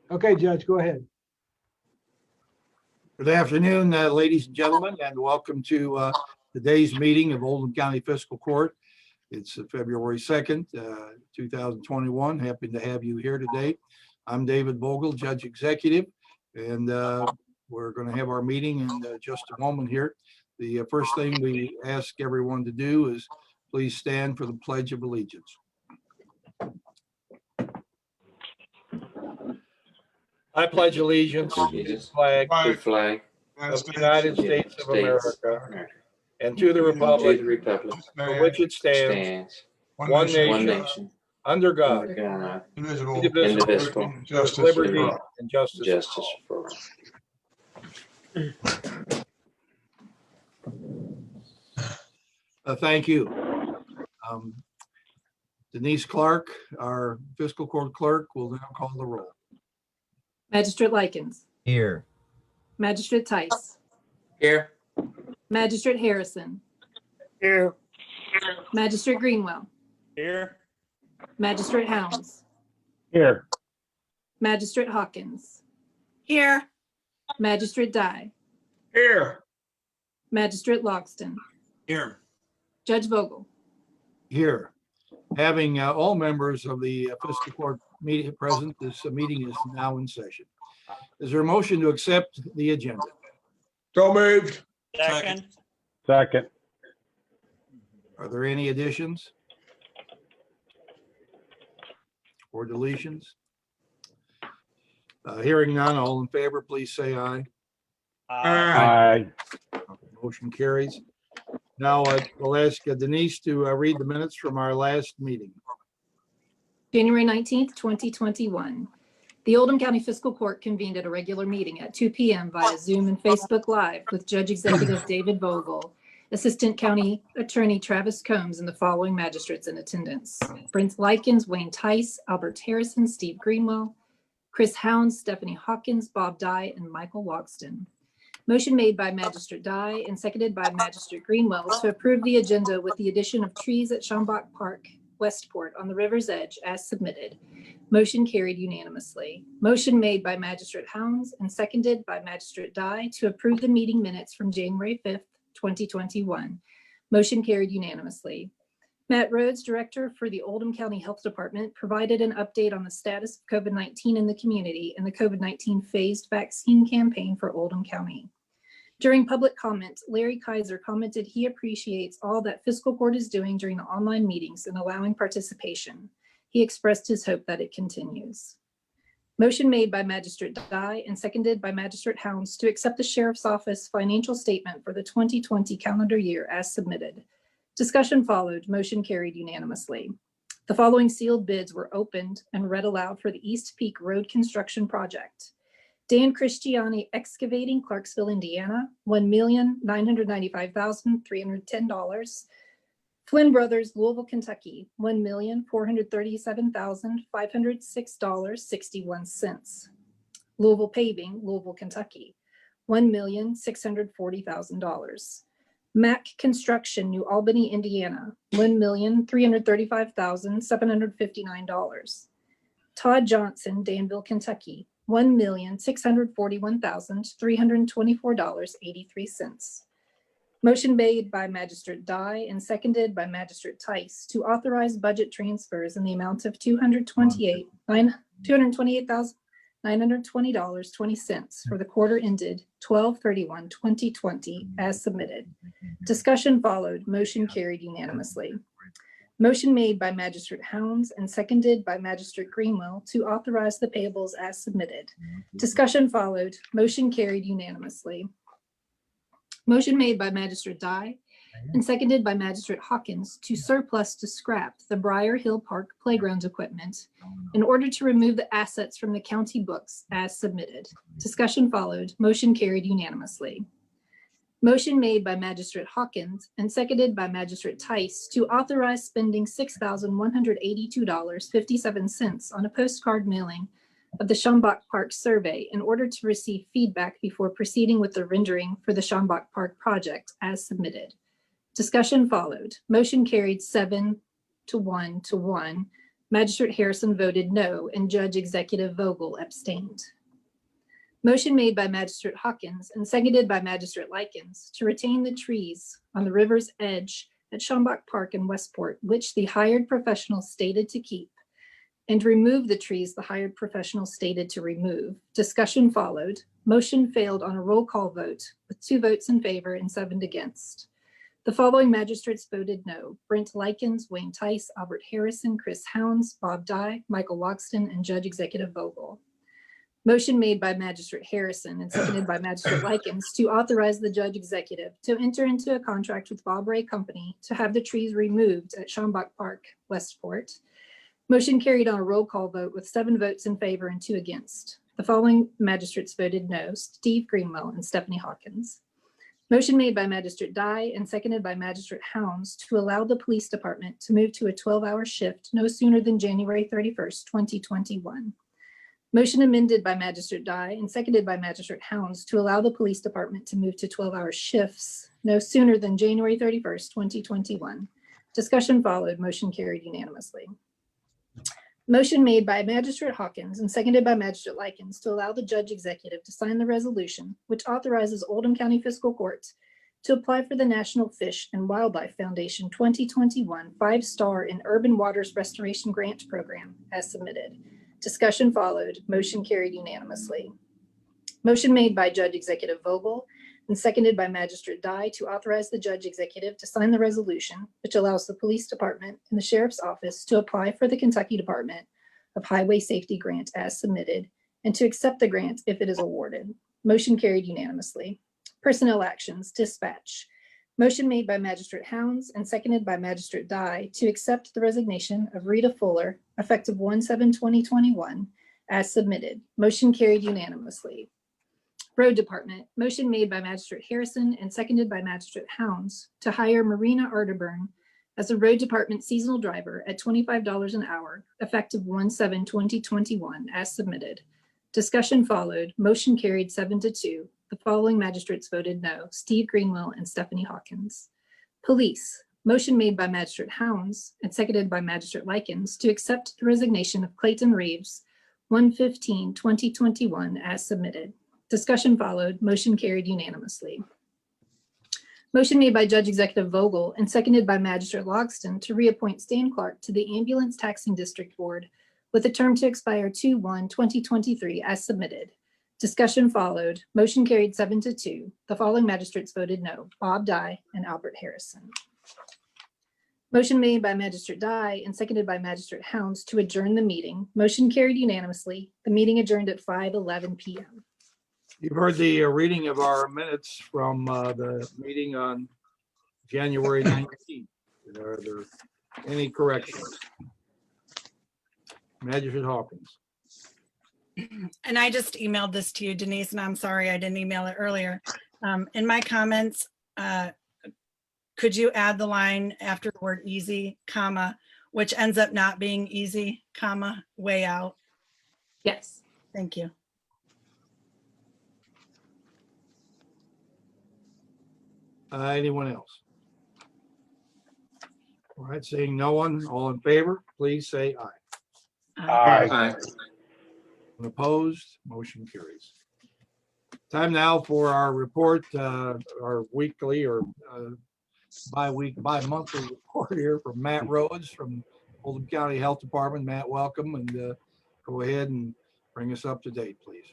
Okay, Judge, go ahead. Good afternoon, ladies and gentlemen, and welcome to today's meeting of Oldham County Fiscal Court. It's February 2nd, 2021. Happy to have you here today. I'm David Vogel, Judge Executive, and we're going to have our meeting in just a moment here. The first thing we ask everyone to do is please stand for the Pledge of Allegiance. I pledge allegiance to the flag Flag of the United States of America and to the republic for which it stands, one nation, under God, indivisible, with justice liberty and justice for all. Thank you. Denise Clark, our fiscal court clerk, will now call the roll. Magistrate Likens. Here. Magistrate Tice. Here. Magistrate Harrison. Here. Magistrate Greenwell. Here. Magistrate Hounds. Here. Magistrate Hawkins. Here. Magistrate Dye. Here. Magistrate Logston. Here. Judge Vogel. Here. Having all members of the fiscal court meeting present, this meeting is now in session. Is there a motion to accept the agenda? So moved. Second. Second. Are there any additions or deletions? Hearing none, all in favor, please say aye. Aye. Motion carries. Now we'll ask Denise to read the minutes from our last meeting. January 19th, 2021. The Oldham County Fiscal Court convened at a regular meeting at 2 p.m. via Zoom and Facebook Live with Judge Executive David Vogel, Assistant County Attorney Travis Combs, and the following magistrates in attendance: Brent Likens, Wayne Tice, Albert Harrison, Steve Greenwell, Chris Hounds, Stephanie Hawkins, Bob Dye, and Michael Logston. Motion made by Magistrate Dye and seconded by Magistrate Greenwell to approve the agenda with the addition of trees at Schambach Park, Westport on the river's edge as submitted. Motion carried unanimously. Motion made by Magistrate Hounds and seconded by Magistrate Dye to approve the meeting minutes from January 5th, 2021. Motion carried unanimously. Matt Rhodes, Director for the Oldham County Health Department, provided an update on the status of COVID-19 in the community and the COVID-19 phased vaccine campaign for Oldham County. During public comment, Larry Kaiser commented he appreciates all that fiscal court is doing during the online meetings and allowing participation. He expressed his hope that it continues. Motion made by Magistrate Dye and seconded by Magistrate Hounds to accept the Sheriff's Office financial statement for the 2020 calendar year as submitted. Discussion followed. Motion carried unanimously. The following sealed bids were opened and read aloud for the East Peak Road Construction Project. Dan Christiani Excavating, Clarksville, Indiana, $1,995,310. Flynn Brothers, Louisville, Kentucky, $1,437,506.61. Louisville Paving, Louisville, Kentucky, $1,640,000. Mack Construction, New Albany, Indiana, $1,335,759. Todd Johnson, Danville, Kentucky, $1,641,324.83. Motion made by Magistrate Dye and seconded by Magistrate Tice to authorize budget transfers in the amount of $228,920.20 for the quarter ended 12/31/2020 as submitted. Discussion followed. Motion carried unanimously. Motion made by Magistrate Hounds and seconded by Magistrate Greenwell to authorize the payables as submitted. Discussion followed. Motion carried unanimously. Motion made by Magistrate Dye and seconded by Magistrate Hawkins to surplus to scrap the Briar Hill Park playground equipment in order to remove the assets from the county books as submitted. Discussion followed. Motion carried unanimously. Motion made by Magistrate Hawkins and seconded by Magistrate Tice to authorize spending $6,182.57 on a postcard mailing of the Schambach Park survey in order to receive feedback before proceeding with the rendering for the Schambach Park project as submitted. Discussion followed. Motion carried 7-1 to 1. Magistrate Harrison voted no, and Judge Executive Vogel abstained. Motion made by Magistrate Hawkins and seconded by Magistrate Likens to retain the trees on the river's edge at Schambach Park in Westport, which the hired professional stated to keep, and remove the trees the hired professional stated to remove. Discussion followed. Motion failed on a roll call vote with 2 votes in favor and 7 against. The following magistrates voted no: Brent Likens, Wayne Tice, Albert Harrison, Chris Hounds, Bob Dye, Michael Loxton, and Judge Executive Vogel. Motion made by Magistrate Harrison and seconded by Magistrate Likens to authorize the Judge Executive to enter into a contract with Bob Ray Company to have the trees removed at Schambach Park, Westport. Motion carried on a roll call vote with 7 votes in favor and 2 against. The following magistrates voted no: Steve Greenwell and Stephanie Hawkins. Motion made by Magistrate Dye and seconded by Magistrate Hounds to allow the police department to move to a 12-hour shift no sooner than January 31st, 2021. Motion amended by Magistrate Dye and seconded by Magistrate Hounds to allow the police department to move to 12-hour shifts no sooner than January 31st, 2021. Discussion followed. Motion carried unanimously. Motion made by Magistrate Hawkins and seconded by Magistrate Likens to allow the Judge Executive to sign the resolution which authorizes Oldham County Fiscal Court to apply for the National Fish and Wildlife Foundation 2021 5-Star in Urban Waters Restoration Grant Program as submitted. Discussion followed. Motion carried unanimously. Motion made by Judge Executive Vogel and seconded by Magistrate Dye to authorize the Judge Executive to sign the resolution, which allows the Police Department and the Sheriff's Office to apply for the Kentucky Department of Highway Safety Grant as submitted, and to accept the grant if it is awarded. Motion carried unanimously. Personnel actions, dispatch. Motion made by Magistrate Hounds and seconded by Magistrate Dye to accept the resignation of Rita Fuller, effective 1/7/2021, as submitted. Motion carried unanimously. Road Department. Motion made by Magistrate Harrison and seconded by Magistrate Hounds to hire Marina Arterburn as a Road Department seasonal driver at $25 an hour, effective 1/7/2021, as submitted. Discussion followed. Motion carried 7-2. The following magistrates voted no: Steve Greenwell and Stephanie Hawkins. Police. Motion made by Magistrate Hounds and seconded by Magistrate Likens to accept the resignation of Clayton Reeves, 1/15/2021, as submitted. Discussion followed. Motion carried unanimously. Motion made by Judge Executive Vogel and seconded by Magistrate Logston to reappoint Stan Clark to the Ambulance Taxing District Board with a term to expire 2/1/2023 as submitted. Discussion followed. Motion carried 7-2. The following magistrates voted no: Bob Dye and Albert Harrison. Motion made by Magistrate Dye and seconded by Magistrate Hounds to adjourn the meeting. Motion carried unanimously. The meeting adjourned at 5:11 p.m. You've heard the reading of our minutes from the meeting on January 19th. Are there any corrections? Magistrate Hawkins. And I just emailed this to you, Denise, and I'm sorry I didn't email it earlier. In my comments, could you add the line after the word easy, comma, which ends up not being easy, comma, way out? Yes. Thank you. Anyone else? All right, seeing no one, all in favor, please say aye. Aye. Opposed, motion carries. Time now for our report, our weekly or bi-monthly report here from Matt Rhodes from Oldham County Health Department. Matt, welcome, and go ahead and bring us up to date, please.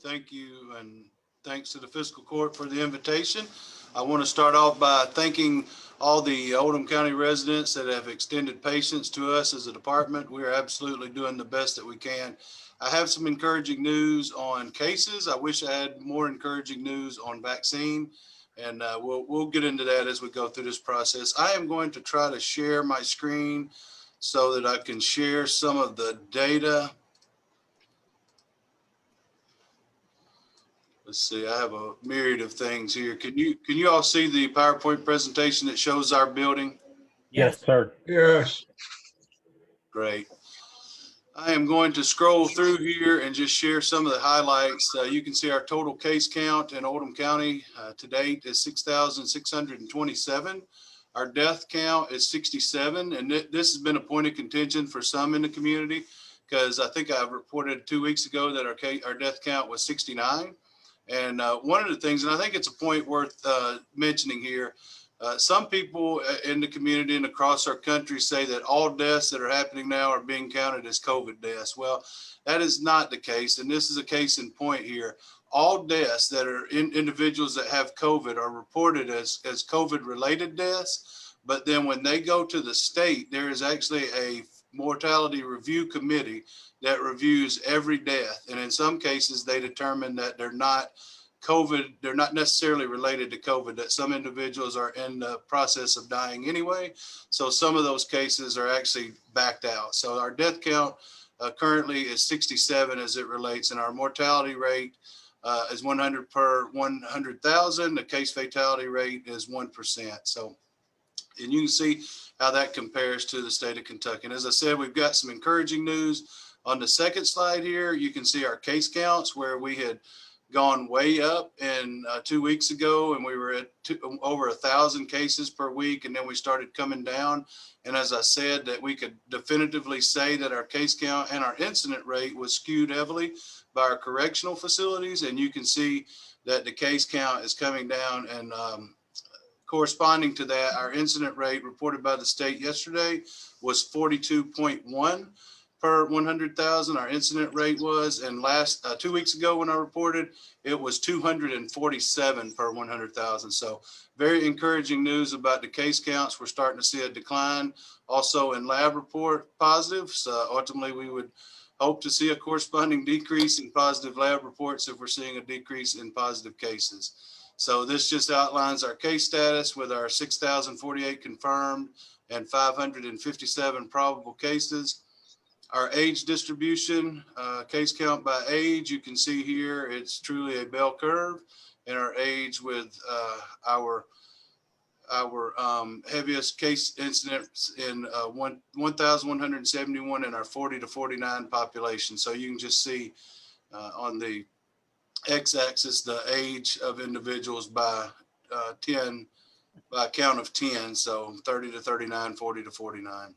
Thank you, and thanks to the Fiscal Court for the invitation. I want to start off by thanking all the Oldham County residents that have extended patience to us as a department. We are absolutely doing the best that we can. I have some encouraging news on cases. I wish I had more encouraging news on vaccine, and we'll get into that as we go through this process. I am going to try to share my screen so that I can share some of the data. Let's see, I have a myriad of things here. Can you all see the PowerPoint presentation that shows our building? Yes, sir. Yes. Great. I am going to scroll through here and just share some of the highlights. You can see our total case count in Oldham County to date is 6,627. Our death count is 67, and this has been a point of contention for some in the community, because I think I reported 2 weeks ago that our death count was 69. And one of the things, and I think it's a point worth mentioning here, some people in the community and across our country say that all deaths that are happening now are being counted as COVID deaths. Well, that is not the case. And this is a case in point here. All deaths that are individuals that have COVID are reported as COVID related deaths. But then when they go to the state, there is actually a mortality review committee that reviews every death. And in some cases, they determine that they're not COVID, they're not necessarily related to COVID, that some individuals are in the process of dying anyway. So some of those cases are actually backed out. So our death count currently is 67 as it relates, and our mortality rate is 100 per 100,000. The case fatality rate is 1%. So, and you can see how that compares to the state of Kentucky. And as I said, we've got some encouraging news. On the second slide here, you can see our case counts where we had gone way up in 2 weeks ago, and we were at over 1,000 cases per week, and then we started coming down. And as I said, that we could definitively say that our case count and our incident rate was skewed heavily by our correctional facilities. And you can see that the case count is coming down, and corresponding to that, our incident rate reported by the state yesterday was 42.1 per 100,000. Our incident rate was, and last 2 weeks ago when I reported, it was 247 per 100,000. So very encouraging news about the case counts. We're starting to see a decline also in lab report positives. Ultimately, we would hope to see a corresponding decrease in positive lab reports if we're seeing a decrease in positive cases. So this just outlines our case status with our 6,048 confirmed and 557 probable cases. Our age distribution, case count by age, you can see here, it's truly a bell curve. And our age with our heaviest case incidents in 1,171 in our 40 to 49 population. So you can just see on the x-axis the age of individuals by 10, by count of 10. So 30 to 39, 40 to 49.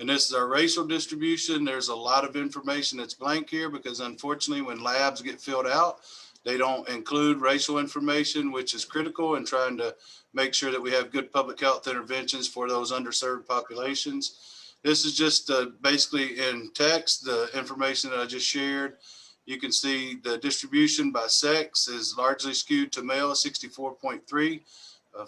And this is our racial distribution. There's a lot of information that's blank here because unfortunately when labs get filled out, they don't include racial information, which is critical in trying to make sure that we have good public health interventions for those underserved populations. This is just basically in text, the information that I just shared. You can see the distribution by sex is largely skewed to male, 64.3,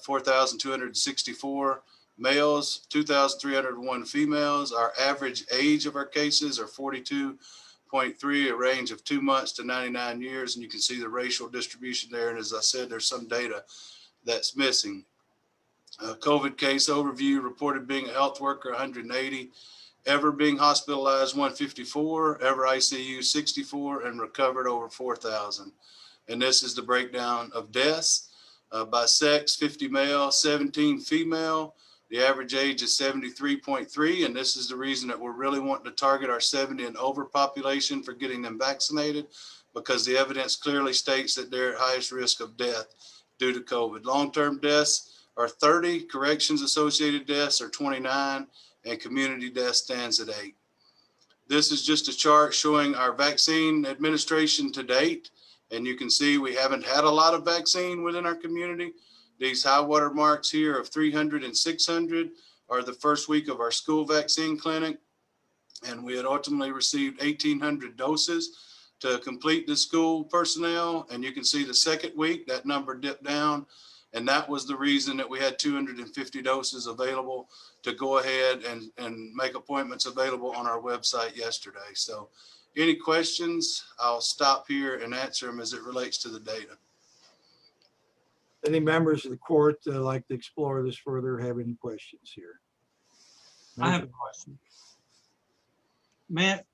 4,264 males, 2,301 females. Our average age of our cases are 42.3, a range of 2 months to 99 years. And you can see the racial distribution there. And as I said, there's some data that's missing. COVID case overview reported being a health worker, 180, ever being hospitalized, 154, ever ICU, 64, and recovered over 4,000. And this is the breakdown of deaths by sex, 50 male, 17 female. The average age is 73.3, and this is the reason that we're really wanting to target our 70 and over population for getting them vaccinated, because the evidence clearly states that they're at highest risk of death due to COVID. Long-term deaths are 30, corrections associated deaths are 29, and community death stands at 8. This is just a chart showing our vaccine administration to date, and you can see we haven't had a lot of vaccine within our community. These high water marks here of 300 and 600 are the first week of our school vaccine clinic. And we had ultimately received 1,800 doses to complete the school personnel. And you can see the second week, that number dipped down. And that was the reason that we had 250 doses available to go ahead and make appointments available on our website yesterday. So any questions, I'll stop here and answer them as it relates to the data. Any members of the court like to explore this further, have any questions here? I have a question. Matt,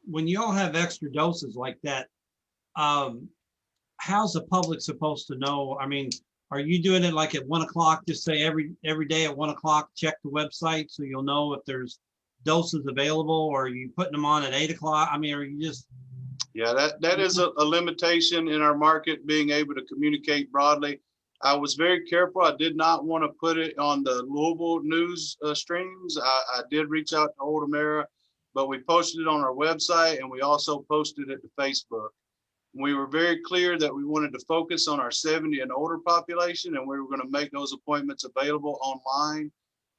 when you all have extra doses like that, how's the public supposed to know? I mean, are you doing it like at 1 o'clock, just say every day at 1 o'clock, check the website so you'll know if there's doses available, or are you putting them on at 8 o'clock? I mean, are you just? Yeah, that is a limitation in our market, being able to communicate broadly I was very careful. I did not want to put it on the Louisville news streams. I did reach out to Oldham area, but we posted it on our website and we also posted it to Facebook. We were very clear that we wanted to focus on our 70 and older population, and we were going to make those appointments available online.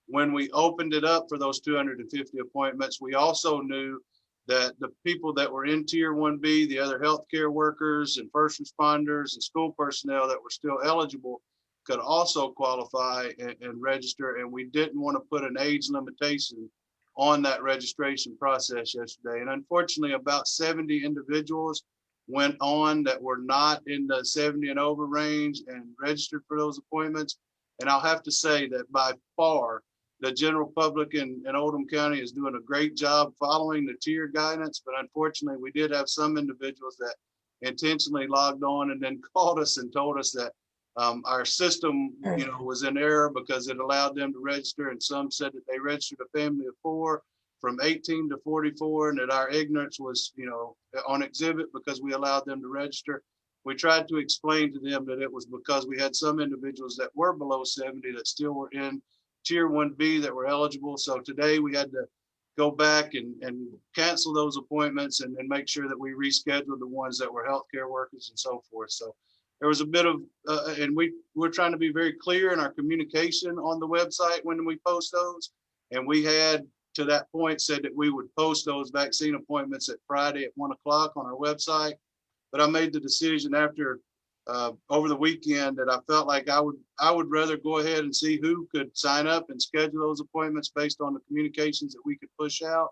When we opened it up for those 250 appointments, we also knew that the people that were in Tier 1B, the other healthcare workers and first responders and school personnel that were still eligible could also qualify and register. And we didn't want to put an age limitation on that registration process yesterday. And unfortunately, about 70 individuals went on that were not in the 70 and over range and registered for those appointments. And I'll have to say that by far, the general public in Oldham County is doing a great job following the tier guidance, but unfortunately, we did have some individuals that intentionally logged on and then called us and told us that our system, was in error because it allowed them to register, and some said that they registered a family of 4 from 18 to 44, and that our ignorance was, on exhibit because we allowed them to register. We tried to explain to them that it was because we had some individuals that were below 70 that still were in Tier 1B that were eligible. So today we had to go back and cancel those appointments and make sure that we rescheduled the ones that were healthcare workers and so forth. So there was a bit of, and we're trying to be very clear in our communication on the website when we post those. And we had to that point said that we would post those vaccine appointments at Friday at 1 o'clock on our website. But I made the decision after over the weekend that I felt like I would rather go ahead and see who could sign up and schedule those appointments based on the communications that we could push out,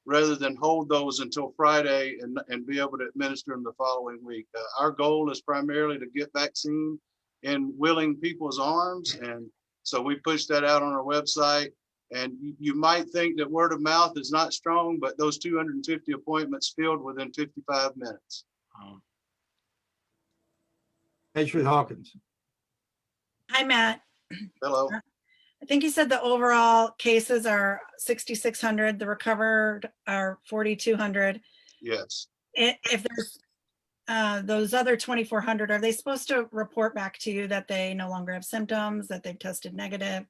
rather than hold those until Friday and be able to administer them the following week. Our goal is primarily to get vaccine in willing people's arms. And so we pushed that out on our website. And you might think that word of mouth is not strong, but those 250 appointments filled within 55 minutes. Patriot Hawkins. Hi, Matt. Hello. I think you said the overall cases are 6,600, the recovered are 4,200. Yes. If there's those other 2,400, are they supposed to report back to you that they no longer have symptoms, that they've tested negative,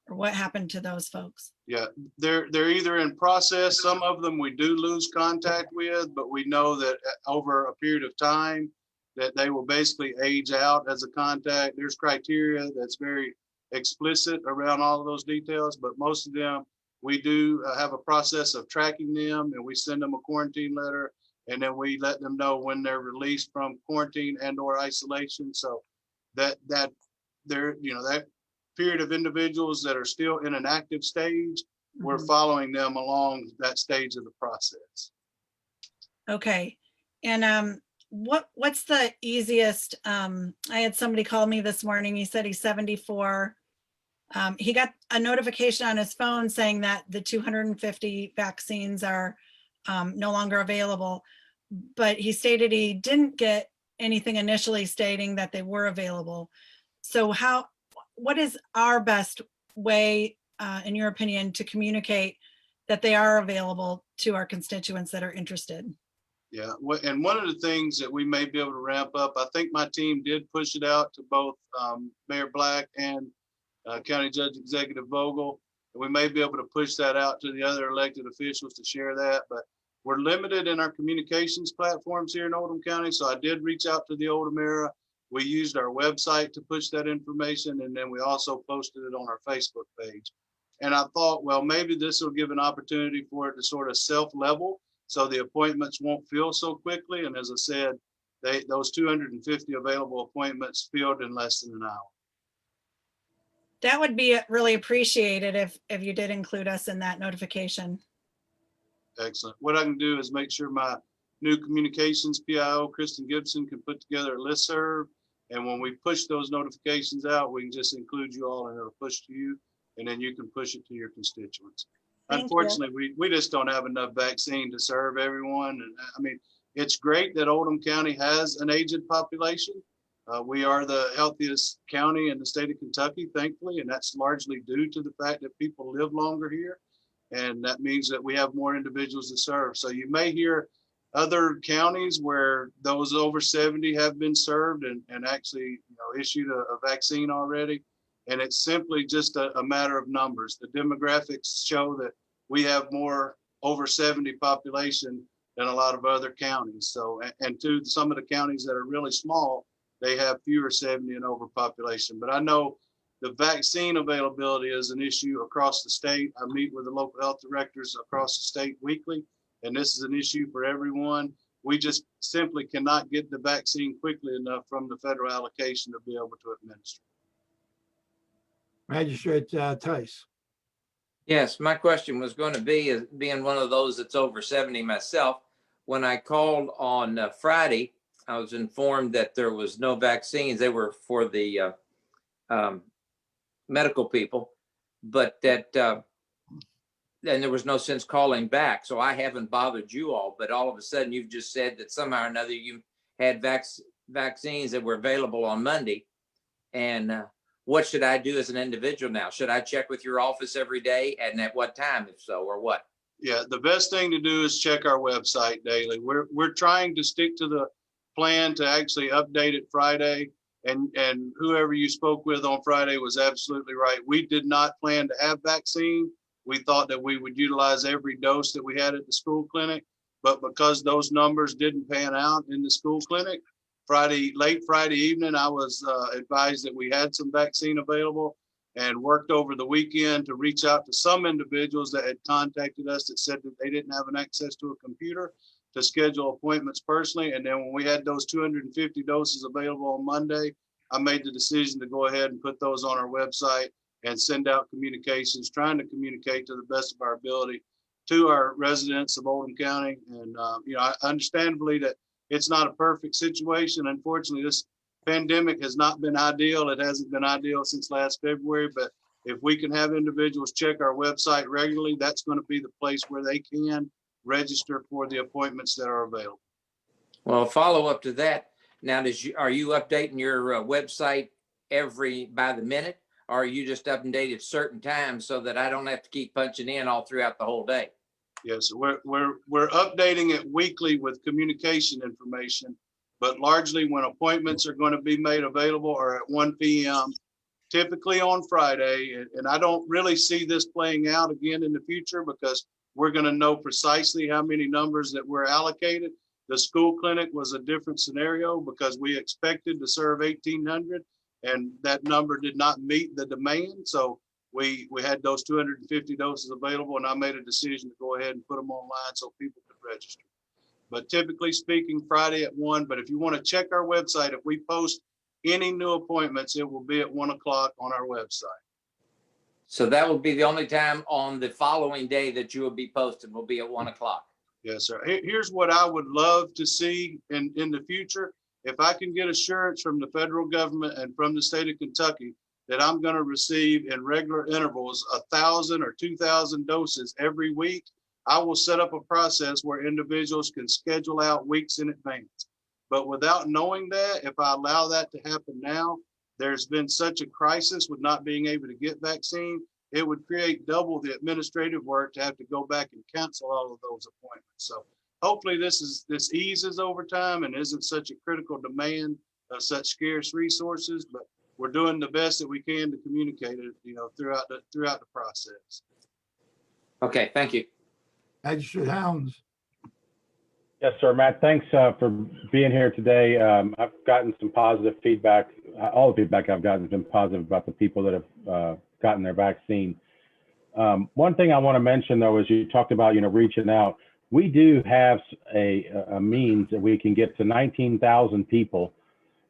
or what happened to those folks? Yeah, they're either in process. Some of them we do lose contact with, but we know that over a period of time that they will basically age out as a contact. There's criteria that's very explicit around all of those details, but most of them, we do have a process of tracking them, and we send them a quarantine letter, and then we let them know when they're released from quarantine and or isolation. So that there, that period of individuals that are still in an active stage, we're following them along that stage of the process. Okay. And what's the easiest? I had somebody call me this morning. He said he's 74. He got a notification on his phone saying that the 250 vaccines are no longer available, but he stated he didn't get anything initially stating that they were available. So what is our best way, in your opinion, to communicate that they are available to our constituents that are interested? Yeah, and one of the things that we may be able to ramp up, I think my team did push it out to both Mayor Black and County Judge Executive Vogel. We may be able to push that out to the other elected officials to share that, but we're limited in our communications platforms here in Oldham County. So I did reach out to the Oldham area. We used our website to push that information, and then we also posted it on our Facebook page. And I thought, well, maybe this will give an opportunity for it to sort of self-level, so the appointments won't fill so quickly. And as I said, those 250 available appointments filled in less than an hour. That would be really appreciated if you did include us in that notification. Excellent. What I can do is make sure my new communications PIO, Kristen Gibson, can put together a listserv. And when we push those notifications out, we can just include you all and it'll push to you. And then you can push it to your constituents. Unfortunately, we just don't have enough vaccine to serve everyone. And I mean, it's great that Oldham County has an aged population. We are the healthiest county in the state of Kentucky, thankfully, and that's largely due to the fact that people live longer here. And that means that we have more individuals to serve. So you may hear other counties where those over 70 have been served and actually issued a vaccine already. And it's simply just a matter of numbers. The demographics show that we have more over 70 population than a lot of other counties. So, and to some of the counties that are really small, they have fewer 70 and over population. But I know the vaccine availability is an issue across the state. I meet with the local health directors across the state weekly, and this is an issue for everyone. We just simply cannot get the vaccine quickly enough from the federal allocation to be able to administer. Magistrate Tice. Yes, my question was going to be, as being one of those that's over 70 myself, when I called on Friday, I was informed that there was no vaccines. They were for the medical people, but that then there was no sense calling back. So I haven't bothered you all, but all of a sudden you've just said that somehow or another you had vaccines that were available on Monday. And what should I do as an individual now? Should I check with your office every day, and at what time, if so, or what? Yeah, the best thing to do is check our website daily. We're trying to stick to the plan to actually update it Friday. And whoever you spoke with on Friday was absolutely right. We did not plan to have vaccine. We thought that we would utilize every dose that we had at the school clinic, but because those numbers didn't pan out in the school clinic, late Friday evening, I was advised that we had some vaccine available, and worked over the weekend to reach out to some individuals that had contacted us that said that they didn't have an access to a computer to schedule appointments personally. And then when we had those 250 doses available on Monday, I made the decision to go ahead and put those on our website and send out communications, trying to communicate to the best of our ability to our residents of Oldham County. And, understandably that it's not a perfect situation. Unfortunately, this pandemic has not been ideal. It hasn't been ideal since last February, but if we can have individuals check our website regularly, that's going to be the place where they can register for the appointments that are available. Well, follow up to that. Now, are you updating your website by the minute, or are you just updating at certain times so that I don't have to keep punching in all throughout the whole day? Yes, we're updating it weekly with communication information, but largely when appointments are going to be made available are at 1 p.m., typically on Friday. And I don't really see this playing out again in the future, because we're going to know precisely how many numbers that were allocated. The school clinic was a different scenario because we expected to serve 1,800, and that number did not meet the demand. So we had those 250 doses available, and I made a decision to go ahead and put them online so people could register. But typically speaking, Friday at 1. But if you want to check our website, if we post any new appointments, it will be at 1 o'clock on our website. So that will be the only time on the following day that you will be posted, will be at 1 o'clock. Yes, sir. Here's what I would love to see in the future. If I can get assurance from the federal government and from the state of Kentucky that I'm going to receive in regular intervals 1,000 or 2,000 doses every week, I will set up a process where individuals can schedule out weeks in advance. But without knowing that, if I allow that to happen now, there's been such a crisis with not being able to get vaccine, it would create double the administrative work to have to go back and cancel all of those appointments. So hopefully this eases over time and isn't such a critical demand of such scarce resources, but we're doing the best that we can to communicate it, throughout the process. Okay, thank you. Magistrate Hounds. Yes, sir, Matt. Thanks for being here today. I've gotten some positive feedback. All the feedback I've gotten has been positive about the people that have gotten their vaccine. One thing I want to mention, though, is you talked about, reaching out. We do have a means that we can get to 19,000 people,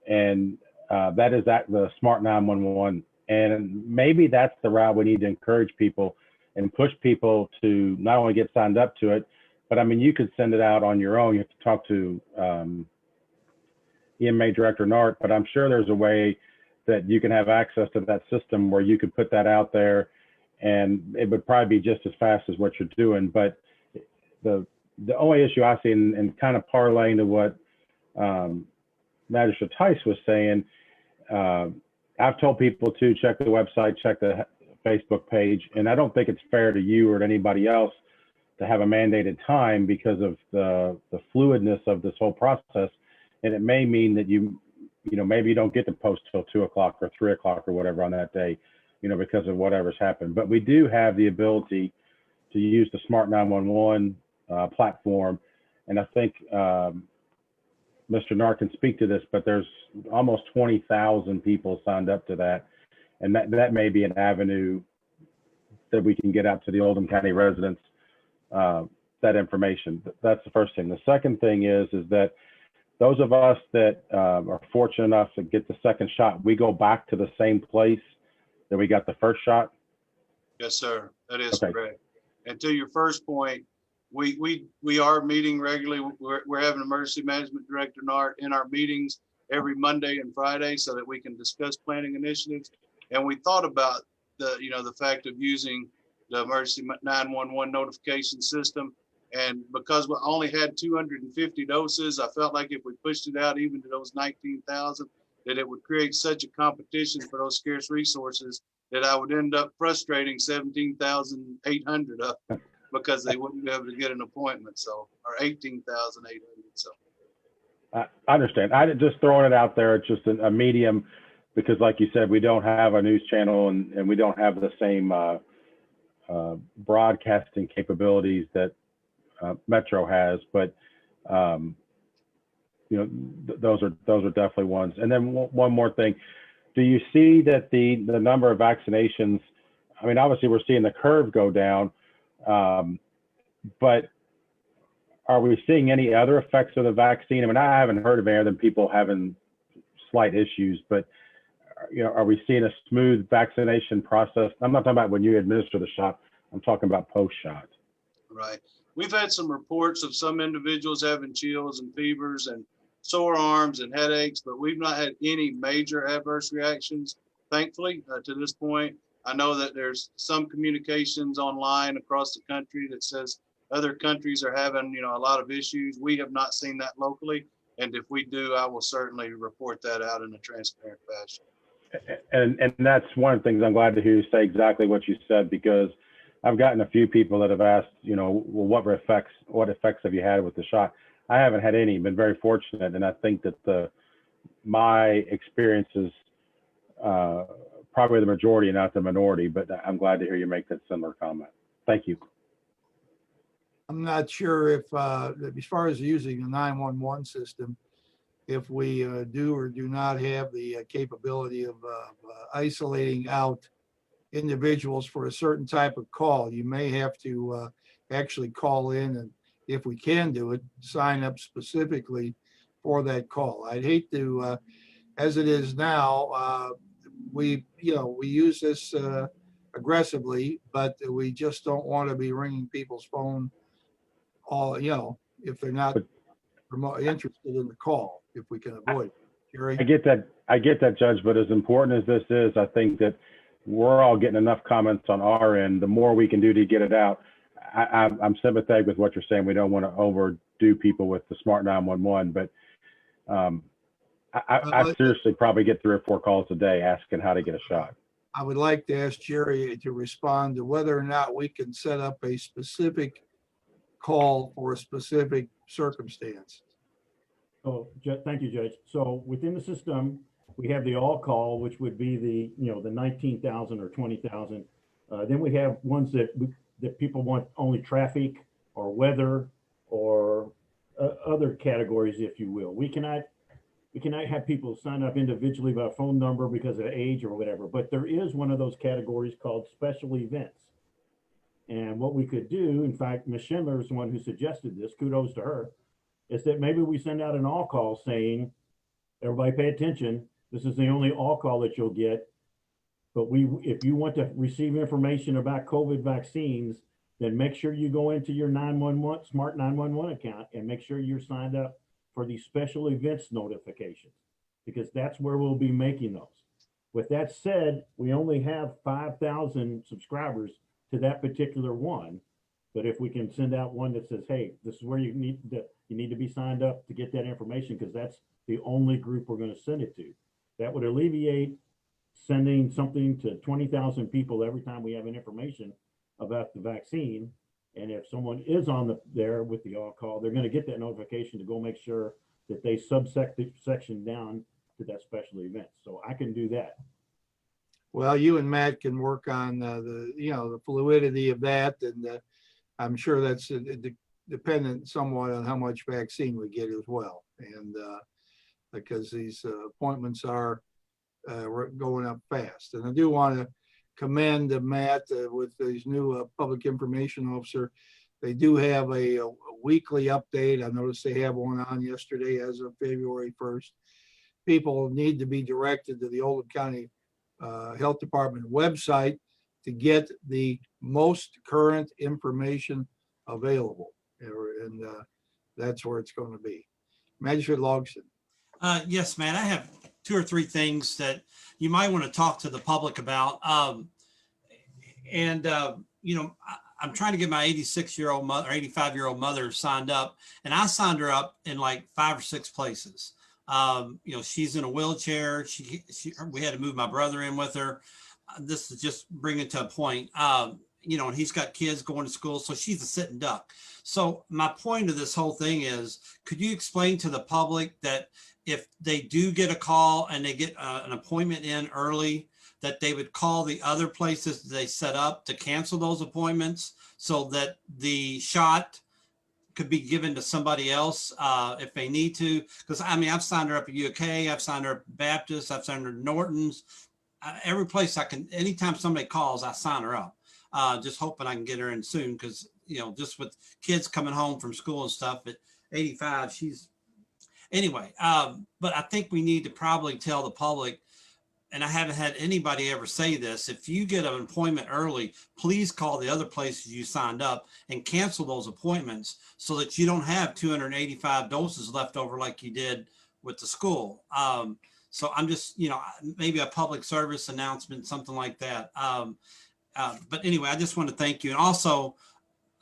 and that is at the Smart 911. And maybe that's the route we need to encourage people and push people to not only get signed up to it, but I mean, you could send it out on your own. You have to talk to EMA Director Nart, but I'm sure there's a way that you can have access to that system where you could put that out there, and it would probably be just as fast as what you're doing. But the only issue I see, and kind of parlaying to what Magistrate Tice was saying, I've told people to check the website, check the Facebook page, and I don't think it's fair to you or to anybody else to have a mandated time because of the fluidness of this whole process. And it may mean that maybe you don't get to post till 2 o'clock or 3 o'clock or whatever on that day, because of whatever's happened. But we do have the ability to use the Smart 911 platform. And I think Mr. Nark can speak to this, but there's almost 20,000 people signed up to that. And that may be an avenue that we can get out to the Oldham County residents, that information. That's the first thing. The second thing is that those of us that are fortunate enough to get the second shot, we go back to the same place that we got the first shot. Yes, sir. That is Okay. correct. And to your first point, we are meeting regularly. We're having emergency management director Nart in our meetings every Monday and Friday so that we can discuss planning initiatives. And we thought about the fact of using the emergency 911 notification system. And because we only had 250 doses, I felt like if we pushed it out even to those 19,000, that it would create such a competition for those scarce resources that I would end up frustrating 17,800 of them because they wouldn't be able to get an appointment. So, or 18,800. So. I understand. I just throwing it out there. It's just a medium because, like you said, we don't have a news channel and we don't have the same broadcasting capabilities that Metro has. But those are definitely ones. And then one more thing. Do you see that the number of vaccinations? I mean, obviously we're seeing the curve go down, but are we seeing any other effects of the vaccine? I mean, I haven't heard of any other than people having slight issues, but are we seeing a smooth vaccination process? I'm not talking about when you administer the shot. I'm talking about post-shot. Right. We've had some reports of some individuals having chills and fevers and sore arms and headaches, but we've not had any major adverse reactions, thankfully, to this point. I know that there's some communications online across the country that says other countries are having, a lot of issues. We have not seen that locally. And if we do, I will certainly report that out in a transparent fashion. And that's one of the things I'm glad to hear you say exactly what you said, because I've gotten a few people that have asked, well, what effects have you had with the shot? I haven't had any, been very fortunate. And I think that my experience is probably the majority and not the minority, but I'm glad to hear you make that similar comment. Thank you. I'm not sure if, as far as using the 911 system, if we do or do not have the capability of isolating out individuals for a certain type of call. You may have to actually call in, and if we can do it, sign up specifically for that call. I'd hate to, as it is now, we use this aggressively, but we just don't want to be ringing people's phone if they're not interested in the call, if we can avoid it. Jerry? I get that, Judge, but as important as this is, I think that we're all getting enough comments on our end. The more we can do to get it out, I'm sympathetic with what you're saying. We don't want to overdo people with the Smart 911, but I seriously probably get 3 or 4 calls a day asking how to get a shot. I would like to ask Jerry to respond to whether or not we can set up a specific call for a specific circumstance. Oh, thank you, Judge. So within the system, we have the all call, which would be the 19,000 or 20,000. Then we have ones that people want only traffic or weather or other categories, if you will. We cannot have people sign up individually by phone number because of age or whatever, but there is one of those categories called special events. And what we could do, in fact, Ms. Schindler is the one who suggested this, kudos to her, is that maybe we send out an all call saying, everybody pay attention, this is the only all call that you'll get. But if you want to receive information about COVID vaccines, then make sure you go into your 911 Smart 911 account and make sure you're signed up for the special events notifications, because that's where we'll be making those. With that said, we only have 5,000 subscribers to that particular one. But if we can send out one that says, hey, this is where you need to be signed up to get that information, because that's the only group we're going to send it to. That would alleviate sending something to 20,000 people every time we have an information about the vaccine. And if someone is on there with the all-call, they're going to get that notification to go make sure that they section down to that special event. So I can do that. Well, you and Matt can work on the fluidity of that, and I'm sure that's dependent somewhat on how much vaccine we get as well. And because these appointments are going up fast. And I do want to commend Matt with his new public information officer. They do have a weekly update. I noticed they have one on yesterday as of February 1st. People need to be directed to the Oldham County Health Department website to get the most current information available. And that's where it's going to be. Magistrate Logston. Yes, man, I have 2 or 3 things that you might want to talk to the public about. I'm trying to get my 86-year-old mother, or 85-year-old mother signed up, and I signed her up in like 5 or 6 places. She's in a wheelchair. We had to move my brother in with her. This is just bringing it to a point. And he's got kids going to school, so she's a sitting duck. So my point of this whole thing is, could you explain to the public that if they do get a call and they get an appointment in early, that they would call the other places they set up to cancel those appointments so that the shot could be given to somebody else if they need to? Because I've signed her up at UK, I've signed her up at Baptist, I've signed her at Norton's. Every place I can, anytime somebody calls, I sign her up. Just hoping I can get her in soon, because just with kids coming home from school and stuff at 85, anyway. But I think we need to probably tell the public, and I haven't had anybody ever say this, if you get an appointment early, please call the other places you signed up and cancel those appointments so that you don't have 285 doses left over like you did with the school. So I'm just, maybe a public service announcement, something like that. But anyway, I just want to thank you. And also,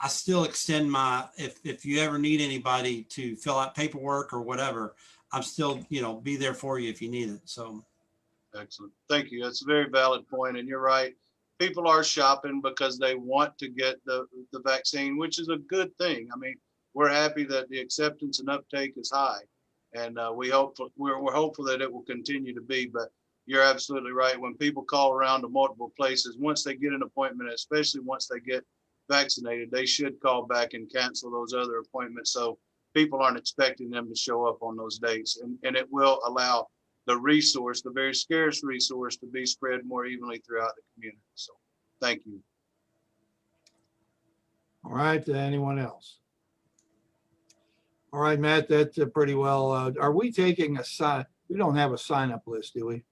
I still extend if you ever need anybody to fill out paperwork or whatever, I'm still, be there for you if you need it. So. Excellent. Thank you. That's a very valid point. And you're right. People are shopping because they want to get the vaccine, which is a good thing. We're happy that the acceptance and uptake is high, and we're hopeful that it will continue to be. But you're absolutely right. When people call around to multiple places, once they get an appointment, especially once they get vaccinated, they should call back and cancel those other appointments, so people aren't expecting them to show up on those dates. And it will allow the resource, the very scarce resource, to be spread more evenly throughout the community. So thank you. All right, anyone else? All right, Matt, that's pretty well. Are we taking we don't have a sign-up list, do we?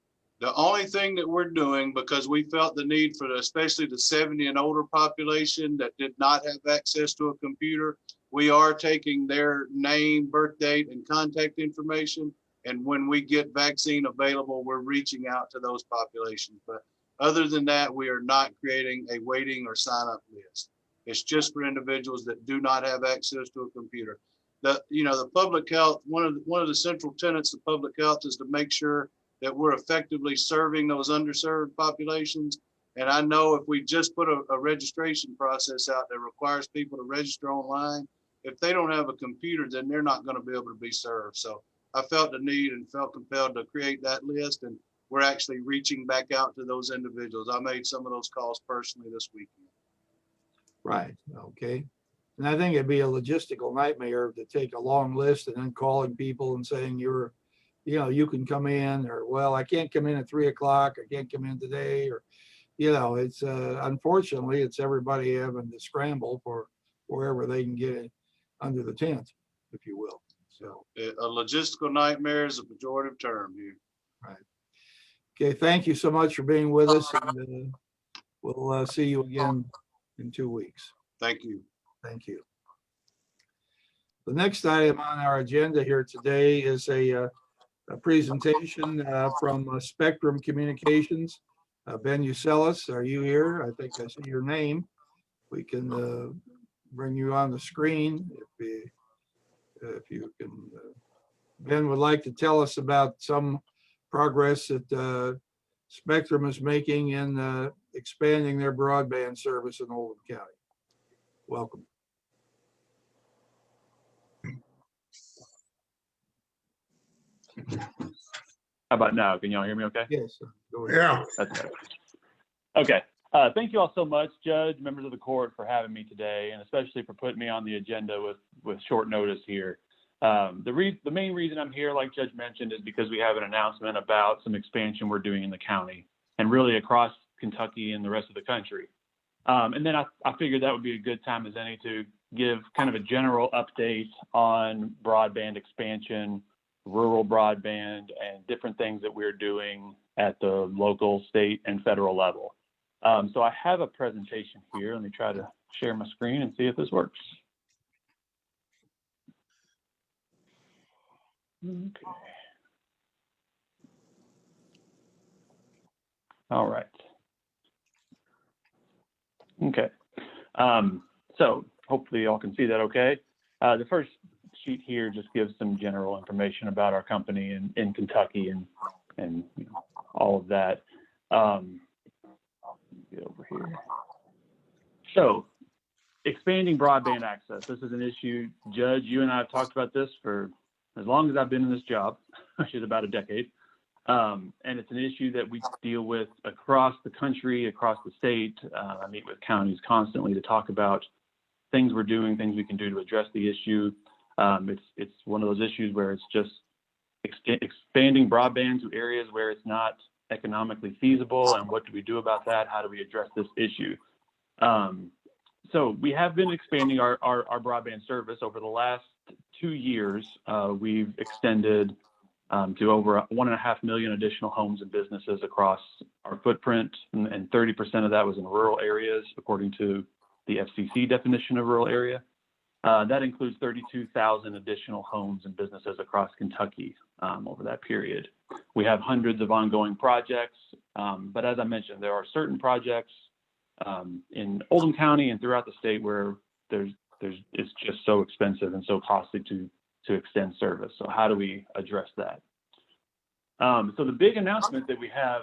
The only thing that we're doing, because we felt the need for especially the 70 and older population that did not have access to a computer, we are taking their name, birth date, and contact information. And when we get vaccine available, we're reaching out to those populations. But other than that, we are not creating a waiting or sign up list. It's just for individuals that do not have access to a computer. The public health, one of the central tenets of public health is to make sure that we're effectively serving those underserved populations. And I know if we just put a registration process out that requires people to register online, if they don't have a computer, then they're not going to be able to be served. So I felt the need and felt compelled to create that list, and we're actually reaching back out to those individuals. I made some of those calls personally this weekend. Right, okay. And I think it'd be a logistical nightmare to take a long list and then calling people and saying you can come in, or, well, I can't come in at 3 o'clock, I can't come in today, or, it's unfortunately, it's everybody having to scramble for wherever they can get it under the tent, if you will. So a logistical nightmare is a pejorative term here. Right. Okay, thank you so much for being with us, and we'll see you again in 2 weeks. Thank you. Thank you. The next item on our agenda here today is a presentation from Spectrum Communications. Ben Ucelis, are you here? I think I see your name. We can bring you on the screen if you can. Ben would like to tell us about some progress that Spectrum is making in expanding their broadband service in Oldham County. Welcome. How about now? Can y'all hear me okay? Yes. Go ahead. Yeah. That's better. Okay. Thank you all so much, Judge, members of the court, for having me today, and especially for putting me on the agenda with short notice here. The main reason I'm here, like Judge mentioned, is because we have an announcement about some expansion we're doing in the county and really across Kentucky and the rest of the country. And then I figured that would be a good time as any to give kind of a general update on broadband expansion, rural broadband, and different things that we're doing at the local, state, and federal level. So I have a presentation here. Let me try to share my screen and see if this works. Okay. All right. Okay. So hopefully y'all can see that okay. The first sheet here just gives some general information about our company in Kentucky and you know, all of that. Get over here. So expanding broadband access. This is an issue, Judge, you and I have talked about this for as long as I've been in this job, which is about a decade. And it's an issue that we deal with across the country, across the state. I meet with counties constantly to talk about things we're doing, things we can do to address the issue. It's one of those issues where it's just expanding broadband to areas where it's not economically feasible, and what do we do about that? How do we address this issue? So we have been expanding our broadband service over the last 2 years. We've extended to over 1.5 million additional homes and businesses across our footprint, and 30% of that was in rural areas, according to the FCC definition of rural area. That includes 32,000 additional homes and businesses across Kentucky over that period. We have hundreds of ongoing projects, but as I mentioned, there are certain projects in Oldham County and throughout the state where it's just so expensive and so costly to extend service. So how do we address that? So the big announcement that we have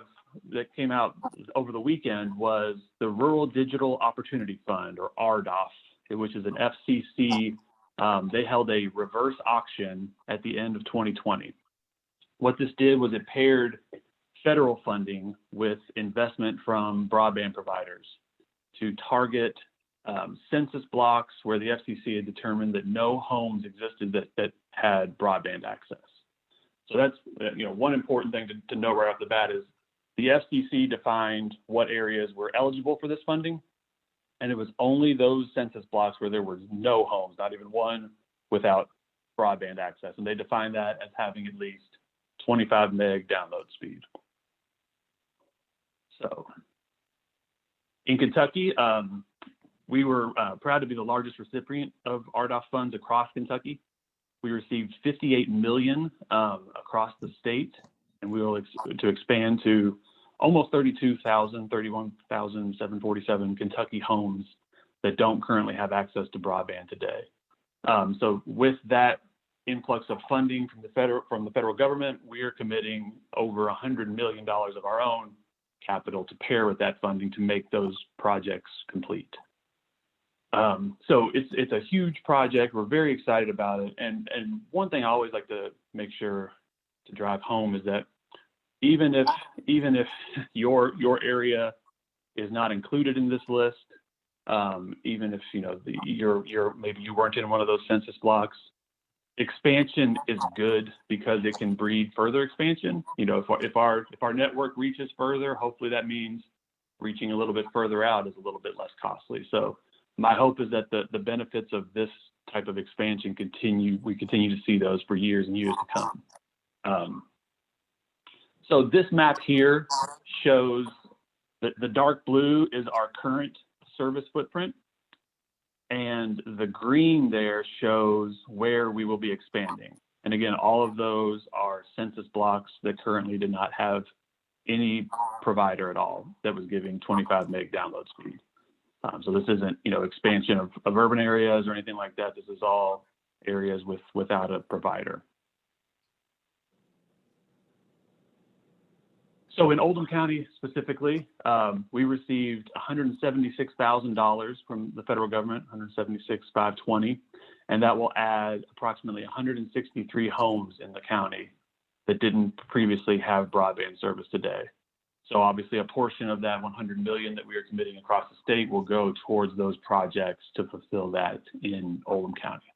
that came out over the weekend was the Rural Digital Opportunity Fund, or RDOF, which is an FCC. They held a reverse auction at the end of 2020. What this did was it paired federal funding with investment from broadband providers to target census blocks where the FCC had determined that no homes existed that had broadband access. So that's one important thing to know right off the bat is the FCC defined what areas were eligible for this funding, and it was only those census blocks where there were no homes, not even one, without broadband access, and they defined that as having at least 25 meg download speed. So in Kentucky, we were proud to be the largest recipient of RDOF funds across Kentucky. We received $58 million across the state, and we will to expand to almost 31,747 Kentucky homes that don't currently have access to broadband today. So with that influx of funding from the federal government, we are committing over $100 million of our own capital to pair with that funding to make those projects complete. So it's a huge project. We're very excited about it. And one thing I always like to make sure to drive home is that even if your area is not included in this list, even if maybe you weren't in one of those census blocks, expansion is good because it can breed further expansion. If our network reaches further, hopefully that means reaching a little bit further out is a little bit less costly. So my hope is that the benefits of this type of expansion we continue to see those for years and years to come. So this map here shows that the dark blue is our current service footprint, and the green there shows where we will be expanding. And again, all of those are census blocks that currently did not have any provider at all that was giving 25 meg download speed. So this isn't, expansion of urban areas or anything like that. This is all areas without a provider. So in Oldham County specifically, we received $176,000 from the federal government, $176,520, and that will add approximately 163 homes in the county that didn't previously have broadband service today. So obviously a portion of that 100 million that we are committing across the state will go towards those projects to fulfill that in Oldham County.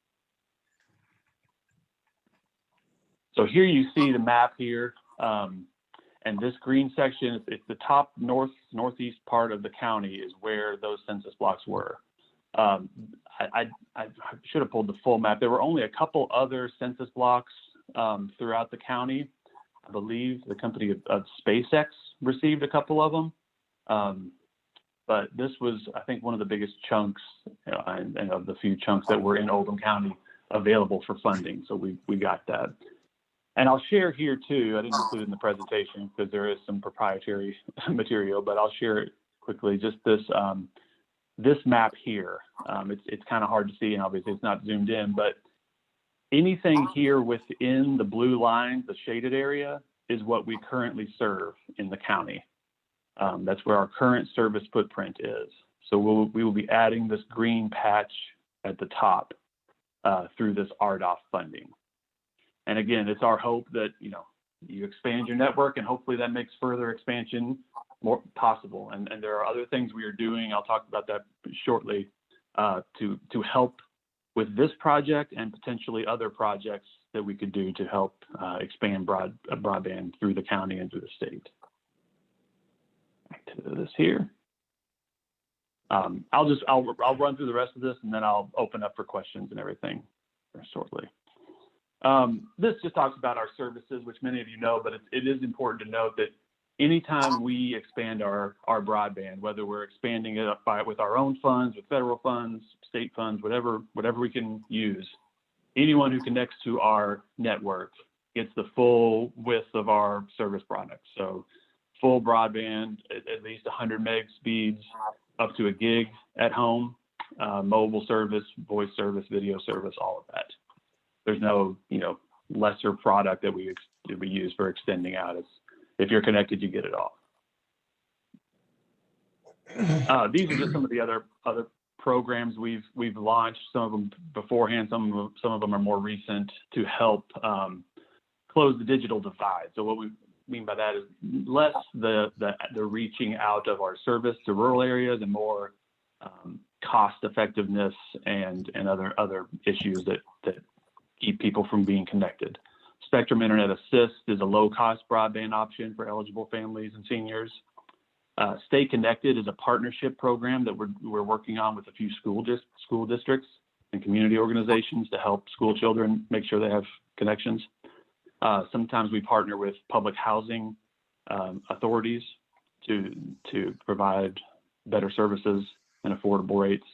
So here you see the map here, and this green section, it's the top northeast part of the county is where those census blocks were. I should have pulled the full map. There were only a couple other census blocks throughout the county. I believe the company of SpaceX received a couple of them. But this was, I think, one of the biggest chunks and of the few chunks that were in Oldham County available for funding. So we got that. And I'll share here too, I didn't include it in the presentation because there is some proprietary material, but I'll share it quickly. Just this this map here. It's kind of hard to see, and obviously it's not zoomed in, but anything here within the blue lines, the shaded area, is what we currently serve in the county. That's where our current service footprint is. So we will be adding this green patch at the top through this RDOF funding. And again, it's our hope that, you expand your network and hopefully that makes further expansion more possible. And there are other things we are doing. I'll talk about that shortly to help with this project and potentially other projects that we could do to help expand broadband through the county and through the state. Back to this here. I'll run through the rest of this and then I'll open up for questions and everything shortly. This just talks about our services, which many of you know, but it is important to note that anytime we expand our broadband, whether we're expanding it with our own funds, with federal funds, state funds, whatever we can use, anyone who connects to our network gets the full width of our service products. So full broadband, at least 100 meg speeds, up to a gig at home, mobile service, voice service, video service, all of that. There's no, lesser product that we use for extending out. If you're connected, you get it all. These are just some of the other programs we've launched. Some of them beforehand, some of them are more recent to help close the digital divide. So what we mean by that is less the reaching out of our service to rural areas and more cost effectiveness and other issues that keep people from being connected. Spectrum Internet Assist is a low-cost broadband option for eligible families and seniors. Stay Connected is a partnership program that we're working on with a few school districts and community organizations to help school children make sure they have connections. Sometimes we partner with public housing authorities to provide better services and affordable rates.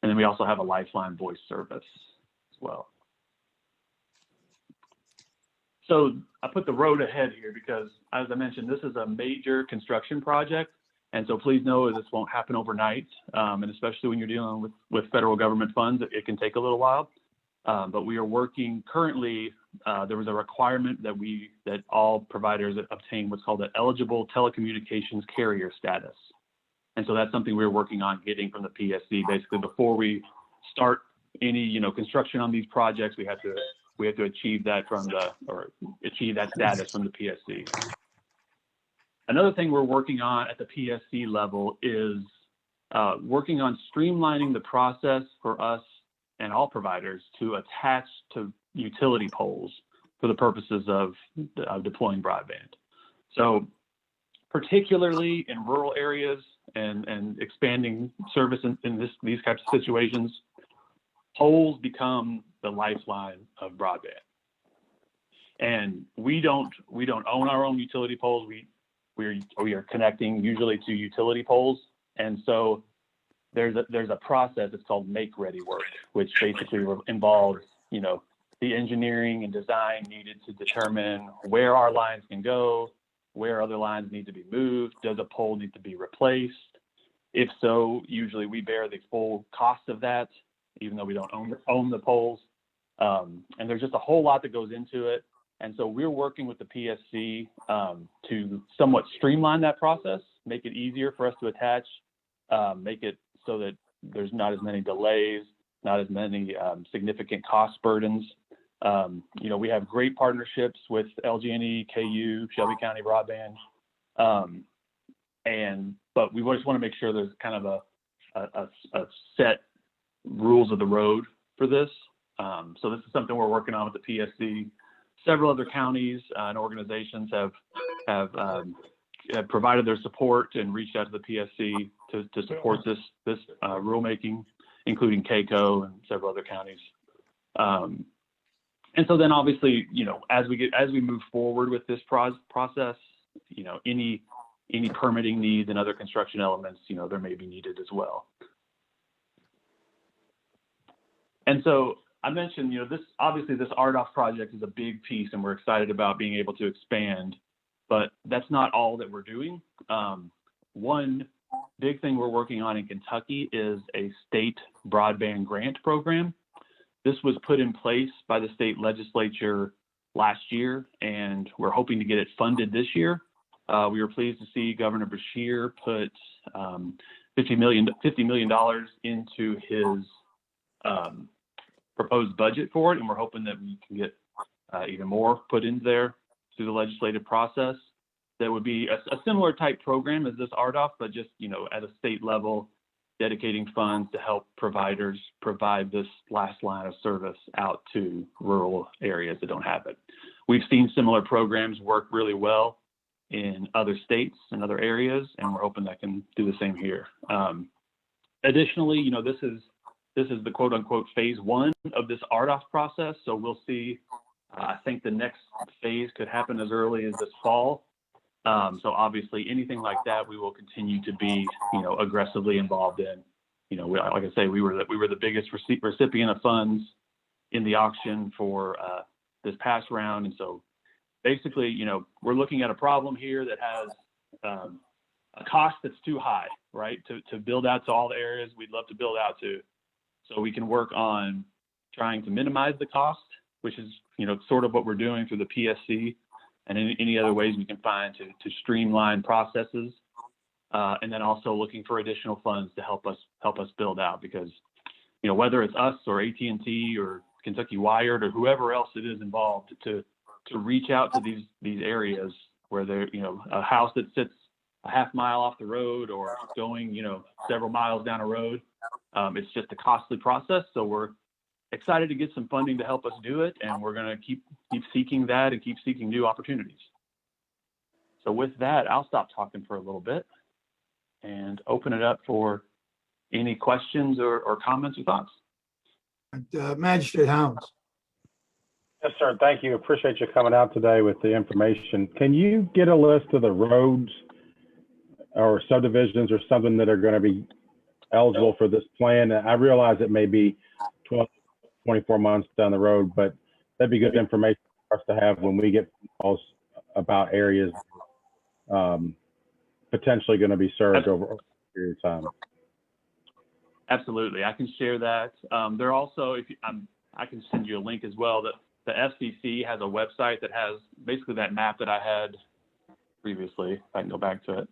And then we also have a Lifeline voice service as well. So I put the road ahead here because, as I mentioned, this is a major construction project. And so please know this won't happen overnight. And especially when you're dealing with federal government funds, it can take a little while. But we are working currently, there was a requirement that all providers obtain what's called an eligible telecommunications carrier status. And so that's something we're working on getting from the PSC. Basically, before we start any construction on these projects, we have to achieve that achieve that status from the PSC. Another thing we're working on at the PSC level is working on streamlining the process for us and all providers to attach to utility poles for the purposes of deploying broadband. So particularly in rural areas and expanding service in these types of situations, poles become the lifeline of broadband. And we don't own our own utility poles. We are connecting usually to utility poles. And so there's a process, it's called make ready work, which basically involves, the engineering and design needed to determine where our lines can go, where other lines need to be moved, does a pole need to be replaced? If so, usually we bear the full cost of that, even though we don't own the poles. And there's just a whole lot that goes into it. And so we're working with the PSC to somewhat streamline that process, make it easier for us to attach, make it so that there's not as many delays, not as many significant cost burdens. We have great partnerships with LG&E, KU, Shelby County Broadband. But we just want to make sure there's kind of a set rules of the road for this. So this is something we're working on with the PSC. Several other counties and organizations have provided their support and reached out to the PSC to support this rulemaking, including KCO and several other counties. And so then obviously, as we move forward with this process, any permitting needs and other construction elements, there may be needed as well. And so I mentioned, this RDOF project is a big piece, and we're excited about being able to expand, but that's not all that we're doing. One big thing we're working on in Kentucky is a state broadband grant program. This was put in place by the state legislature last year, and we're hoping to get it funded this year. We were pleased to see Governor Beshear put $50 million into his proposed budget for it, and we're hoping that we can get even more put in there through the legislative process. That would be a similar type program as this RDOF, but just at a state level, dedicating funds to help providers provide this last line of service out to rural areas that don't have it. We've seen similar programs work really well in other states and other areas, and we're hoping that can do the same here. Additionally, this is the quote unquote phase one of this RDOF process. So we'll see, I think the next phase could happen as early as this fall. So obviously anything like that, we will continue to be, aggressively involved in. Like I say, we were the biggest recipient of funds in the auction for this past round. And so basically, we're looking at a problem here that has a cost that's too high, right? To build out to all the areas we'd love to build out to. So we can work on trying to minimize the cost, which is, sort of what we're doing through the PSC, and any other ways we can find to streamline processes. And then also looking for additional funds to help us build out, because, whether it's us or AT&T or Kentucky Wired or whoever else it is involved to reach out to these areas where they're, a house that sits a half mile off the road or going, several miles down a road. It's just a costly process. So we're excited to get some funding to help us do it. And we're going to keep seeking that and keep seeking new opportunities. So with that, I'll stop talking for a little bit and open it up for any questions or comments or thoughts. Magistrate Hounds. Yes, sir. Thank you. Appreciate you coming out today with the information. Can you get a list of the roads or subdivisions or something that are going to be eligible for this plan? I realize it may be 12, 24 months down the road, but that'd be good information for us to have when we get calls about areas potentially going to be served over a period of time. Absolutely, I can share that. There also, I can send you a link as well. That the FCC has a website that has basically that map that I had previously. If I can go back to it.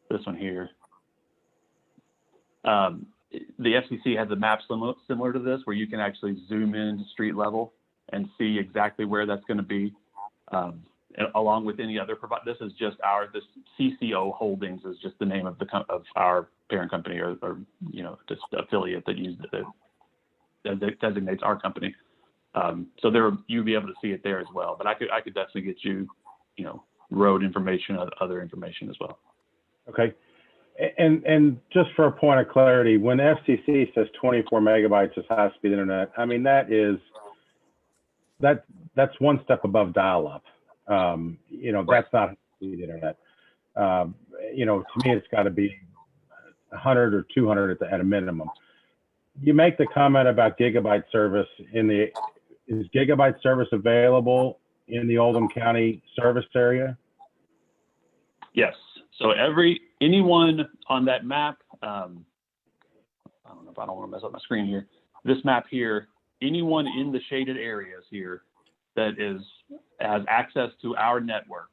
This one here. The FCC has a map similar to this, where you can actually zoom in to street level and see exactly where that's going to be, along with any other provider. This is just this CCO Holdings is just the name of our parent company, or just affiliate that designates our company. So you'll be able to see it there as well. But I could definitely get you, road information, other information as well. Okay. And just for a point of clarity, when FCC says 24 megabytes of high-speed internet, I mean, that's one step above dial-up. That's not high-speed internet. To me, it's got to be 100 or 200 at a minimum. You make the comment about Gigabyte service is Gigabyte service available in the Oldham County service area? Yes. So anyone on that map, I don't know if I don't want to mess up my screen here. This map here, anyone in the shaded areas here that has access to our network.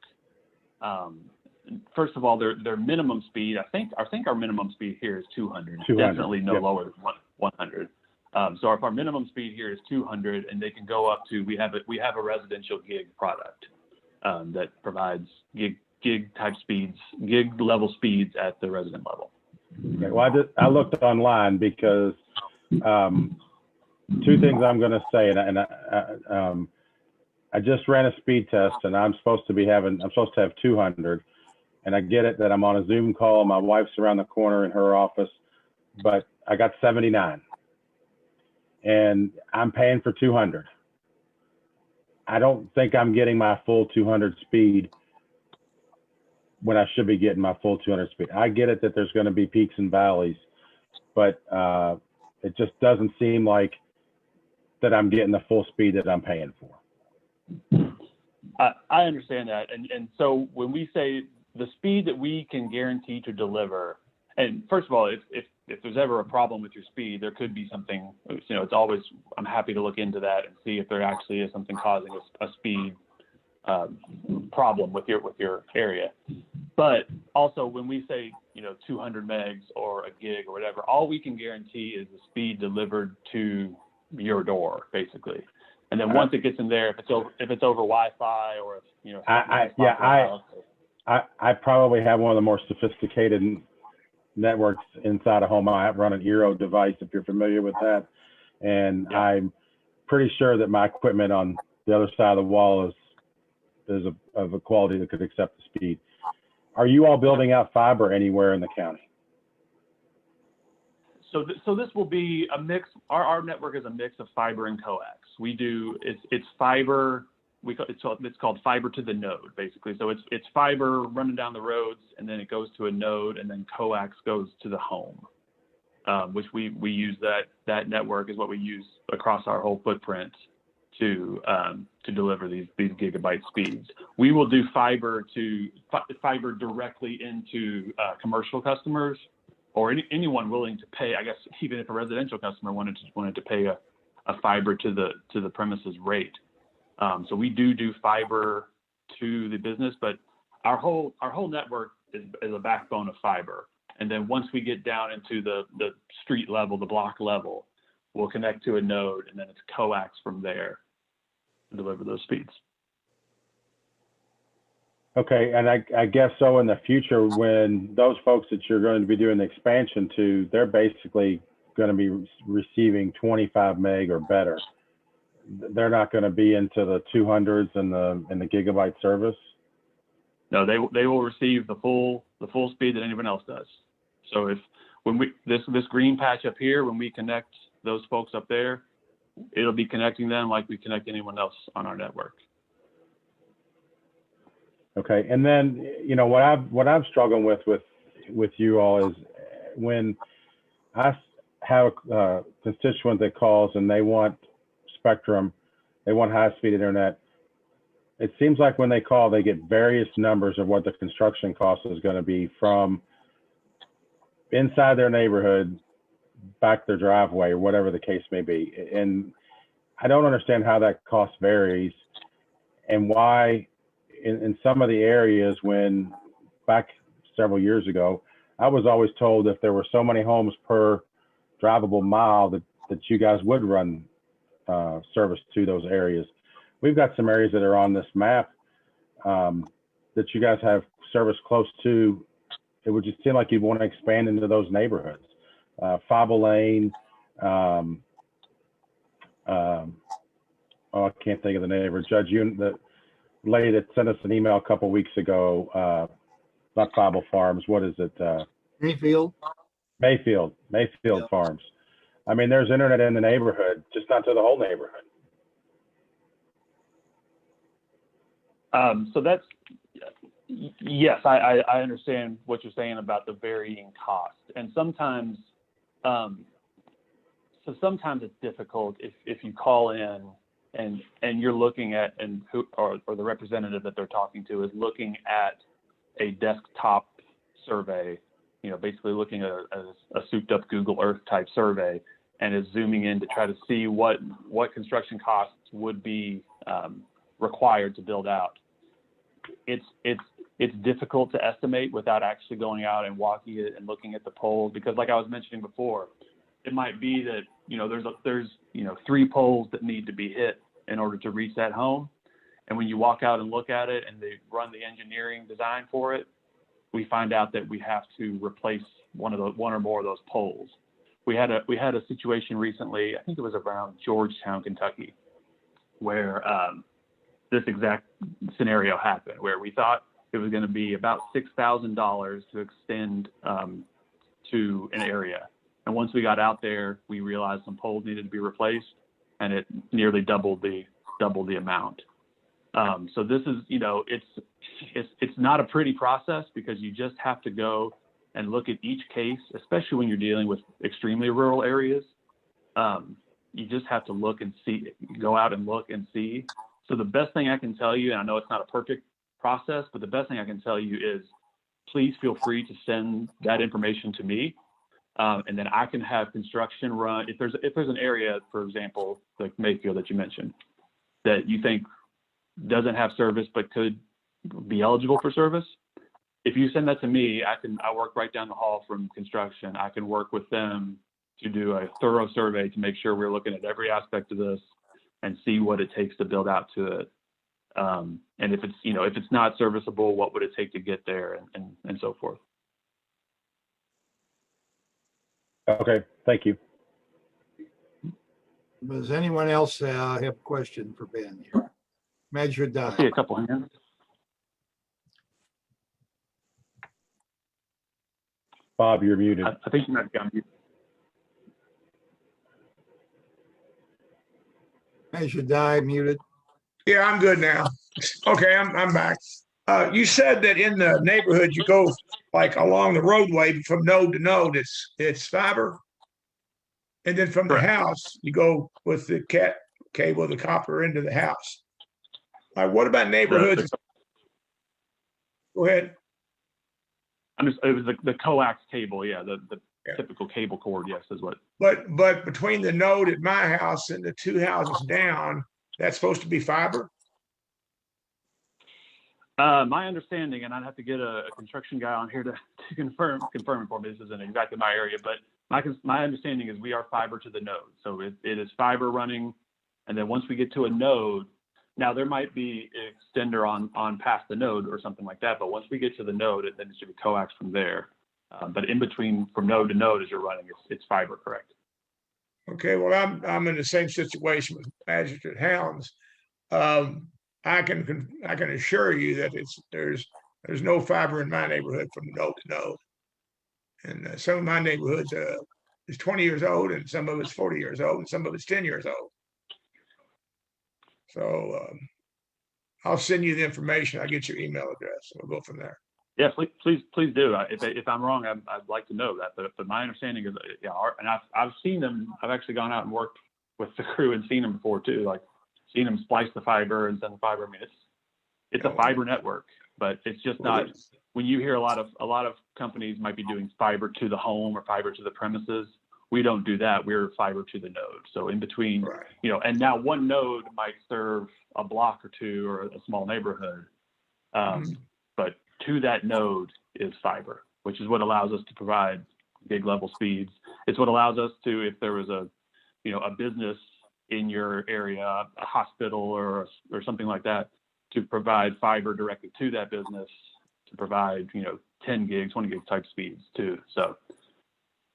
First of all, their minimum speed, I think our minimum speed here is 200. Definitely no lower than 100. So if our minimum speed here is 200, and they can go up to, we have a residential gig product that provides gig type speeds, gig level speeds at the resident level. Okay, well, I looked online because two things I'm going to say, and I just ran a speed test, and I'm supposed to have 200, and I get it that I'm on a Zoom call. My wife's around the corner in her office, but I got 79, and I'm paying for 200. I don't think I'm getting my full 200 speed when I should be getting my full 200 speed. I get it that there's going to be peaks and valleys, but it just doesn't seem like that I'm getting the full speed that I'm paying for. I understand that. And so when we say the speed that we can guarantee to deliver, and first of all, if there's ever a problem with your speed, there could be something, it's always, I'm happy to look into that and see if there actually is something causing a speed problem with your area. But also when we say 200 megs or a gig or whatever, all we can guarantee is the speed delivered to your door, basically. And then once it gets in there, if it's over Wi-Fi or I probably have one of the more sophisticated networks inside a home. I run an Eero device, if you're familiar with that, and yeah. I'm pretty sure that my equipment on the other side of the wall is of a quality that could accept the speed. Are you all building out fiber anywhere in the county? So this will be a mix. Our network is a mix of fiber and coax. It's fiber. It's called fiber to the node, basically. So it's fiber running down the roads, and then it goes to a node, and then coax goes to the home, which we use that network is what we use across our whole footprint to deliver these gigabyte speeds. We will do fiber directly into commercial customers, or anyone willing to pay. I guess even if a residential customer wanted to pay a fiber to the premises rate. So we do fiber to the business, but our whole network is a backbone of fiber. And then once we get down into the street level, the block level, we'll connect to a node, and then it's coax from there to deliver those speeds. Okay, and I guess so in the future, when those folks that you're going to be doing the expansion to, they're basically going to be receiving 25 meg or better. They're not going to be into the 200s and the gigabyte service. No, they will receive the full speed that anyone else does. So when this green patch up here, when we connect those folks up there, it'll be connecting them like we connect anyone else on our network. Okay, and then what I'm struggling with you all is when I have a constituent that calls and they want spectrum, they want high-speed internet. It seems like when they call, they get various numbers of what the construction cost is going to be from inside their neighborhood back their driveway or whatever the case may be. And I don't understand how that cost varies and why in some of the areas, when back several years ago, I was always told if there were so many homes per drivable mile that you guys would run service to those areas. We've got some areas that are on this map that you guys have service close to. It would just seem like you'd want to expand into those neighborhoods. Fable Lane, I can't think of the neighborhood. Judge, the lady that sent us an email a couple weeks ago, not Fable Farms, what is it? Mayfield Mayfield Farms. I mean, there's internet in the neighborhood, just not to the whole neighborhood. So that's, yes, I understand what you're saying about the varying cost. And sometimes it's difficult if you call in and you're looking at, or the representative that they're talking to is looking at a desktop survey, basically looking at a souped up Google Earth type survey, and is zooming in to try to see what construction costs would be required to build out. It's difficult to estimate without actually going out and walking it and looking at the poles, because like I was mentioning before, it might be that there's 3 poles that need to be hit in order to reach that home. And when you walk out and look at it and they run the engineering design for it, we find out that we have to replace one or more of those poles. We had a situation recently, I think it was around Georgetown, Kentucky, where this exact scenario happened, where we thought it was going to be about $6,000 to extend to an area. And once we got out there, we realized some poles needed to be replaced, and it nearly doubled the amount. So this is, it's not a pretty process, because you just have to go and look at each case, especially when you're dealing with extremely rural areas. You just have to look and see, go out and look and see. So the best thing I can tell you, and I know it's not a perfect process, but the best thing I can tell you is please feel free to send that information to me. And then I can have construction run. If there's an area, for example, like Mayfield that you mentioned, that you think doesn't have service but could be eligible for service, if you send that to me, I work right down the hall from construction. I can work with them to do a thorough survey to make sure we're looking at every aspect of this and see what it takes to build out to it. And if it's not serviceable, what would it take to get there, and so forth. Okay, thank you. Does anyone else have a question for Ben here? Measure I see die. a couple hands. Bob, you're muted. I think you might be on mute. Measure die, muted. Yeah, I'm good now. Okay, I'm back. You said that in the neighborhood, you go like along the roadway from node to node, it's fiber. And then from the Correct. house, you go with the cat cable, the copper into the house. What about neighborhoods? Go ahead. It was the coax cable, yeah, the Yeah. typical cable cord, yes, is what. But between the node at my house and the 2 houses down, that's supposed to be fiber? My understanding, and I'd have to get a construction guy on here to confirm it for me. This isn't exactly my area, but my understanding is we are fiber to the node. So it is fiber running, and then once we get to a node, now there might be an extender on past the node or something like that, but once we get to the node, then it should be coax from there. But in between, from node to node, as you're running, it's fiber, correct? Okay, well, I'm in the same situation with Magistrate Hounds. I can assure you that there's no fiber in my neighborhood from node to node. And some of my neighborhoods is 20 years old, and some of it's 40 years old, and some of it's 10 years old. So I'll send you the information. I'll get your email address. We'll go from there. Yeah, please do. If I'm wrong, I'd like to know that. But my understanding is, yeah, and I've seen them. I've actually gone out and worked with the crew and seen them before too. Like seen them splice the fiber and send the fiber. I mean, it's a fiber network, but it's just not. When you hear a lot of companies might be doing fiber to the home or fiber to the premises, we don't do that. We're fiber to the node. So in between, Right. And now one node might serve a block or two or a small neighborhood. But to that node is fiber, which is what allows us to provide gig level speeds. It's what allows us to, if there was a business in your area, a hospital or something like that, to provide fiber directly to that business, to provide 10 gig, 20 gig type speeds too. So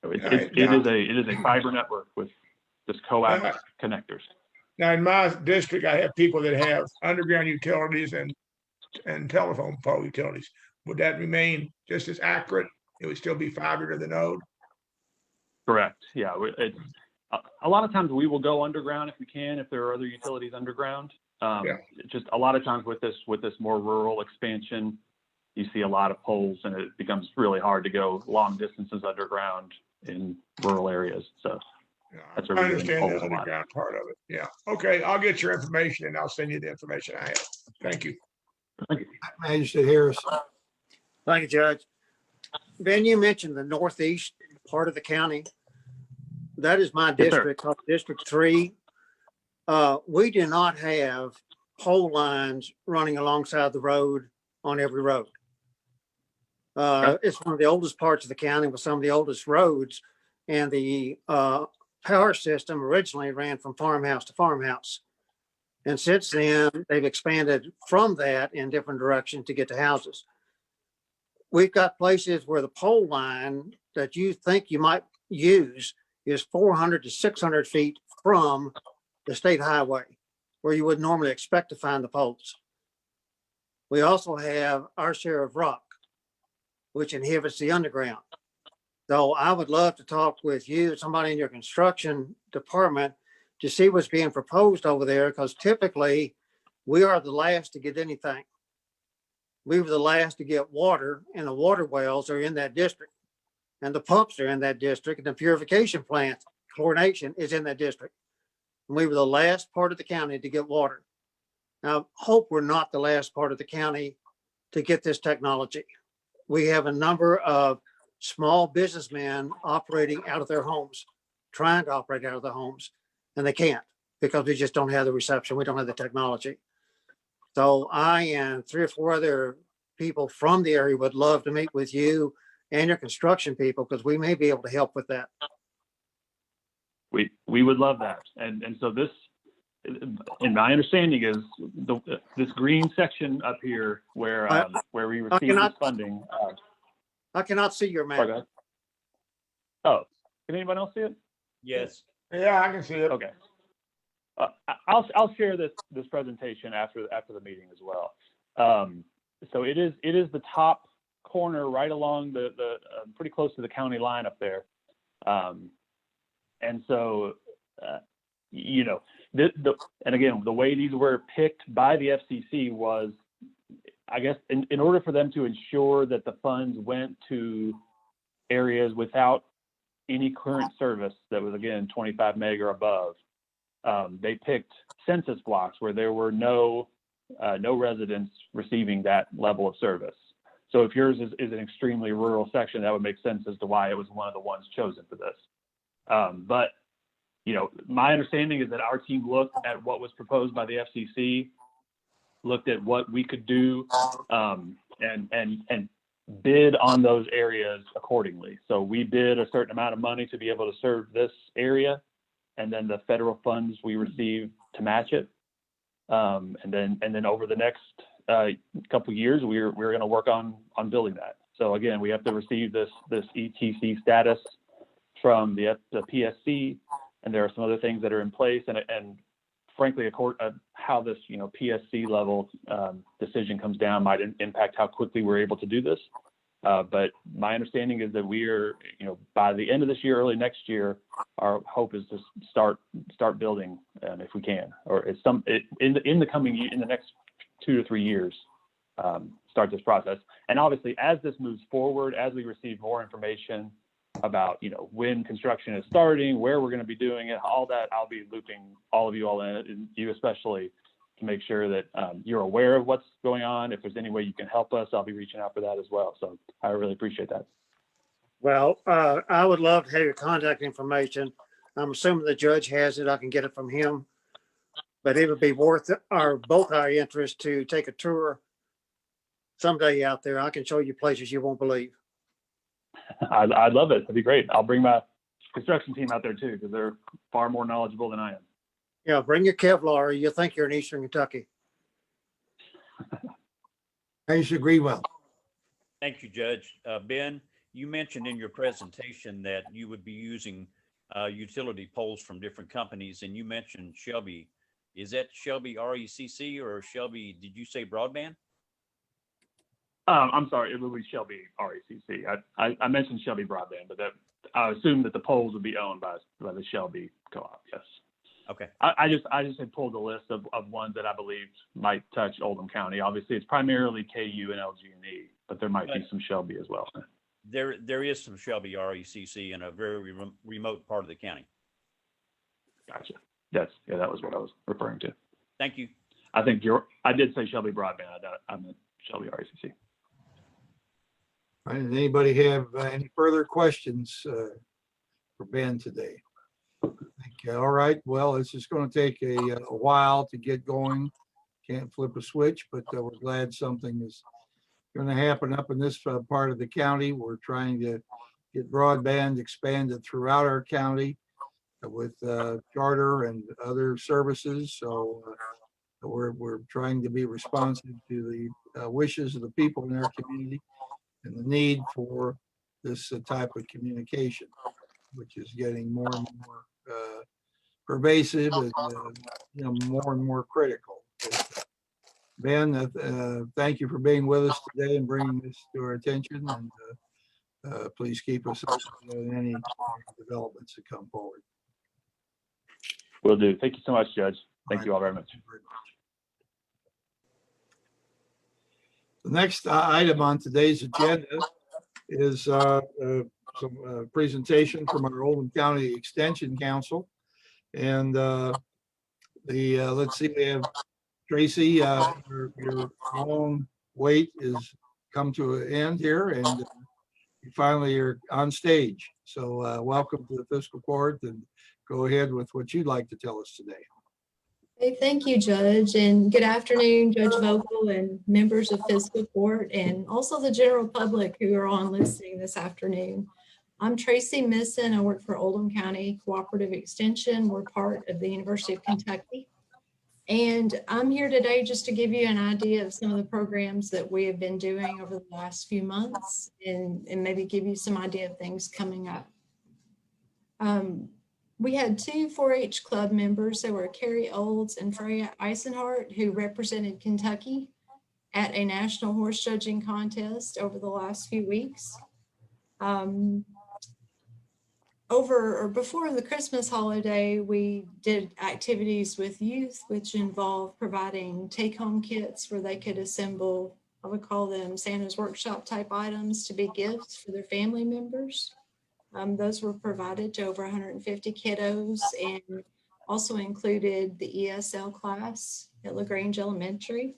it is a fiber network with just coax connectors. Now, in my district, I have people that have underground utilities and telephone pole utilities. Would that remain just as accurate? It would still be fiber to the node? Correct. Yeah. A lot of times we will go underground if we can, if there are other utilities underground. Just a lot of times with this more rural expansion, you see a lot of poles, and it becomes really hard to go long distances underground in rural areas. So that's I where we understand poles the a lot. underground part of it. Yeah. Okay, I'll get your information and I'll send you the information I have. Thank you. Thank you. Magistrate Harris. Thank you, Judge. Ben, you mentioned the northeast part of the county. That is my Yes, sir. district, called District 3. We do not have pole lines running alongside the road on every road. It's one of the oldest parts of the county with some of the oldest roads, and the power system originally ran from farmhouse to farmhouse. And since then, they've expanded from that in different directions to get to houses. We've got places where the pole line that you think you might use is 400 to 600 feet from the state highway, where you would normally expect to find the poles. We also have our share of rock, which inhibits the underground. So I would love to talk with you, somebody in your construction department, to see what's being proposed over there, because typically we are the last to get anything. We were the last to get water, and the water wells are in that district, and the pumps are in that district, and the purification plant, chlorination, is in that district. And we were the last part of the county to get water. Now, hope we're not the last part of the county to get this technology. We have a number of small businessmen operating out of their homes, trying to operate out of their homes, and they can't because we just don't have the reception. We don't have the technology. So I and 3 or 4 other people from the area would love to meet with you and your construction people, because we may be able to help with that. We would love that. And so this, in my understanding, is this green section up here where we receive this funding. I cannot see your map. Sorry, go ahead. Oh, can anyone else see it? Yes. Yeah, I can see it. Okay. I'll share this presentation after the meeting as well. So it is the top corner right along the pretty close to the county line up there. And so, you know, and again, the way these were picked by the FCC was, I guess, in order for them to ensure that the funds went to areas without any current service that was, again, 25 meg or above, they picked census blocks where there were no residents receiving that level of service. So if yours is an extremely rural section, that would make sense as to why it was one of the ones chosen for this. But, you know, my understanding is that our team looked at what was proposed by the FCC, looked at what we could do, and bid on those areas accordingly. So we bid a certain amount of money to be able to serve this area, and then the federal funds we received to match it. And then over the next couple of years, we're going to work on building that. So again, we have to receive this ETC status from the PSC, and there are some other things that are in place. And frankly, how this PSC level decision comes down might impact how quickly we're able to do this. But my understanding is that we are, by the end of this year, early next year, our hope is to start building, if we can, or in the next 2 to 3 years, start this process. And obviously, as this moves forward, as we receive more information about when construction is starting, where we're going to be doing it, all that, I'll be looping all of you all in, and you especially, to make sure that you're aware of what's going on. If there's any way you can help us, I'll be reaching out for that as well. So I really appreciate that. Well, I would love to have your contact information. I'm assuming the judge has it. I can get it from him. But it would be worth both our interest to take a tour someday out there. I can show you places you won't believe. I'd love it. That'd be great. I'll bring my construction team out there too, because they're far more knowledgeable than I am. Yeah, bring your Kevlar. You'll think you're in Eastern Kentucky. I should agree. Well, Thank you, Judge. Ben, you mentioned in your presentation that you would be using utility poles from different companies, and you mentioned Shelby. Is that Shelby RECC or Shelby, did you say Broadband? I'm sorry, it would be Shelby RECC. I mentioned Shelby Broadband, but I assume that the poles would be owned by the Shelby co-op. Yes. Okay. I just had pulled a list of ones that I believed might touch Oldham County. Obviously, it's primarily KU and LG&E, but there might be some Shelby as well. There is some Shelby RECC in a very remote part of the county. Gotcha. Yes. Yeah, that was what I was referring to. Thank you. I think I did say Shelby Broadband. I meant Shelby RECC. all right, does anybody have any further questions for Ben today? All right, well, it's just going to take a while to get going. Can't flip a switch, but we're glad something is going to happen up in this part of the county. We're trying to get broadband expanded throughout our county. with charter and other services. So we're trying to be responsive to the wishes of the people in our community and the need for this type of communication, which is getting more and more pervasive and more and more critical. Ben, thank you for being with us today and bringing this to our attention. And please keep us up on any developments that come forward. Will do. Thank you so much, Judge. Thank you all very much. The next item on today's agenda is some presentation from our Oldham County Extension Council. And let's see, we have Tracy, your long wait is come to an end here, and you finally are on stage. So welcome to the Fiscal Court, and go ahead with what you'd like to tell us today. Hey, thank you, Judge, and good afternoon, Judge Vogel and members of Fiscal Court, and also the general public who are on listening this afternoon. I'm Tracy Misson. I work for Oldham County Cooperative Extension. We're part of the University of Kentucky. And I'm here today just to give you an idea of some of the programs that we have been doing over the last few months and maybe give you some idea of things coming up. We had two 4-H club members. They were Carrie Olds and Freya Eisenhart, who represented Kentucky at a national horse judging contest over the last few weeks. Before the Christmas holiday, we did activities with youth, which involved providing take-home kits where they could assemble, I would call them Santa's workshop type items, to be gifts for their family members. Those were provided to over 150 kiddos and also included the ESL class at LaGrange Elementary.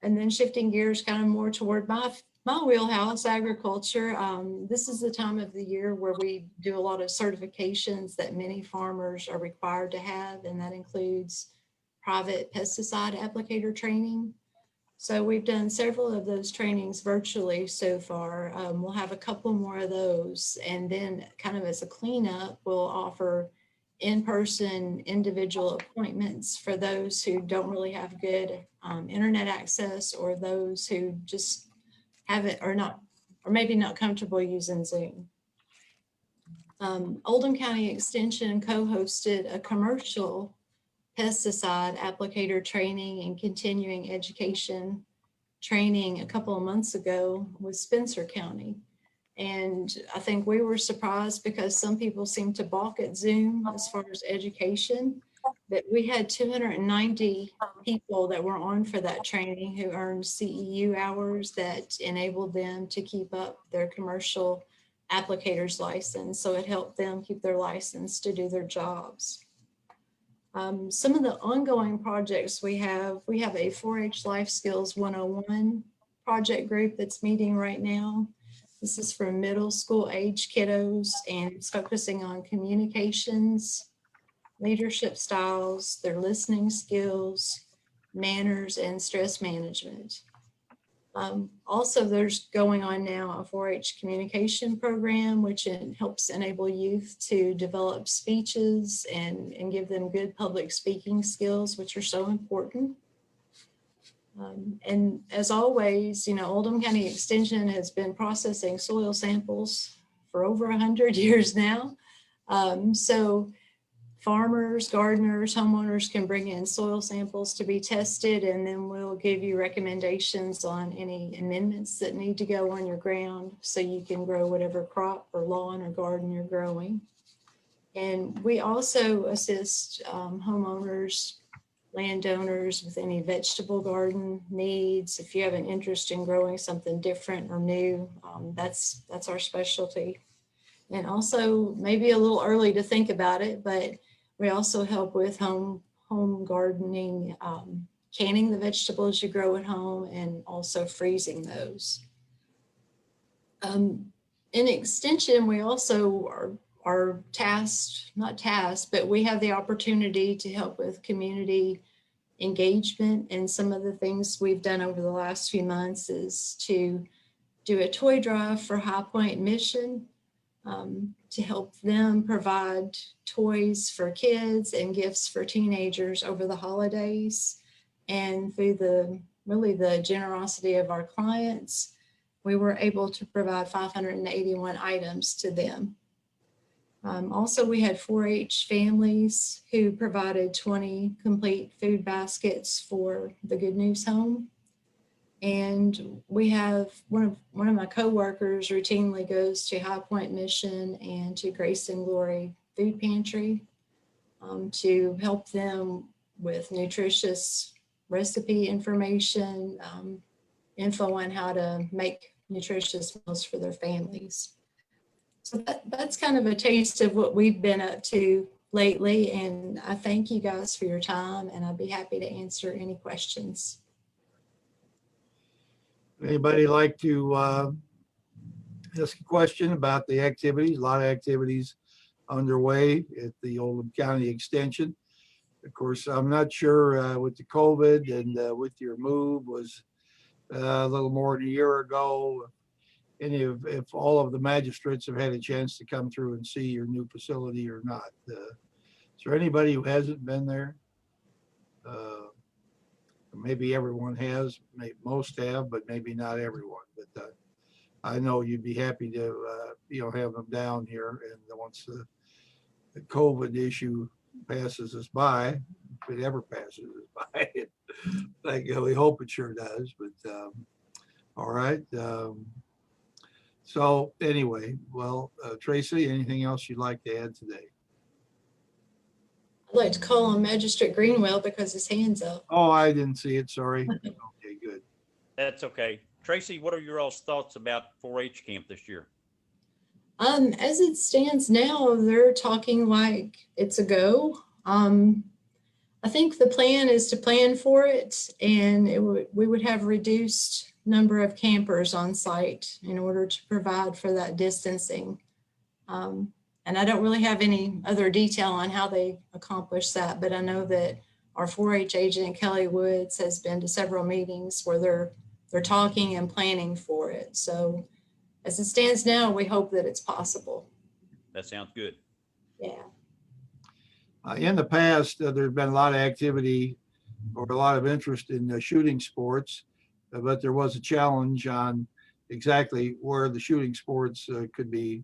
And then shifting gears kind of more toward my wheelhouse, agriculture. This is the time of the year where we do a lot of certifications that many farmers are required to have, and that includes private pesticide applicator training. So we've done several of those trainings virtually so far. We'll have a couple more of those, and then kind of as a cleanup, we'll offer in-person individual appointments for those who don't really have good internet access, or those who just haven't or maybe not comfortable using Zoom. Oldham County Extension co-hosted a commercial pesticide applicator training and continuing education training a couple of months ago with Spencer County. And I think we were surprised because some people seem to balk at Zoom as far as education, but we had 290 people that were on for that training who earned CEU hours that enabled them to keep up their commercial applicator's license. So it helped them keep their license to do their jobs. Some of the ongoing projects we have a 4-H Life Skills 101 project group that's meeting right now. This is for middle school age kiddos, and it's focusing on communications, leadership styles, their listening skills, manners, and stress management. Also, there's going on now a 4-H communication program, which helps enable youth to develop speeches and give them good public speaking skills, which are so important. And as always, Oldham County Extension has been processing soil samples for over 100 years now. So farmers, gardeners, homeowners can bring in soil samples to be tested, and then we'll give you recommendations on any amendments that need to go on your ground so you can grow whatever crop or lawn or garden you're growing. And we also assist homeowners, landowners with any vegetable garden needs. If you have an interest in growing something different or new, that's our specialty. And also, maybe a little early to think about it, but we also help with home gardening, canning the vegetables you grow at home, and also freezing those. In Extension, we also are but we have the opportunity to help with community engagement. And some of the things we've done over the last few months is to do a toy drive for High Point Mission. to help them provide toys for kids and gifts for teenagers over the holidays. And through the generosity of our clients, we were able to provide 581 items to them. Also, we had 4-H families who provided 20 complete food baskets for the Good News Home. And we have one of my coworkers routinely goes to High Point Mission and to Grace and Glory Food Pantry to help them with nutritious recipe information, info on how to make nutritious meals for their families. So that's kind of a taste of what we've been up to lately. And I thank you guys for your time, and I'd be happy to answer any questions. Anybody like to ask a question about the activities? A lot of activities underway at the Oldham County Extension. Of course, I'm not sure with the COVID and with your move was a little more than a year ago. If all of the magistrates have had a chance to come through and see your new facility or not. Is there anybody who hasn't been there? Maybe everyone has, maybe most have, but maybe not everyone. But I know you'd be happy to, have them down here. And once the COVID issue passes us by, if it ever passes us by, like we hope it sure does. But all right. So anyway, well, Tracy, anything else you'd like to add today? I'd like to call on Magistrate Greenwell because his hand's up. Oh, I didn't see it. Sorry. Okay, good. That's okay. Tracy, what are your all's thoughts about 4-H camp this year? As it stands now, they're talking like it's a go. I think the plan is to plan for it, and we would have reduced number of campers on site in order to provide for that distancing. And I don't really have any other detail on how they accomplish that, but I know that our 4-H agent, Kelly Woods, has been to several meetings where they're talking and planning for it. So as it stands now, we hope that it's possible. That sounds good. Yeah. In the past, there's been a lot of activity or a lot of interest in shooting sports, but there was a challenge on exactly where the shooting sports could be,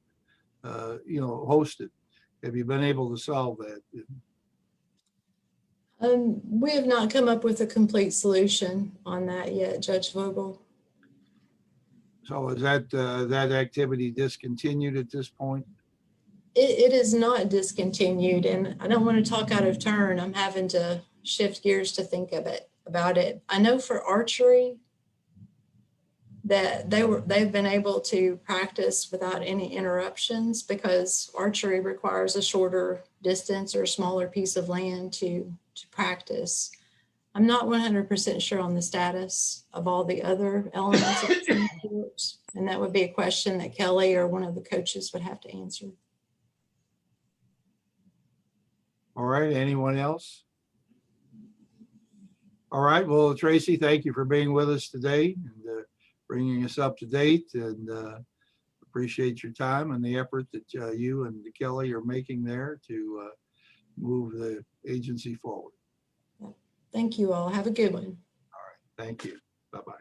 hosted. Have you been able to solve that? We have not come up with a complete solution on that yet, Judge Vogel. So is that activity discontinued at this point? It is not discontinued, and I don't want to talk out of turn. I'm having to shift gears to think about it. I know for archery that they've been able to practice without any interruptions because archery requires a shorter distance or a smaller piece of land to practice. I'm not 100% sure on the status of all the other elements of the sports, and that would be a question that Kelly or one of the coaches would have to answer. All right, anyone else? All right, well, Tracy, thank you for being with us today and bringing us up to date, and appreciate your time and the effort that you and Kelly are making there to move the agency forward. Thank you all. Have a good one. All right, thank you. Bye-bye.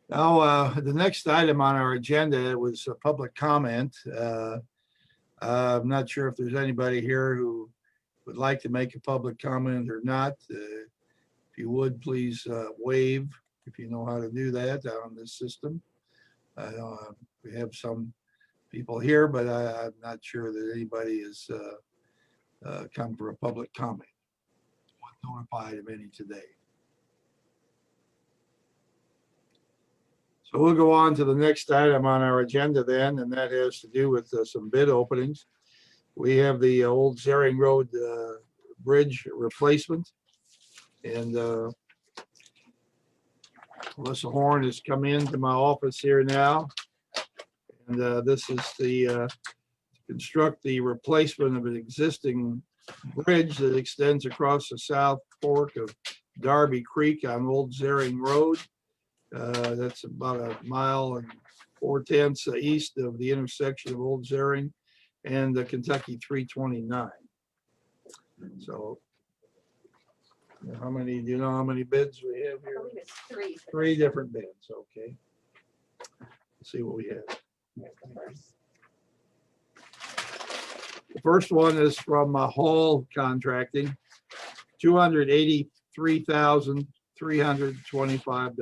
Now, the next item on our agenda was a public comment. I'm not sure if there's anybody here who would like to make a public comment or not. If you would, please wave if you know how to do that on this system. We have some people here, but I'm not sure that anybody has come for a public comment. I wasn't notified of any today. So we'll go on to the next item on our agenda then, and that has to do with some bid openings. We have the old Zering Road bridge replacement, and Melissa Horn has come into my office here now, and this is the construct the replacement of an existing bridge that extends across the south fork of Darby Creek on Old Zering Road. That's about 1.5 miles 4/10 east of the intersection of Old Zaring and the Kentucky 329. So how many, do you know how many bids we have I here? believe it's three. for Three this different bids, okay. Let's see what we have. one. Here's the first. The first one is from Hall Contracting, $283,325.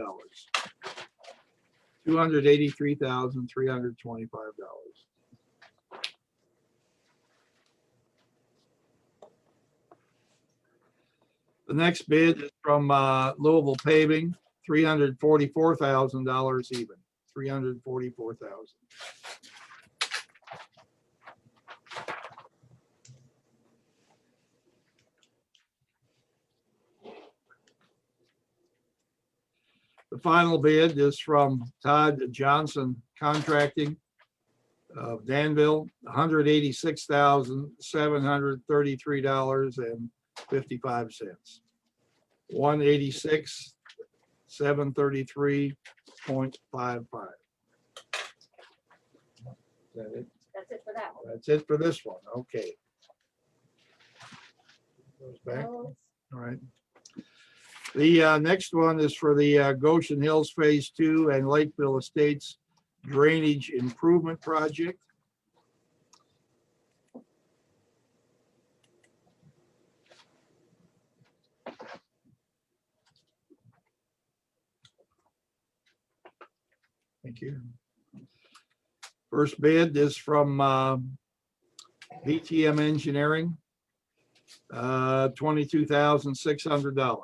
$283,325. The next bid is from Louisville Paving, $344,000 even, $344,000. The final bid is from Todd Johnson Contracting of Danville, $186,733.55. 186,733.55. Is that it? That's it for that one. That's it for this one. Okay. Goes back. Those- All right. The next one is for the Goshen Hills Phase 2 and Lakeville Estates Drainage Improvement Project. Thank you. First bid is from VTM Engineering, $22,600.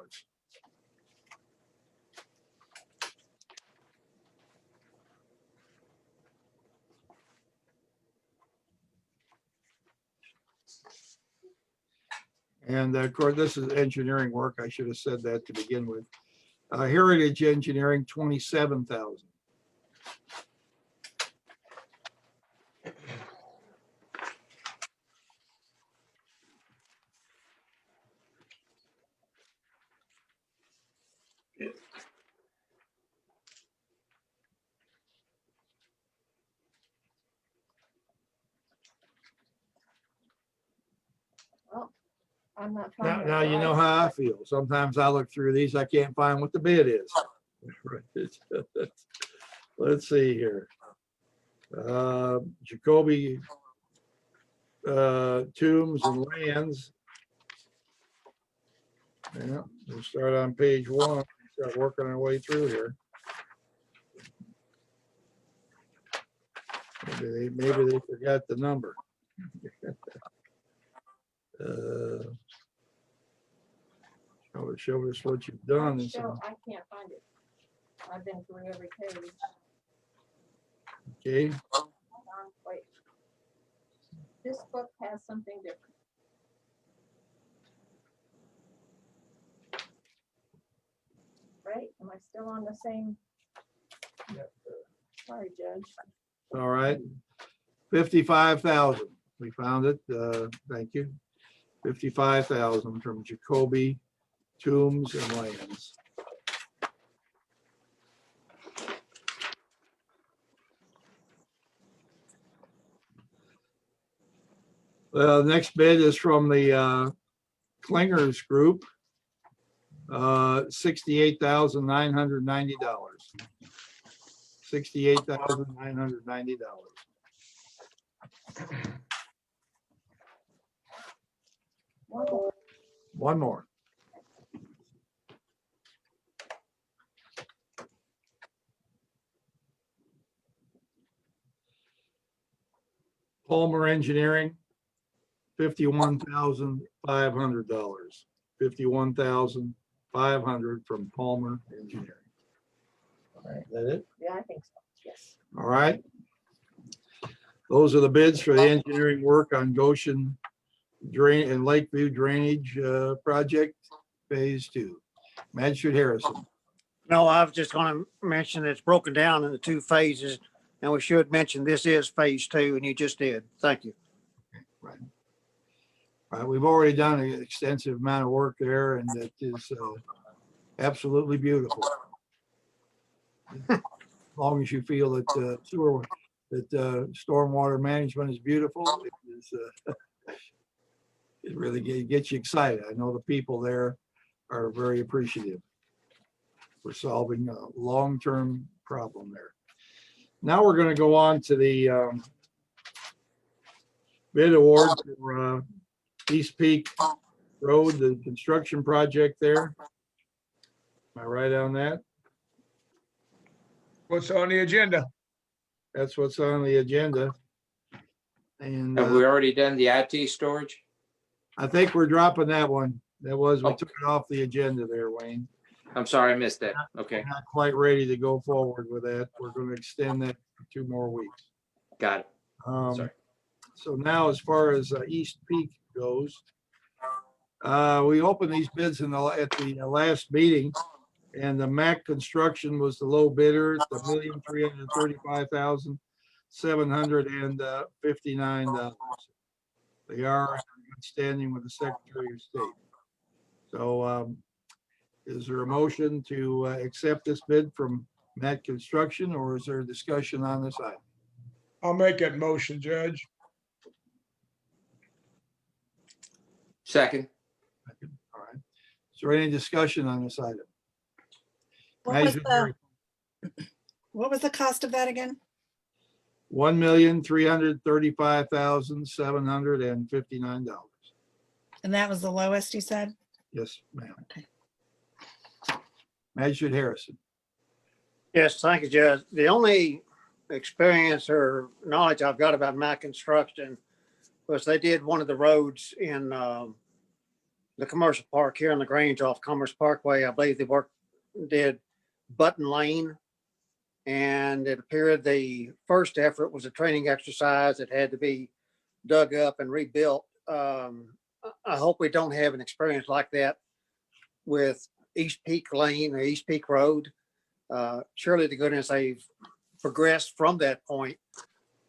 And of course, this is engineering work. I should have said that to begin with. Heritage Engineering, $27,000. I'm not. Now, finding now it. you know how I feel. Sometimes I look through these, I can't find what the bid is. Let's see here. Jacoby Tombs and Lands. Yeah, we'll start on page 1. Start working our way through here. Maybe they forgot the number. Show us what you've done. and some- I can't find it. I've been through every page. Okay, Hold on, wait. This book has something different. Right? Am I still on the same? Sorry, Judge. all right. 55,000. We found it. Thank you. 55,000 from Jacoby Tombs and Lands. The next bid is from the Klingers Group, $68,990. $68,990. One more. Palmer Engineering, $51,500. $51,500 from Palmer Engineering. All right, is that it? Yeah, I think so. Yes. All right. Those are the bids for the engineering work on Goshen Drain and Lakeview Drainage Project Phase 2. Magistrate Harrison. No, I was just going to mention it's broken down into 2 phases, and we should mention this is phase 2, and you just did. Thank you. Right. All right, we've already done an extensive amount of work there, and it is absolutely beautiful. As long as you feel that stormwater management is beautiful, it really gets you excited. I know the people there are very appreciative for solving a long-term problem there. Now we're going to go on to the bid award for East Peak Road, the construction project there. Am I right on that? What's on the agenda? That's what's on the agenda. And Have we already done the IT storage? I think we're dropping that one. We Oh. took it off the agenda there, Wayne. I'm sorry, I missed that. Okay, Not quite ready to go forward with that. We're going to extend that for 2 more weeks. got it. Sorry. So now, as far as East Peak goes, we opened these bids at the last meeting, and the MAC Construction was the low bidder, at $1,335,759. They are standing with the Secretary of State. So, is there a motion to accept this bid from MAC Construction, or is there a discussion on this item? I'll make that motion, Judge. Second. All right. Is there any discussion on this item? What was the cost of that again? $1,335,759. And that was the lowest you said? Yes, ma'am. Okay. Magistrate Harrison. Yes, thank you, Judge. The only experience or knowledge I've got about MAC Construction was they did one of the roads in the commercial park here in the Grange off Commerce Parkway. I believe they did Button Lane. And it appeared the first effort was a training exercise that had to be dug up and rebuilt. I hope we don't have an experience like that with East Peak Lane or East Peak Road. Surely to goodness they've progressed from that point.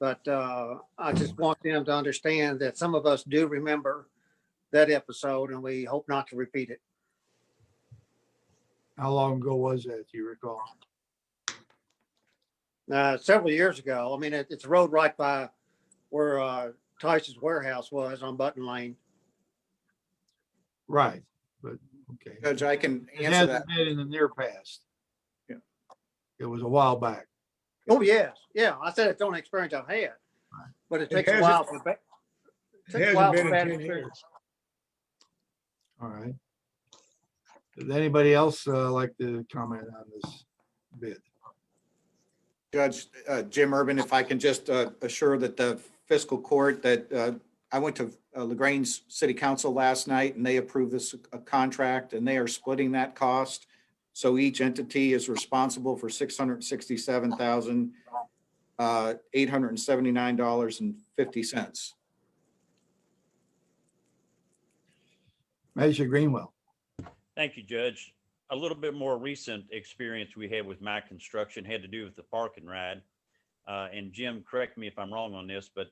But I just want them to understand that some of us do remember that episode and we hope not to repeat it. How long ago was that, do you recall? Several years ago. I mean, it's a road right by where Tyson's warehouse was on Button Lane. Right, but okay. Judge, I can It answer that. hasn't been in the near past. Yeah. It was a while back. Oh, yes. Yeah. I said it's the only experience I've had, but it takes a hasn't- while for It takes a hasn't while been for in bad 10 experience. years. All right. Does anybody else like to comment on this bid? Judge Jim Urban, if I can just assure that the fiscal court that I went to LaGrange City Council last night and they approved this contract and they are splitting that cost. So each entity is responsible for $667,879.50. Measure Greenwell. Thank you, Judge. A little bit more recent experience we had with my construction had to do with the park and ride. And Jim, correct me if I'm wrong on this, but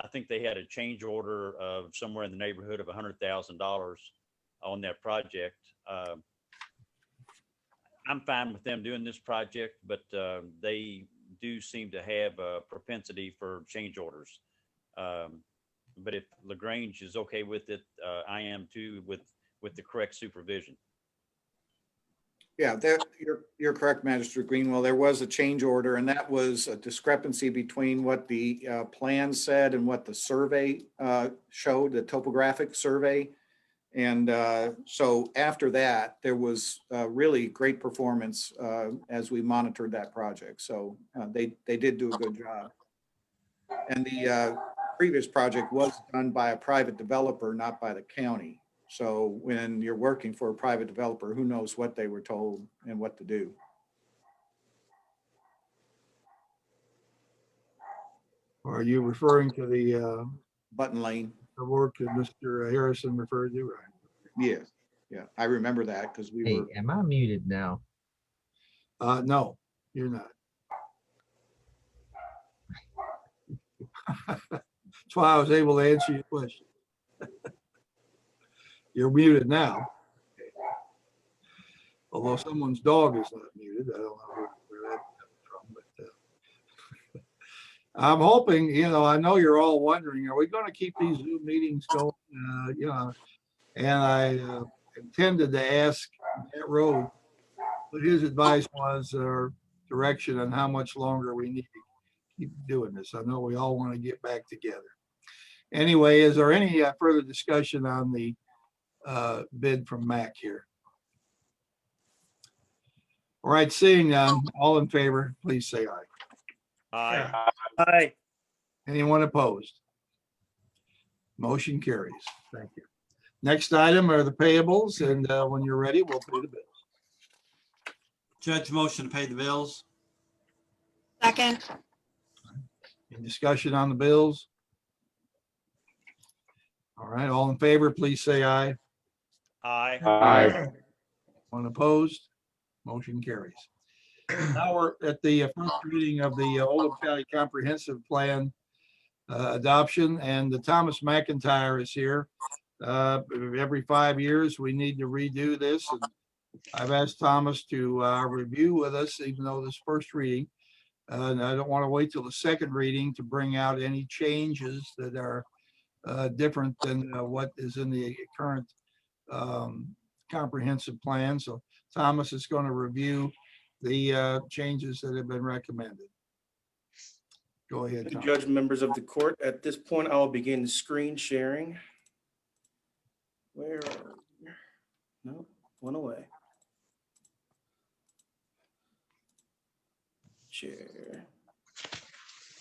I think they had a change order of somewhere in the neighborhood of $100,000 on that project. I'm fine with them doing this project, but they do seem to have a propensity for change orders. But if LaGrange is okay with it, I am too, with the correct supervision. Yeah, you're correct, Magistrate Greenwell. There was a change order, and that was a discrepancy between what the plan said and what the survey showed, the topographic survey. And so after that, there was really great performance as we monitored that project. So they did do a good job. And the previous project was done by a private developer, not by the county. So when you're working for a private developer, who knows what they were told and what to do. Are you referring to the Button Lane? the work that Mr. Harrison referred to, right? Yes. Yeah, I remember that because we were. Hey, am I muted now? No, you're not. That's why I was able to answer your question. You're muted now. Although someone's dog is not muted. I don't know where that comes from, but I'm hoping, I know you're all wondering, are we going to keep these Zoom meetings going? And I intended to ask Matt Rowe what his advice was or direction on how much longer we need to keep doing this. I know we all want to get back together. Anyway, is there any further discussion on the bid from MAC here? All right, seeing none, all in favor, please say aye. Aye. Aye. Anyone opposed? Motion carries. Thank you. Next item are the payables, and when you're ready, we'll pay the bills. Judge, motion to pay the bills. Second, Any discussion on the bills? All right, all in favor, please say aye. Aye. Aye. One opposed? Motion carries. Now we're at the first reading of the Oldham County Comprehensive Plan adoption, and the Thomas McIntyre is here. Every 5 years, we need to redo this, and I've asked Thomas to review with us, even though this first reading. And I don't want to wait till the second reading to bring out any changes that are different than what is in the current comprehensive plan. So Thomas is going to review the changes that have been recommended. Go ahead, Thomas. Judge, members of the court, at this point, I will begin screen sharing. Where are we? No, one away. Share.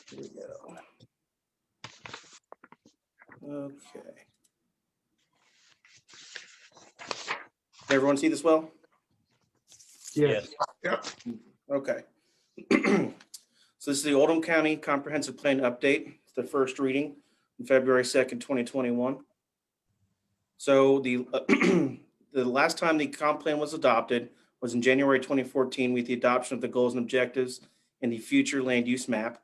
Here we go. Okay. Everyone see this well? Yes. Yep. Okay. So this is the Oldham County Comprehensive Plan Update. It's the first reading on February 2nd, 2021. So the last time the comp plan was adopted was in January 2014 with the adoption of the goals and objectives in the future land use map.